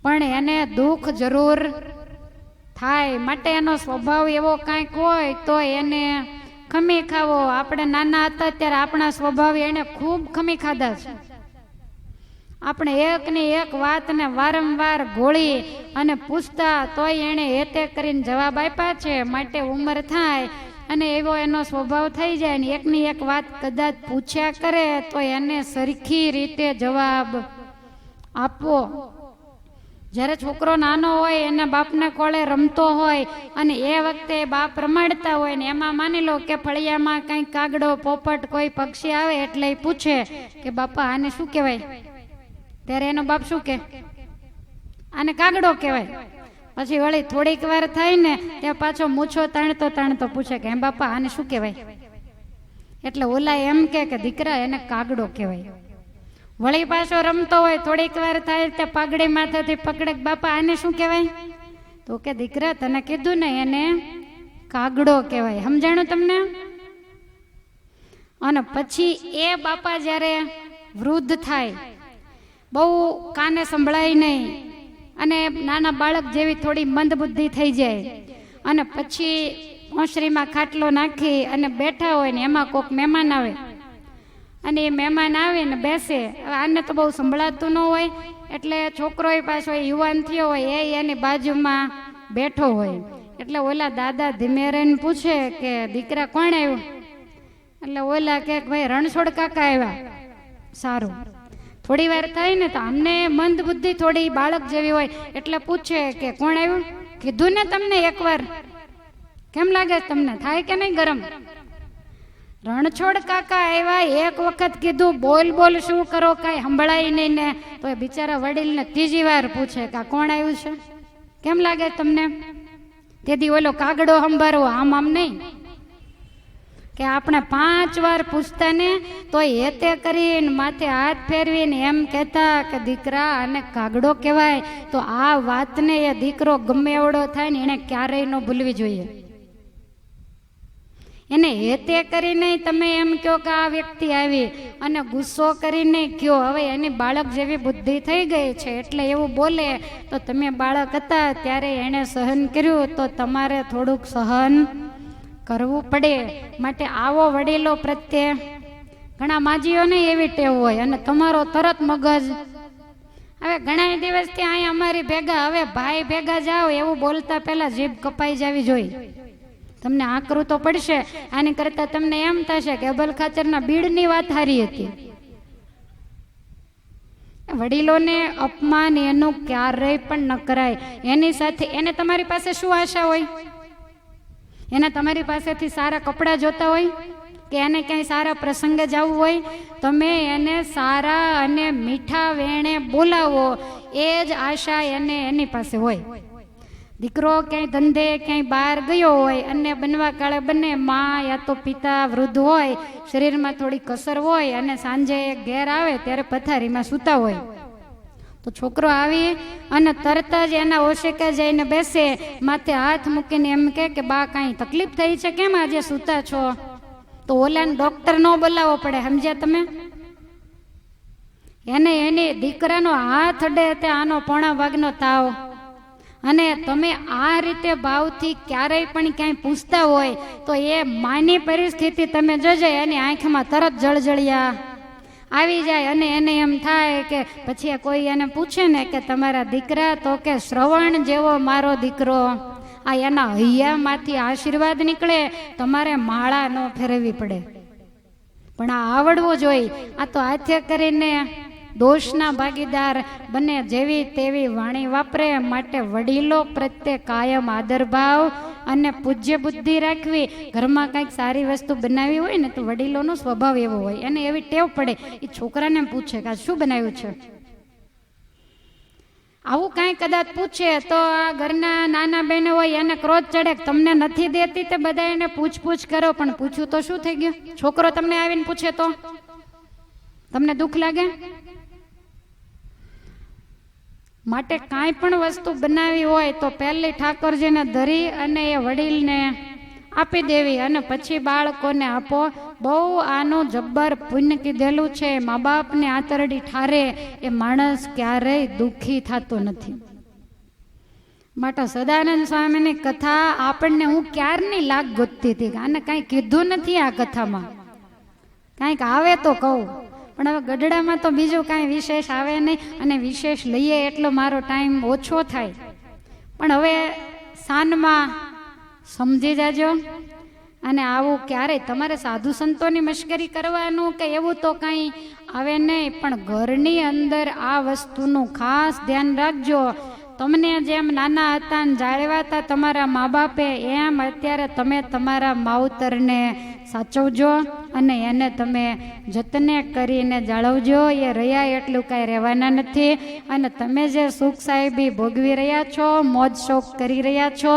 પણ એને દુઃખ જરૂર થાય. માટે એનો સ્વભાવ એવો કાંઈક હોય તો એને ખમી ખાવો. આપણે નાના હતા ત્યારે આપણા સ્વભાવ એને ખૂબ ખમી ખાધા છે. આપણે એકની એક વાતને વારંવાર ગોળી અને પૂછતા તોય એણે હેતે કરીને જવાબ આપ્યા છે. માટે ઉંમર થાય અને એવો એનો સ્વભાવ થઈ જાય ને એકની એક વાત કદાચ પૂછ્યા કરે તો એને સરખી રીતે જવાબ આપવો. જ્યારે છોકરો નાનો હોય એના બાપના કોળે રમતો હોય અને એ વખતે બાપ રમાડતા હોય ને એમાં માની લો કે ફળિયામાં કંઈક કાગડો પોપટ કોઈ પક્ષી આવે એટલે એ પૂછે કે બાપા આને શું કહેવાય, ત્યારે એનો બાપ શું કે આને કાગડો કહેવાય. પછી વળી થોડીક વાર થાય ને ત્યાં પાછો મૂછો તાણતો તાણતો પૂછે કે એમ બાપા આને શું કહેવાય, એટલે ઓલા એમ કે દીકરા એને કાગડો કહેવાય. વળી પાછો રમતો હોય થોડીક વાર થાય તે પાઘડી માથાથી પકડે બાપા આને શું કહેવાય, તો કે દીકરા તને કીધું ને એને કાગડો કહેવાય. સમજાણું તમને? અને પછી એ બાપા જ્યારે વૃદ્ધ થાય, બહુ કાને સંભળાય નહીં અને નાના બાળક જેવી થોડી મંદ બુદ્ધિ થઈ જાય અને પછી ઓસરીમાં ખાટલો નાખી અને બેઠા હોય ને એમાં કોક મહેમાન આવે અને એ મહેમાન આવે ને બેસે. આને તો બહુ સંભળાતું ન હોય એટલે છોકરો પાછો યુવાન થયો હોય એ એની બાજુમાં બેઠો હોય એટલે ઓલા દાદા ધીમે રહીને પૂછે કે દીકરા કોણ આવ્યું, એટલે ઓલા કે ભાઈ રણછોડ કાકા આવ્યા. સારું. થોડી વાર થાય ને તો અમને મંદ બુદ્ધિ થોડી બાળક જેવી હોય એટલે પૂછે કે કોણ આવ્યું, કીધું ને તમને એકવાર, કેમ લાગે તમને થાય કે નહીં ગરમ? રણછોડ કાકા આવ્યા, એક વખત કીધું બોલ બોલ શું કરો કાંઈ સંભળાય નહીં ને, તો એ બિચારા વડીલને ત્રીજી વાર પૂછે કે કોણ આવ્યું છે, કેમ લાગે તમને? તેથી ઓલો કાગડો સંભાળવો, આમ નહીં કે આપણે 5 વાર પૂછતા ને તો એતે કરીને માથે હાથ ફેરવીને એમ કહેતા કે દીકરા આને કાગડો કહેવાય. તો આ વાતને એ દીકરો ગમે એવડો થાય ને એને ક્યારેય ન ભૂલવી જોઈએ. એને હેતે કરીને તમે એમ કહો કે આ વ્યક્તિ આવી અને ગુસ્સો કરીને કહો, હવે એની બાળક જેવી બુદ્ધિ થઈ ગઈ છે એટલે એવું બોલે, તો તમે બાળક હતા ત્યારે એણે સહન કર્યું તો તમારે થોડુંક સહન કરવું પડે. માટે આવો વડીલો પ્રત્યે ઘણા માજીઓને એવી ટેવ હોય અને તમારો તરત મગજ હવે ઘણા દિવસથી અહીંયા અમારી ભેગા, હવે ભાઈ ભેગા જાઓ એવું બોલતા પહેલા જીભ કપાઈ જવી જોઈએ. તમને આકરું તો પડશે. આની કરતા તમને એમ થશે કે અબલ ખાચરના બીડની વાત હારી હતી. વડીલોને અપમાન એનું ક્યારેય પણ ન કરાય. એની સાથે એને તમારી પાસે શું આશા હોય? એને તમારી પાસેથી સારા કપડાં જોતા હોય કે એને ક્યાંય સારા પ્રસંગે જવું હોય? તમે એને સારા અને મીઠા વેણે બોલાવો એ જ આશા એને એની પાસે હોય. દીકરો ક્યાંય ધંધે ક્યાંય બહાર ગયો હોય અને બનવા કાળે બંને માં યા તો પિતા વૃદ્ધ હોય, શરીરમાં થોડી કસર હોય અને સાંજે ઘેર આવે ત્યારે પથારીમાં સૂતા હોય, તો છોકરો આવી અને તરત જ એના ઓશિકા જઈને બેસે, માથે હાથ મૂકીને એમ કે બા કાંઈ તકલીફ થઈ છે, કેમ આજે સૂતા છો? તો ઓલાને ડોક્ટર ન બોલાવવો પડે. સમજ્યા તમે? એને એની દીકરાનો હાથ અડે તે આનો પોણા ભાગનો તાવ. અને તમે આ રીતે ભાવથી ક્યારેય પણ ક્યાંય પૂછતા હોય તો એ માની પરિસ્થિતિ તમે જોજો, એની આંખમાં તરત જળજળિયા આવી જાય અને એને એમ થાય કે પછી કોઈ એને પૂછે ને કે તમારા દીકરા, તો કે શ્રવણ જેવો મારો દીકરો. આ એના હૈયામાંથી આશીર્વાદ નીકળે, તમારે માળા ન ફેરવવી પડે. પણ આ આવડવું જોઈએ. આ તો હાથે કરીને દોષના ભાગીદાર બને, જેવી તેવી વાણી વાપરે. માટે વડીલો પ્રત્યે કાયમ આદરભાવ અને પૂજ્ય બુદ્ધિ રાખવી. ઘરમાં કંઈક સારી વસ્તુ બનાવી હોય ને તો વડીલોનો સ્વભાવ એવો હોય, એને એવી ટેવ પડે, એ છોકરાને પૂછે કે આ શું બનાવ્યું છે. આવું કાંઈ કદાચ પૂછે તો આ ઘરના નાના બહેનો હોય એને ક્રોધ ચડે, તમને નથી દેતી તે બધા એને પૂછ કરો. પણ પૂછ્યું તો શું થઈ ગયું? છોકરો તમને આવીને પૂછે તો તમને દુઃખ લાગે? માટે કાંઈ પણ વસ્તુ બનાવી હોય તો પહેલી ઠાકોરજીને ધરી અને એ વડીલને આપી દેવી અને પછી બાળકોને આપો. બહુ આનું જબ્બર પુણ્ય કીધેલું છે. મા બાપને આંતરડી ઠારે એ માણસ ક્યારેય દુઃખી થતો નથી. માટે સદાનંદ સ્વામીની કથા આપણને હું ક્યારની લાગ ગોતતી હતી, આને કાંઈ કીધું નથી આ કથામાં, કાંઈક આવે તો કહું. પણ હવે ગઢડામાં તો બીજું કાંઈ વિશેષ આવે નહીં અને વિશેષ લઈએ એટલો મારો ટાઈમ ઓછો થાય. પણ હવે સાંજમાં સમજી જાજો અને આવું ક્યારેય તમારે સાધુ સંતોની મશ્કરી કરવાનું કે એવું તો કંઈ આવે નહીં, પણ ઘરની અંદર આ વસ્તુનું ખાસ ધ્યાન રાખજો. તમને જેમ નાના હતા ને જાળવ્યા હતા તમારા મા બાપે, એમ અત્યારે તમે તમારા માવતરને સાચવજો અને એને તમે જતને કરીને જાળવજો. એ રહ્યા એટલું કાંઈ રહેવાના નથી. અને તમે જે સુખ સાહેબી ભોગવી રહ્યા છો, મોજ શોખ કરી રહ્યા છો,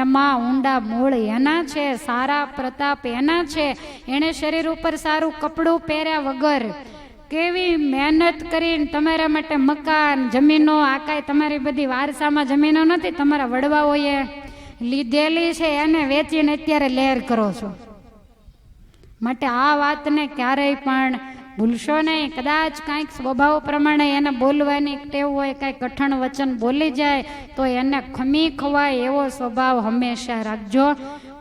એમાં ઊંડા મૂળ એના છે, સારા પ્રતાપ એના છે. એણે શરીર ઉપર સારું કપડું પહેર્યા વગર કેવી મહેનત કરીને તમારા માટે મકાન, જમીનો, આ કાંઈ તમારી બધી વારસામાં જમીનો નથી, તમારા વડવાઓએ લીધેલી છે, એને વેચીને અત્યારે લહેર કરો છો. માટે આ વાતને ક્યારેય પણ ભૂલશો નહીં. કદાચ કાંઈક સ્વભાવ પ્રમાણે એને બોલવાની ટેવ હોય, કાંઈ કઠણ વચન બોલી જાય તો એને ખમી ખવાય એવો સ્વભાવ હંમેશા રાખજો.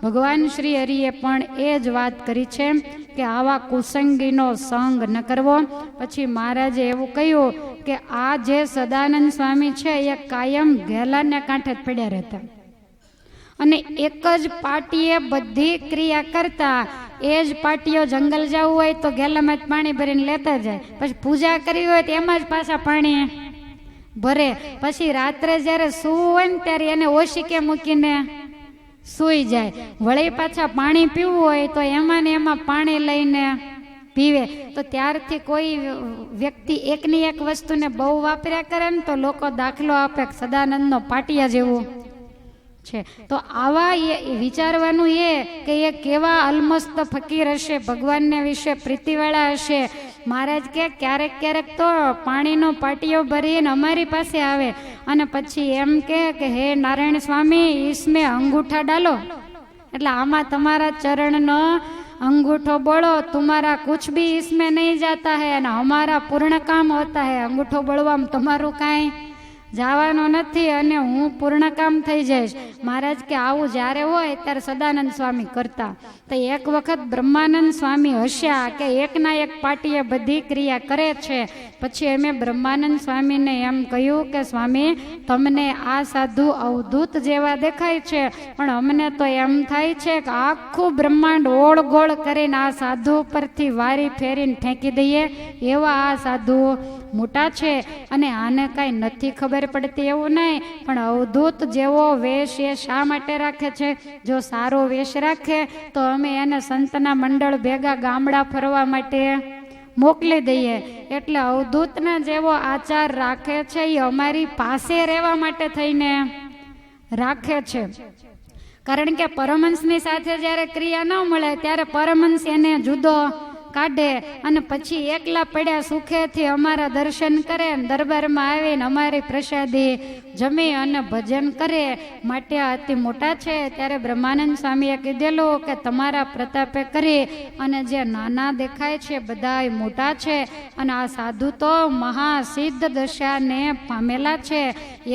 ભગવાન શ્રી હરિએ પણ એ જ વાત કરી છે કે આવા કુસંગીનો સંગ ન કરવો. પછી મહારાજે એવું કહ્યું કે આ જે સદાનંદ સ્વામી છે એ કાયમ ઘેલાને કાંઠે જ પડ્યા રહેતા અને એક જ પાટીએ બધી ક્રિયા કરતા. એ જ પાટીઓ જંગલ જવું હોય તો ગેલામાં જ પાણી ભરીને લેતા જાય, પછી પૂજા કરવી હોય તો એમાં જ પાછા પાણી ભરે. પછી રાત્રે જ્યારે સૂવું હોય ને ત્યારે એને ઓશીકે મૂકીને સૂઈ જાય. વળી પાછા પાણી પીવું હોય તો એમાં ને એમાં પાણી લઈને પીવે. તો ત્યારથી કોઈ વ્યક્તિ એકની એક વસ્તુને બહુ વાપર્યા કરે ને તો લોકો દાખલો આપે સદાનંદનો પાટિયા જેવું છે. તો આવા વિચારવાનું કે એ કેવા અલમસ્ત ફકીર હશે, ભગવાનને વિશે પ્રીતિવાળા હશે. મહારાજ કે ક્યારેક ક્યારેક તો પાણીનો પાટિયો ભરીને અમારી પાસે આવે અને પછી એમ કે હે નારાયણ સ્વામી ઈસમે અંગૂઠા ડાલો, એટલે આમાં તમારા ચરણનો અંગૂઠો બોળો, तुम्हारा कुछ भी इसमें नहीं जाता है અને हमारा पूर्ण काम होता है. અંગૂઠો બોળવામાં તમારું કાંઈ જવાનું નથી અને હું પૂર્ણ કામ થઈ જઈશ. મહારાજ કે આવું જ્યારે હોય ત્યારે સદાનંદ સ્વામી કરતા. તો એક વખત બ્રહ્માનંદ સ્વામી હસ્યા કે એકના એક પાટીએ બધી ક્રિયા કરે છે. પછી અમે બ્રહ્માનંદ સ્વામીને એમ કહ્યું કે સ્વામી તમને આ સાધુ અવધૂત જેવા દેખાય છે, પણ અમને તો એમ થાય છે કે આખું બ્રહ્માંડ ઓળગોળ કરીને આ સાધુ પરથી વારી ફેરીને ફેંકી દઈએ એવા આ સાધુ મોટા છે અને આને કાંઈ નથી ખબર પડતી એવું નહીં. પણ અવધૂત જેવો વેશ એ શા માટે રાખે છે? જો સારો વેશ રાખે તો અમે એને સંતના મંડળ ભેગા ગામડા ફરવા માટે મોકલી દઈએ. એટલે અવધૂતના જેવો આચાર રાખે છે એ અમારી પાસે રહેવા માટે થઈને રાખે છે. કારણ કે પરમહંસની સાથે જ્યારે ક્રિયા ન મળે ત્યારે પરમહંસ એને જુદો કાઢે અને પછી એકલા પડ્યા સુખેથી અમારા દર્શન કરે, દરબારમાં આવીને અમારી પ્રસાદી જમી અને ભજન કરે. માટે અતિ મોટા છે. ત્યારે બ્રહ્માનંદ સ્વામીએ કીધેલું કે તમારા પ્રતાપે કરી અને જે નાના દેખાય છે બધા મોટા છે અને આ સાધુ તો મહાસિદ્ધ દશાને પામેલા છે.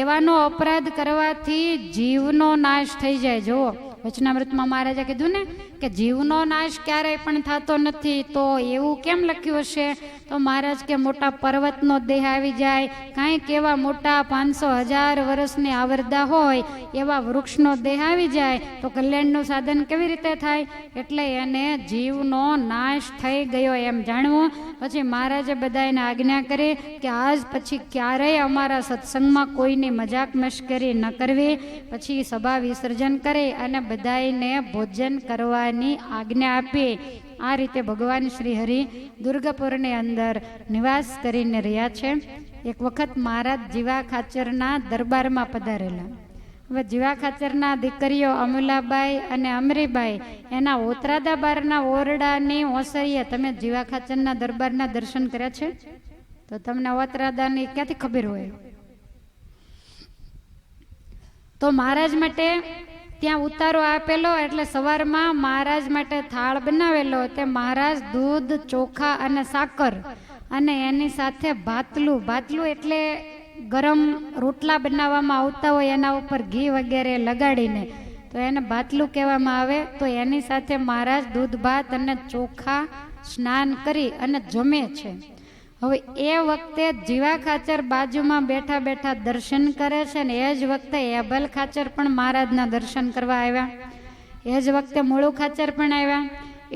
એવાનો અપરાધ કરવાથી જીવનો નાશ થઈ જાય. જુઓ વચનામૃતમાં મહારાજે કીધું ને કે જીવનો નાશ ક્યારેય પણ થતો નથી. તો એવું કેમ લખ્યું હશે? તો મહારાજ કે મોટા પર્વતનો દેહ આવી જાય, કાંઈક એવા મોટા 500,000 વર્ષની આવરદા હોય એવા વૃક્ષનો દેહ આવી જાય તો કલ્યાણનું સાધન કેવી રીતે થાય? એટલે એને જીવનો નાશ થઈ ગયો એમ જાણવું. પછી મહારાજે બધાને આજ્ઞા કરી કે આજ પછી ક્યારેય અમારા સત્સંગમાં કોઈની મજાક મશ્કરી ન કરવી. પછી સભા વિસર્જન કરી અને બધાને ભોજન કરવાની આજ્ઞા આપી. આ રીતે ભગવાન શ્રી હરિ દુર્ગાપુરની અંદર નિવાસ કરીને રહ્યા છે. એક વખત મહારાજ જીવા ખાચરના દરબારમાં પધારેલા. હવે જીવા ખાચરના દીકરીઓ અમુલાબાઈ અને અમરીબાઈ એના ઓતરાદા બારના ઓરડાની ઓસરીએ તમે જીવા ખાચરના દરબારના દર્શન કર્યા છે? તો તમને ઓતરાદાની ક્યાંથી ખબર હોય? તો મહારાજ માટે ત્યાં ઉતારો આપેલો એટલે સવારમાં મહારાજ માટે થાળ બનાવેલો. તે મહારાજ દૂધ, ચોખા અને સાકર અને એની સાથે ભાતલું. ભાતલું એટલે ગરમ રોટલા બનાવવામાં આવતા હોય એના ઉપર ઘી વગેરે લગાડીને, તો એને ભાતલું કહેવામાં આવે. તો એની સાથે મહારાજ દૂધ, ભાત અને ચોખા સ્નાન કરી અને જમે છે. હવે એ વખતે જીવા ખાચર બાજુમાં બેઠા બેઠા દર્શન કરે છે ને એ જ વખતે એબલ ખાચર પણ મહારાજના દર્શન કરવા આવ્યા. એ જ વખતે મૂળું ખાચર પણ આવ્યા.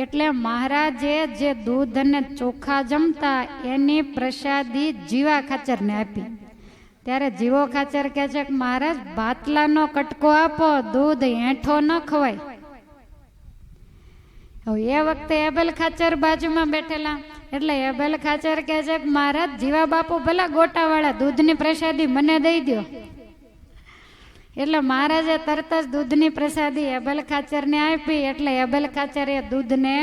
એટલે મહારાજે જે દૂધ અને ચોખા જમતા એની પ્રસાદી જીવા ખાચરને આપી. ત્યારે જીવો ખાચર કહે છે કે મહારાજ ભાતલાનો કટકો આપો, દૂધ એઠો ન ખવાય. હવે એ વખતે એબલ ખાચર બાજુમાં બેઠેલા, એટલે એબલ ખાચર કહે છે કે મહારાજ જીવા બાપુ ભલા ગોટાવાળા, દૂધની પ્રસાદી મને દઈ દો. એટલે મહારાજે તરત જ દૂધની પ્રસાદી એબલ ખાચરને આપી. એટલે એબલ ખાચર એ દૂધને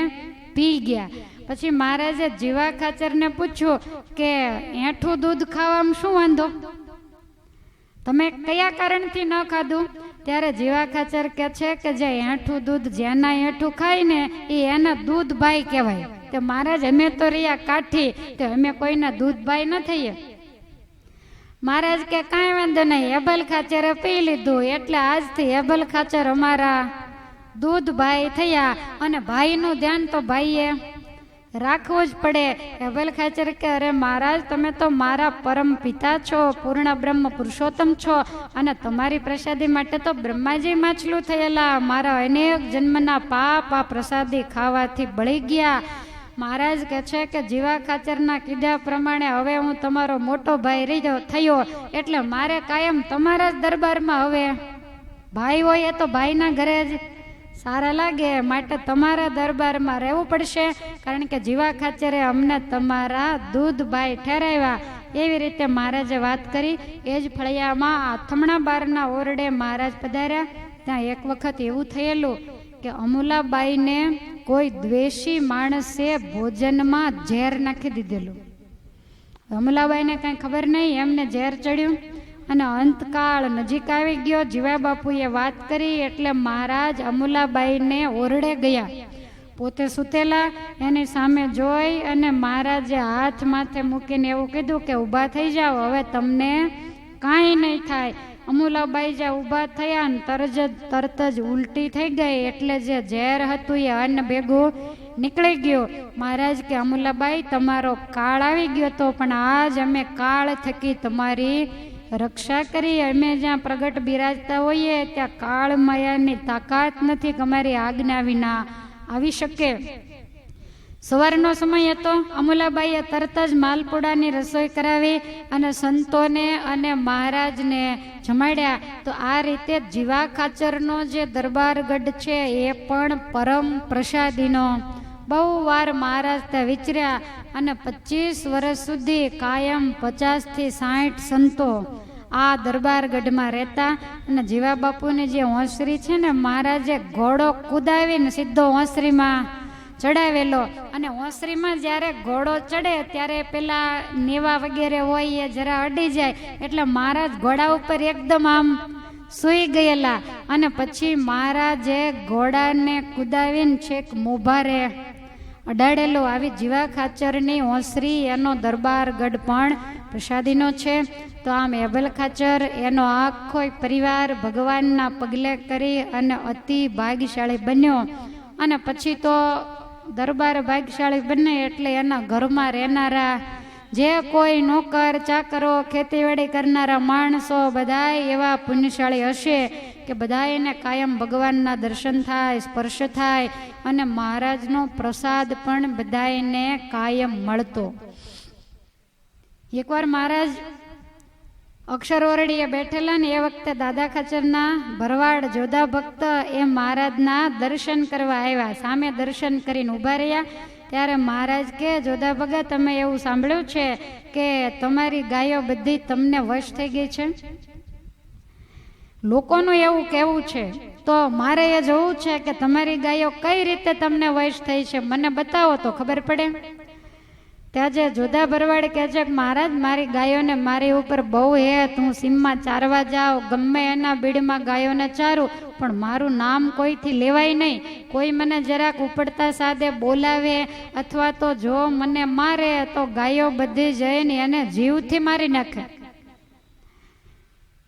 પી ગયા. પછી મહારાજે જીવા ખાચરને પૂછ્યું કે એઠું દૂધ ખાવામાં શું વાંધો, તમે કયા કારણથી ન ખાધું? ત્યારે જીવા ખાચર કહે છે કે જે એઠું દૂધ જેના એઠું ખાય ને એ એના દૂધ ભાઈ કહેવાય. તો મહારાજ અમે તો રહ્યા કાઠી, તો અમે કોઈના દૂધ ભાઈ ન થઈએ. મહારાજ કે કાંઈ વાંધો નહીં, એબલ ખાચરે પી લીધું એટલે આજથી એબલ ખાચર અમારા દૂધ ભાઈ થયા. અને ભાઈનું ધ્યાન તો ભાઈએ રાખવું જ પડે. એબલ ખાચર કે અરે મહારાજ તમે તો મારા પરમ પિતા છો, પૂર્ણ બ્રહ્મ પુરુષોત્તમ છો, અને તમારી પ્રસાદી માટે તો બ્રહ્માજી માછલું થયેલા. મારા અનેક જન્મના પાપ આ પ્રસાદી ખાવાથી બળી ગયા. મહારાજ કહે છે કે જીવા ખાચરના કીધા પ્રમાણે હવે હું તમારો મોટો ભાઈ થયો, એટલે મારે કાયમ તમારા જ દરબારમાં, હવે ભાઈ હોય એ તો ભાઈના ઘરે જ સારા લાગે, માટે તમારા દરબારમાં રહેવું પડશે. કારણ કે જીવા ખાચરે અમને તમારા દૂધ ભાઈ ઠેરાવ્યા. એવી રીતે મહારાજે વાત કરી. એ જ ફળિયામાં આથમણા બારના ઓરડે મહારાજ પધાર્યા. ત્યાં એક વખત એવું થયેલું કે અમુલાબાઈને કોઈ દ્વેષી માણસે ભોજનમાં ઝેર નાખી દીધેલું. અમુલાબાઈને કાંઈ ખબર નહીં, એમને ઝેર ચડ્યું અને અંતકાળ નજીક આવી ગયો. જીવા બાપુએ વાત કરી એટલે મહારાજ અમુલાબાઈને ઓરડે ગયા. પોતે સૂતેલા એની સામે જોઈ અને મહારાજે હાથ માથે મૂકીને એવું કીધું કે ઊભા થઈ જાઓ, હવે તમને કાંઈ નહીં થાય. અમુલાબાઈ જ્યાં ઊભા થયા ને તરત જ ઉલટી થઈ ગઈ. એટલે જે ઝેર હતું એ અન્ન ભેગું નીકળી ગયું. મહારાજ કે અમુલાબાઈ તમારો કાળ આવી ગયો હતો, પણ આજ અમે કાળ થકી તમારી રક્ષા કરી. અમે જ્યાં પ્રગટ બિરાજતા હોઈએ ત્યાં કાળ માયાની તાકાત નથી કે અમારી આજ્ઞા વિના આવી શકે. સવારનો સમય હતો. અમુલાબાઈએ તરત જ માલપુડાની રસોઈ કરાવી અને સંતોને અને મહારાજને જમાડ્યા. તો આ રીતે જીવા ખાચરનો જે દરબારગઢ છે એ પણ પરમ પ્રસાદીનો. બહુ વાર મહારાજ ત્યાં વિચર્યા અને 25 વર્ષ સુધી કાયમ 50 થી 60 સંતો આ દરબારગઢમાં રહેતા. અને જીવા બાપુની જે હોંસરી છે ને, મહારાજે ઘોડો કુદાવીને સીધો હોંસરીમાં ચડાવેલો. અને હોંસરીમાં જ્યારે ઘોડો ચડે ત્યારે પેલા નેવા વગેરે હોય એ જરા અડી જાય, એટલે મહારાજ ઘોડા ઉપર એકદમ આમ સૂઈ ગયેલા. અને પછી મહારાજે ઘોડાને કુદાવીને છેક મોભારે અડાડેલો. આવી જીવા ખાચરની હોંસરી એનો દરબારગઢ પણ પ્રસાદીનો છે. તો આમ એબલ ખાચર એનો આખો પરિવાર ભગવાનના પગલે કરી અને અતિ ભાગ્યશાળી બન્યો. અને પછી તો દરબાર ભાગ્યશાળી બને એટલે એના ઘરમાં રહેનારા જે કોઈ નોકર ચાકરો ખેતીવાડી કરનારા માણસો બધાય એવા પુણ્યશાળી હશે કે બધા એને કાયમ ભગવાનના દર્શન થાય, સ્પર્શ થાય અને મહારાજનો પ્રસાદ પણ બધાને કાયમ મળતો. એકવાર મહારાજ અક્ષર ઓરડીએ બેઠેલા ને એ વખતે દાદા ખાચરના ભરવાડ જોધા ભક્ત એ મહારાજના દર્શન કરવા આવ્યા. સામે દર્શન કરીને ઊભા રહ્યા. ત્યારે મહારાજ કે જોધા ભગત તમે એવું સાંભળ્યું છે કે તમારી ગાયો બધી તમને વશ થઈ ગઈ છે? લોકોનું એવું કહેવું છે. તો મારે એ જોવું છે કે તમારી ગાયો કઈ રીતે તમને વશ થઈ છે, મને બતાવો તો ખબર પડે. ત્યાં જે જોધા ભરવાડ કહે છે કે મહારાજ મારી ગાયોને મારી ઉપર બહુ હેત, હું સીમમાં ચારવા જાઉં, ગમે એના બીડમાં ગાયોને ચારું, પણ મારું નામ કોઈથી લેવાય નહીં. કોઈ મને જરાક ઉપડતા સાદે બોલાવે અથવા તો જો મને મારે તો ગાયો બધી જઈને એને જીવથી મારી નાખે.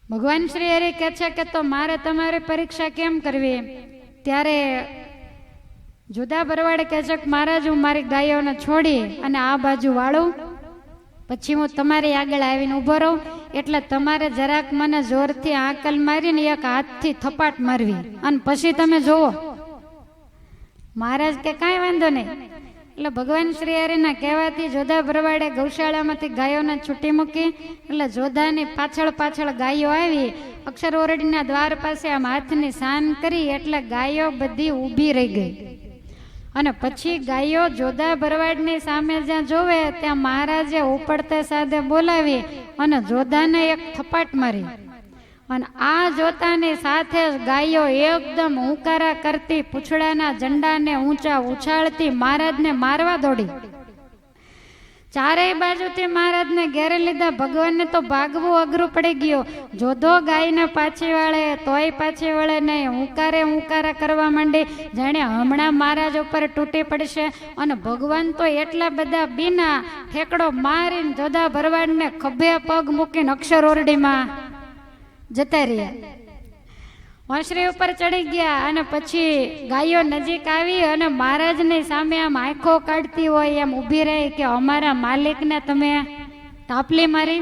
ભગવાન શ્રી હરિ કહે છે કે તો મારે તમારી પરીક્ષા કેમ કરવી? ત્યારે જોધા ભરવાડ કહે છે કે મહારાજ હું મારી ગાયોને છોડી અને આ બાજુ વાળું, પછી હું તમારી આગળ આવીને ઊભો રહું, એટલે તમારે જરાક મને જોરથી આંકલ મારીને એક હાથથી થપાટ મારવી અને પછી તમે જોવો મહારાજ કે કાંઈ વાંધો નહીં. એટલે ભગવાન શ્રી હરિના કહેવાથી જોધા ભરવાડે ગૌશાળામાંથી ગાયોને છૂટી મૂકી. એટલે જોધાની પાછળ પાછળ ગાયો આવી અક્ષર ઓરડીના દ્વાર પાસે આમ હાથની શાન કરી એટલે ગાયો બધી ઊભી રહી ગઈ. અને પછી ગાયો જોધા ભરવાડની સામે જ્યાં જોવે ત્યાં મહારાજે ઉપડતે સાથે બોલાવી અને જોધાને એક થપાટ મારી. અને આ જોતાની સાથે જ ગાયો એકદમ હુંકારા કરતી પૂંછડાના ઝંડાને ઊંચા ઉછાળતી મહારાજને મારવા દોડી. ચારેય બાજુથી મહારાજને ઘેરે લીધા. ભગવાનને તો ભાગવું અઘરું પડી ગયું. જોધો ગાયને પાછી વાળે તોય પાછી વળે નહીં. હુંકારા કરવા માંડી જાણે હમણાં મહારાજ ઉપર તૂટી પડશે. અને ભગવાન તો એટલા બધા બીના ઠેકડો મારીને જોધા ભરવાડને ખભે પગ મૂકીને અક્ષર ઓરડીમાં જતા રહ્યા. વાંસળી ઉપર ચડી ગયા અને પછી ગાયો નજીક આવી અને મહારાજની સામે આમ આંખો કાઢતી હોય એમ ઊભી રહી કે અમારા માલિકને તમે તાપલી મારી.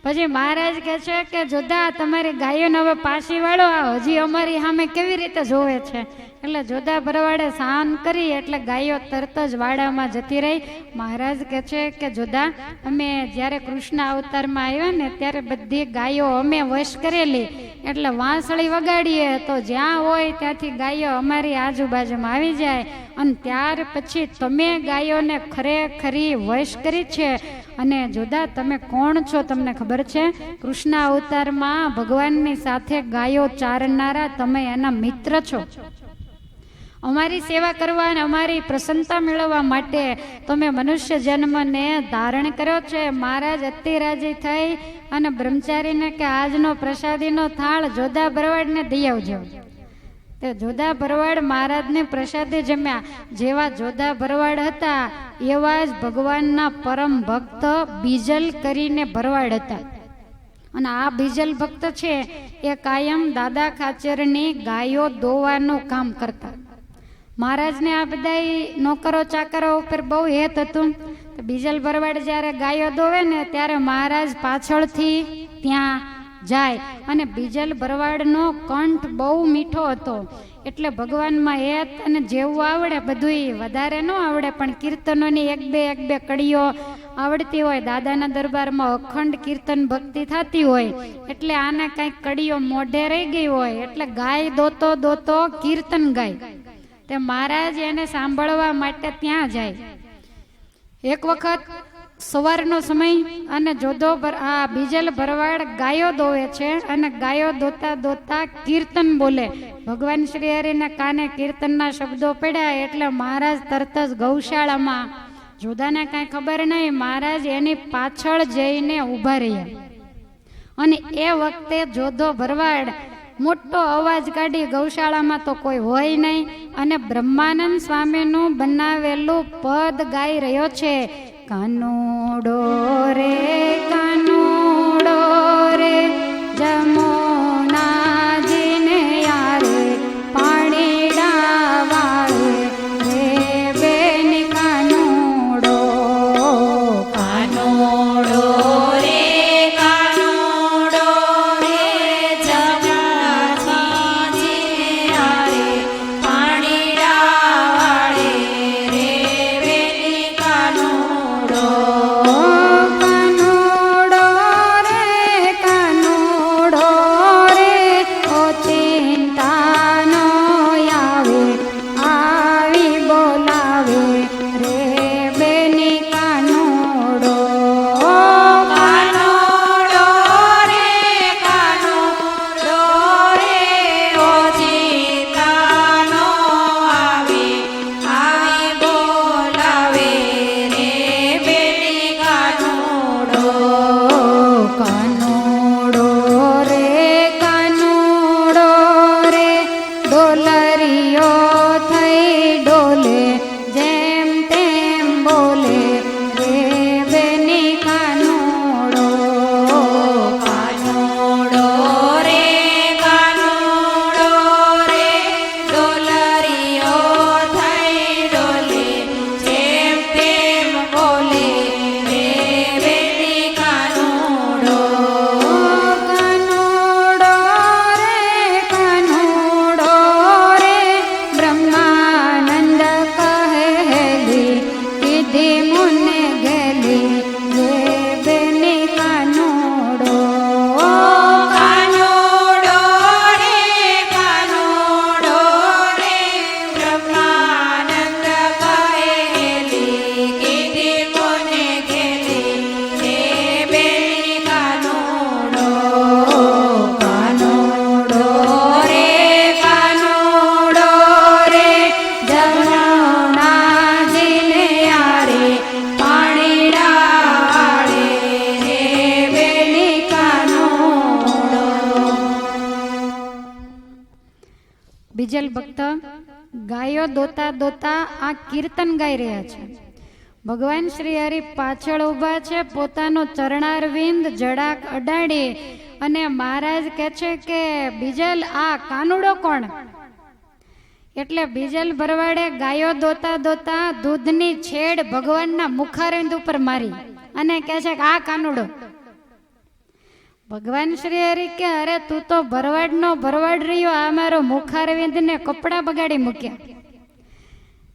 પછી મહારાજ કહે છે કે જોધા તમારી ગાયોને હવે પાછી વાળો, આ હજી અમારી સામે કેવી રીતે જોવે છે. એટલે જોધા ભરવાડે શાન કરી એટલે ગાયો તરત જ વાડામાં જતી રહી. મહારાજ કહે છે કે જોધા અમે જ્યારે કૃષ્ણ અવતારમાં આવ્યા ને ત્યારે બધી ગાયો અમે વશ કરેલી. એટલે વાંસળી વગાડીએ તો જ્યાં હોય ત્યાંથી ગાયો અમારી આજુબાજુમાં આવી જાય. અને ત્યાર પછી તમે ગાયોને ખરેખરી વશ કરી છે. અને જોધા તમે કોણ છો તમને ખબર છે? કૃષ્ણ અવતારમાં ભગવાનની સાથે ગાયો ચારનારા તમે એના મિત્ર છો. અમારી સેવા કરવા અને અમારી પ્રસન્નતા મેળવવા માટે તમે મનુષ્ય જન્મને ધારણ કર્યો છે. મહારાજ અતિ રાજી થઈ અને બ્રહ્મચારીને કે આજનો પ્રસાદીનો થાળ જોધા ભરવાડને દઈ આવજો. તે જોધા ભરવાડ મહારાજને પ્રસાદી જમ્યા. જેવા જોધા ભરવાડ હતા એવા જ ભગવાનના પરમ ભક્ત બીજલ કરીને ભરવાડ હતા. અને આ બીજલ ભક્ત છે એ કાયમ દાદા ખાચરની ગાયો દોવાનું કામ કરતા. મહારાજને આ બધા નોકરો ચાકરો ઉપર બહુ હેત હતું. બીજલ ભરવાડ જ્યારે ગાયો દોવે ને ત્યારે મહારાજ પાછળથી ત્યાં જાય. અને બીજલ ભરવાડનો કંઠ બહુ મીઠો હતો એટલે ભગવાનમાં હેત અને જેવું આવડે બધું વધારે ન આવડે પણ કીર્તનોની એક બે કડીઓ આવડતી હોય. દાદાના દરબારમાં અખંડ કીર્તન ભક્તિ થતી હોય એટલે આને કંઈક કડીઓ મોઢે રહી ગઈ હોય એટલે ગાય દોતો દોતો કીર્તન ગાય. તે મહારાજ એને સાંભળવા માટે ત્યાં જાય. એક વખત સવારનો સમય અને જોધો આ બીજલ ભરવાડ ગાયો દોવે છે અને ગાયો દોતા દોતા કીર્તન બોલે. ભગવાન શ્રી હરિના કાને કીર્તનના શબ્દો પડ્યા એટલે મહારાજ તરત જ ગૌશાળામાં, જોધાને કાંઈ ખબર નહીં, મહારાજ એની પાછળ જઈને ઊભા રહ્યા. અને એ વખતે જોધો ભરવાડ મોટો અવાજ કાઢી, ગૌશાળામાં તો કોઈ હોય નહીં, અને બ્રહ્માનંદ સ્વામીનું બનાવેલું પદ ગાઈ રહ્યો છે. કાનુડો રે કાનુડો રે જમુનાજીને યારે પાણીડા વાળે રે બેન કાનુડો. કાનુડો રે કાનુડો રે જમુનાજીને યારે પાણીડા વાળે રે બેન કાનુડો. કાનુડો બીજલ ભક્ત ગાયો દોતા દોતા આ કીર્તન ગાઈ રહ્યા છે. ભગવાન શ્રી હરિ પાછળ ઊભા છે, પોતાનો ચરણારવિંદ જડાક અડાડી અને મહારાજ કહે છે કે બીજલ આ કાનુડો કોણ? એટલે બીજલ ભરવાડે ગાયો દોતા દોતા દૂધની છેડ ભગવાનના મુખારવિંદ ઉપર મારી અને કહે છે કે આ કાનુડો. ભગવાન શ્રી હરિ કે અરે તું તો ભરવાડનો ભરવાડ રહ્યો, આ મારો મુખારવિંદ ને કપડા બગાડી મૂક્યા.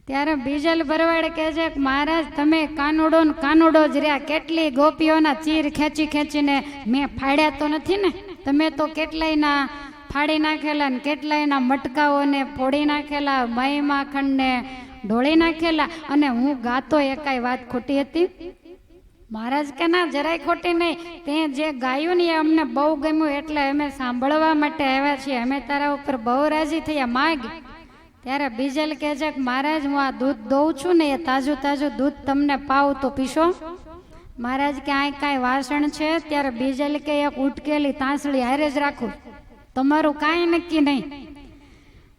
ત્યારે બીજલ ભરવાડ કહે છે કે મહારાજ તમે કાનુડો ને કાનુડો જ રહ્યા, કેટલી ગોપીઓના ચીર ખેંચી ખેંચીને મેં ફાડ્યા તો નથી ને, તમે તો કેટલાયના ફાડી નાખેલા ને કેટલાયના મટકાઓને ફોડી નાખેલા, મય માખણને ઢોળી નાખેલા, અને હું ગાતો એકાય વાત ખોટી હતી? મહારાજ કે ના જરાય ખોટી નહીં, તે જે ગાયું ને એ અમને બહુ ગમ્યું એટલે અમે સાંભળવા માટે આવ્યા છીએ, અમે તારા ઉપર બહુ રાજી થયા, માગ. ત્યારે બીજલ કહે છે કે મહારાજ હું આ દૂધ દઉં છું ને એ તાજું તાજું દૂધ તમને પાવું તો પીશો? મહારાજ કે આ કાંઈ વાસણ છે? ત્યારે બીજલ કે એક ઉટકેલી તાંસળી હારે જ રાખું, તમારું કાંઈ નક્કી નહીં.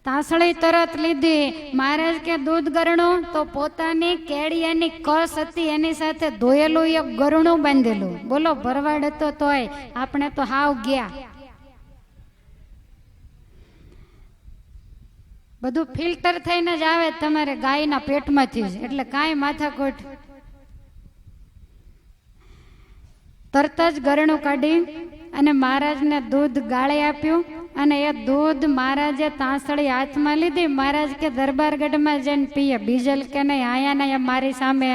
તાંસળી તરત લીધી. મહારાજ કે દૂધ ગરણું? તો પોતાની કેડિયાની કસ હતી એની સાથે ધોયેલું એક ગરણું બાંધેલું. બોલો ભરવાડ હતો તોય આપણે તો હાવ ગયા. બધું ફિલ્ટર થઈને જ આવે તમારે ગાયના પેટમાંથી જ, એટલે કાંઈ માથાકૂટ. તરત જ ગરણું કાઢી અને મહારાજને દૂધ ગાળે આપ્યું અને એ દૂધ મહારાજે તાંસળી હાથમાં લીધી. મહારાજ કે દરબારગઢમાં જઈને પીએ. બીજલ કે નહીં, આયા નહીં મારી સામે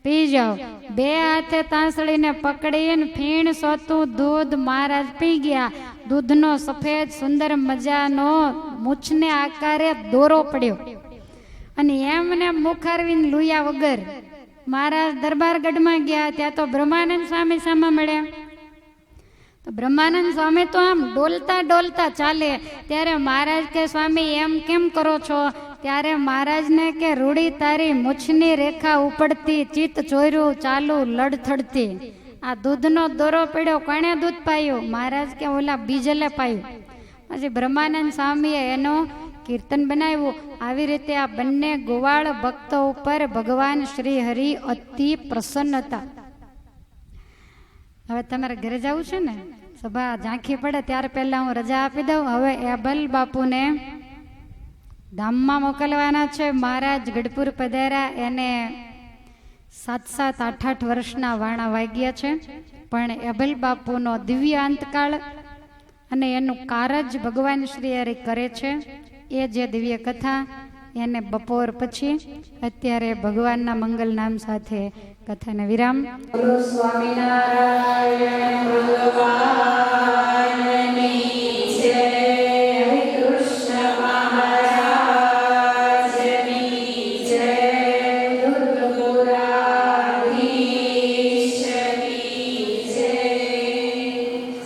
પી જાઓ. બે હાથે તાંસળીને પકડીને ફીણ સોતું દૂધ મહારાજ પી ગયા. દૂધનો સફેદ સુંદર મજાનો મૂછને આકારે દોરો પડ્યો અને એમને મુખારવીને લુયા વગર મહારાજ દરબારગઢમાં ગયા. ત્યાં તો બ્રહ્માનંદ સ્વામી સામે મળ્યા. તો બ્રહ્માનંદ સ્વામી તો આમ ડોલતા ડોલતા ચાલે. ત્યારે મહારાજ કે સ્વામી એમ કેમ કરો છો? ત્યારે મહારાજને કે રૂડી તારી મૂછની રેખા ઉપડતી, ચિત્ત ચોર્યું ચાલુ લડથડતી. આ દૂધનો દોરો પડ્યો, કોણે દૂધ પાયું? મહારાજ કે ઓલા બીજલે પાયું. પછી બ્રહ્માનંદ સ્વામીએ એનો કીર્તન બનાવ્યું. આવી રીતે આ બંને ગોવાળ ભક્તો ઉપર ભગવાન શ્રી હરિ અતિ પ્રસન્ન હતા. હવે તમારે ઘરે જવું છે ને, સભા ઝાંખી પડે ત્યાર પહેલા હું રજા આપી દઉં. હવે એબલ બાપુને ધામમાં મોકલવાના છે. મહારાજ ગઢપુર પધાર્યા, એને 7-7, 8-8 વર્ષના વાણા વાગ્યા છે, પણ એબલ બાપુનો દિવ્ય અંતકાળ અને એનું કારજ ભગવાન શ્રી હરિ કરે છે. એ જે દિવ્ય કથા એને બપોર પછી અત્યારે ભગવાનના મંગલ નામ સાથે કથાને વિરામ. સ્વામિનારાયણ.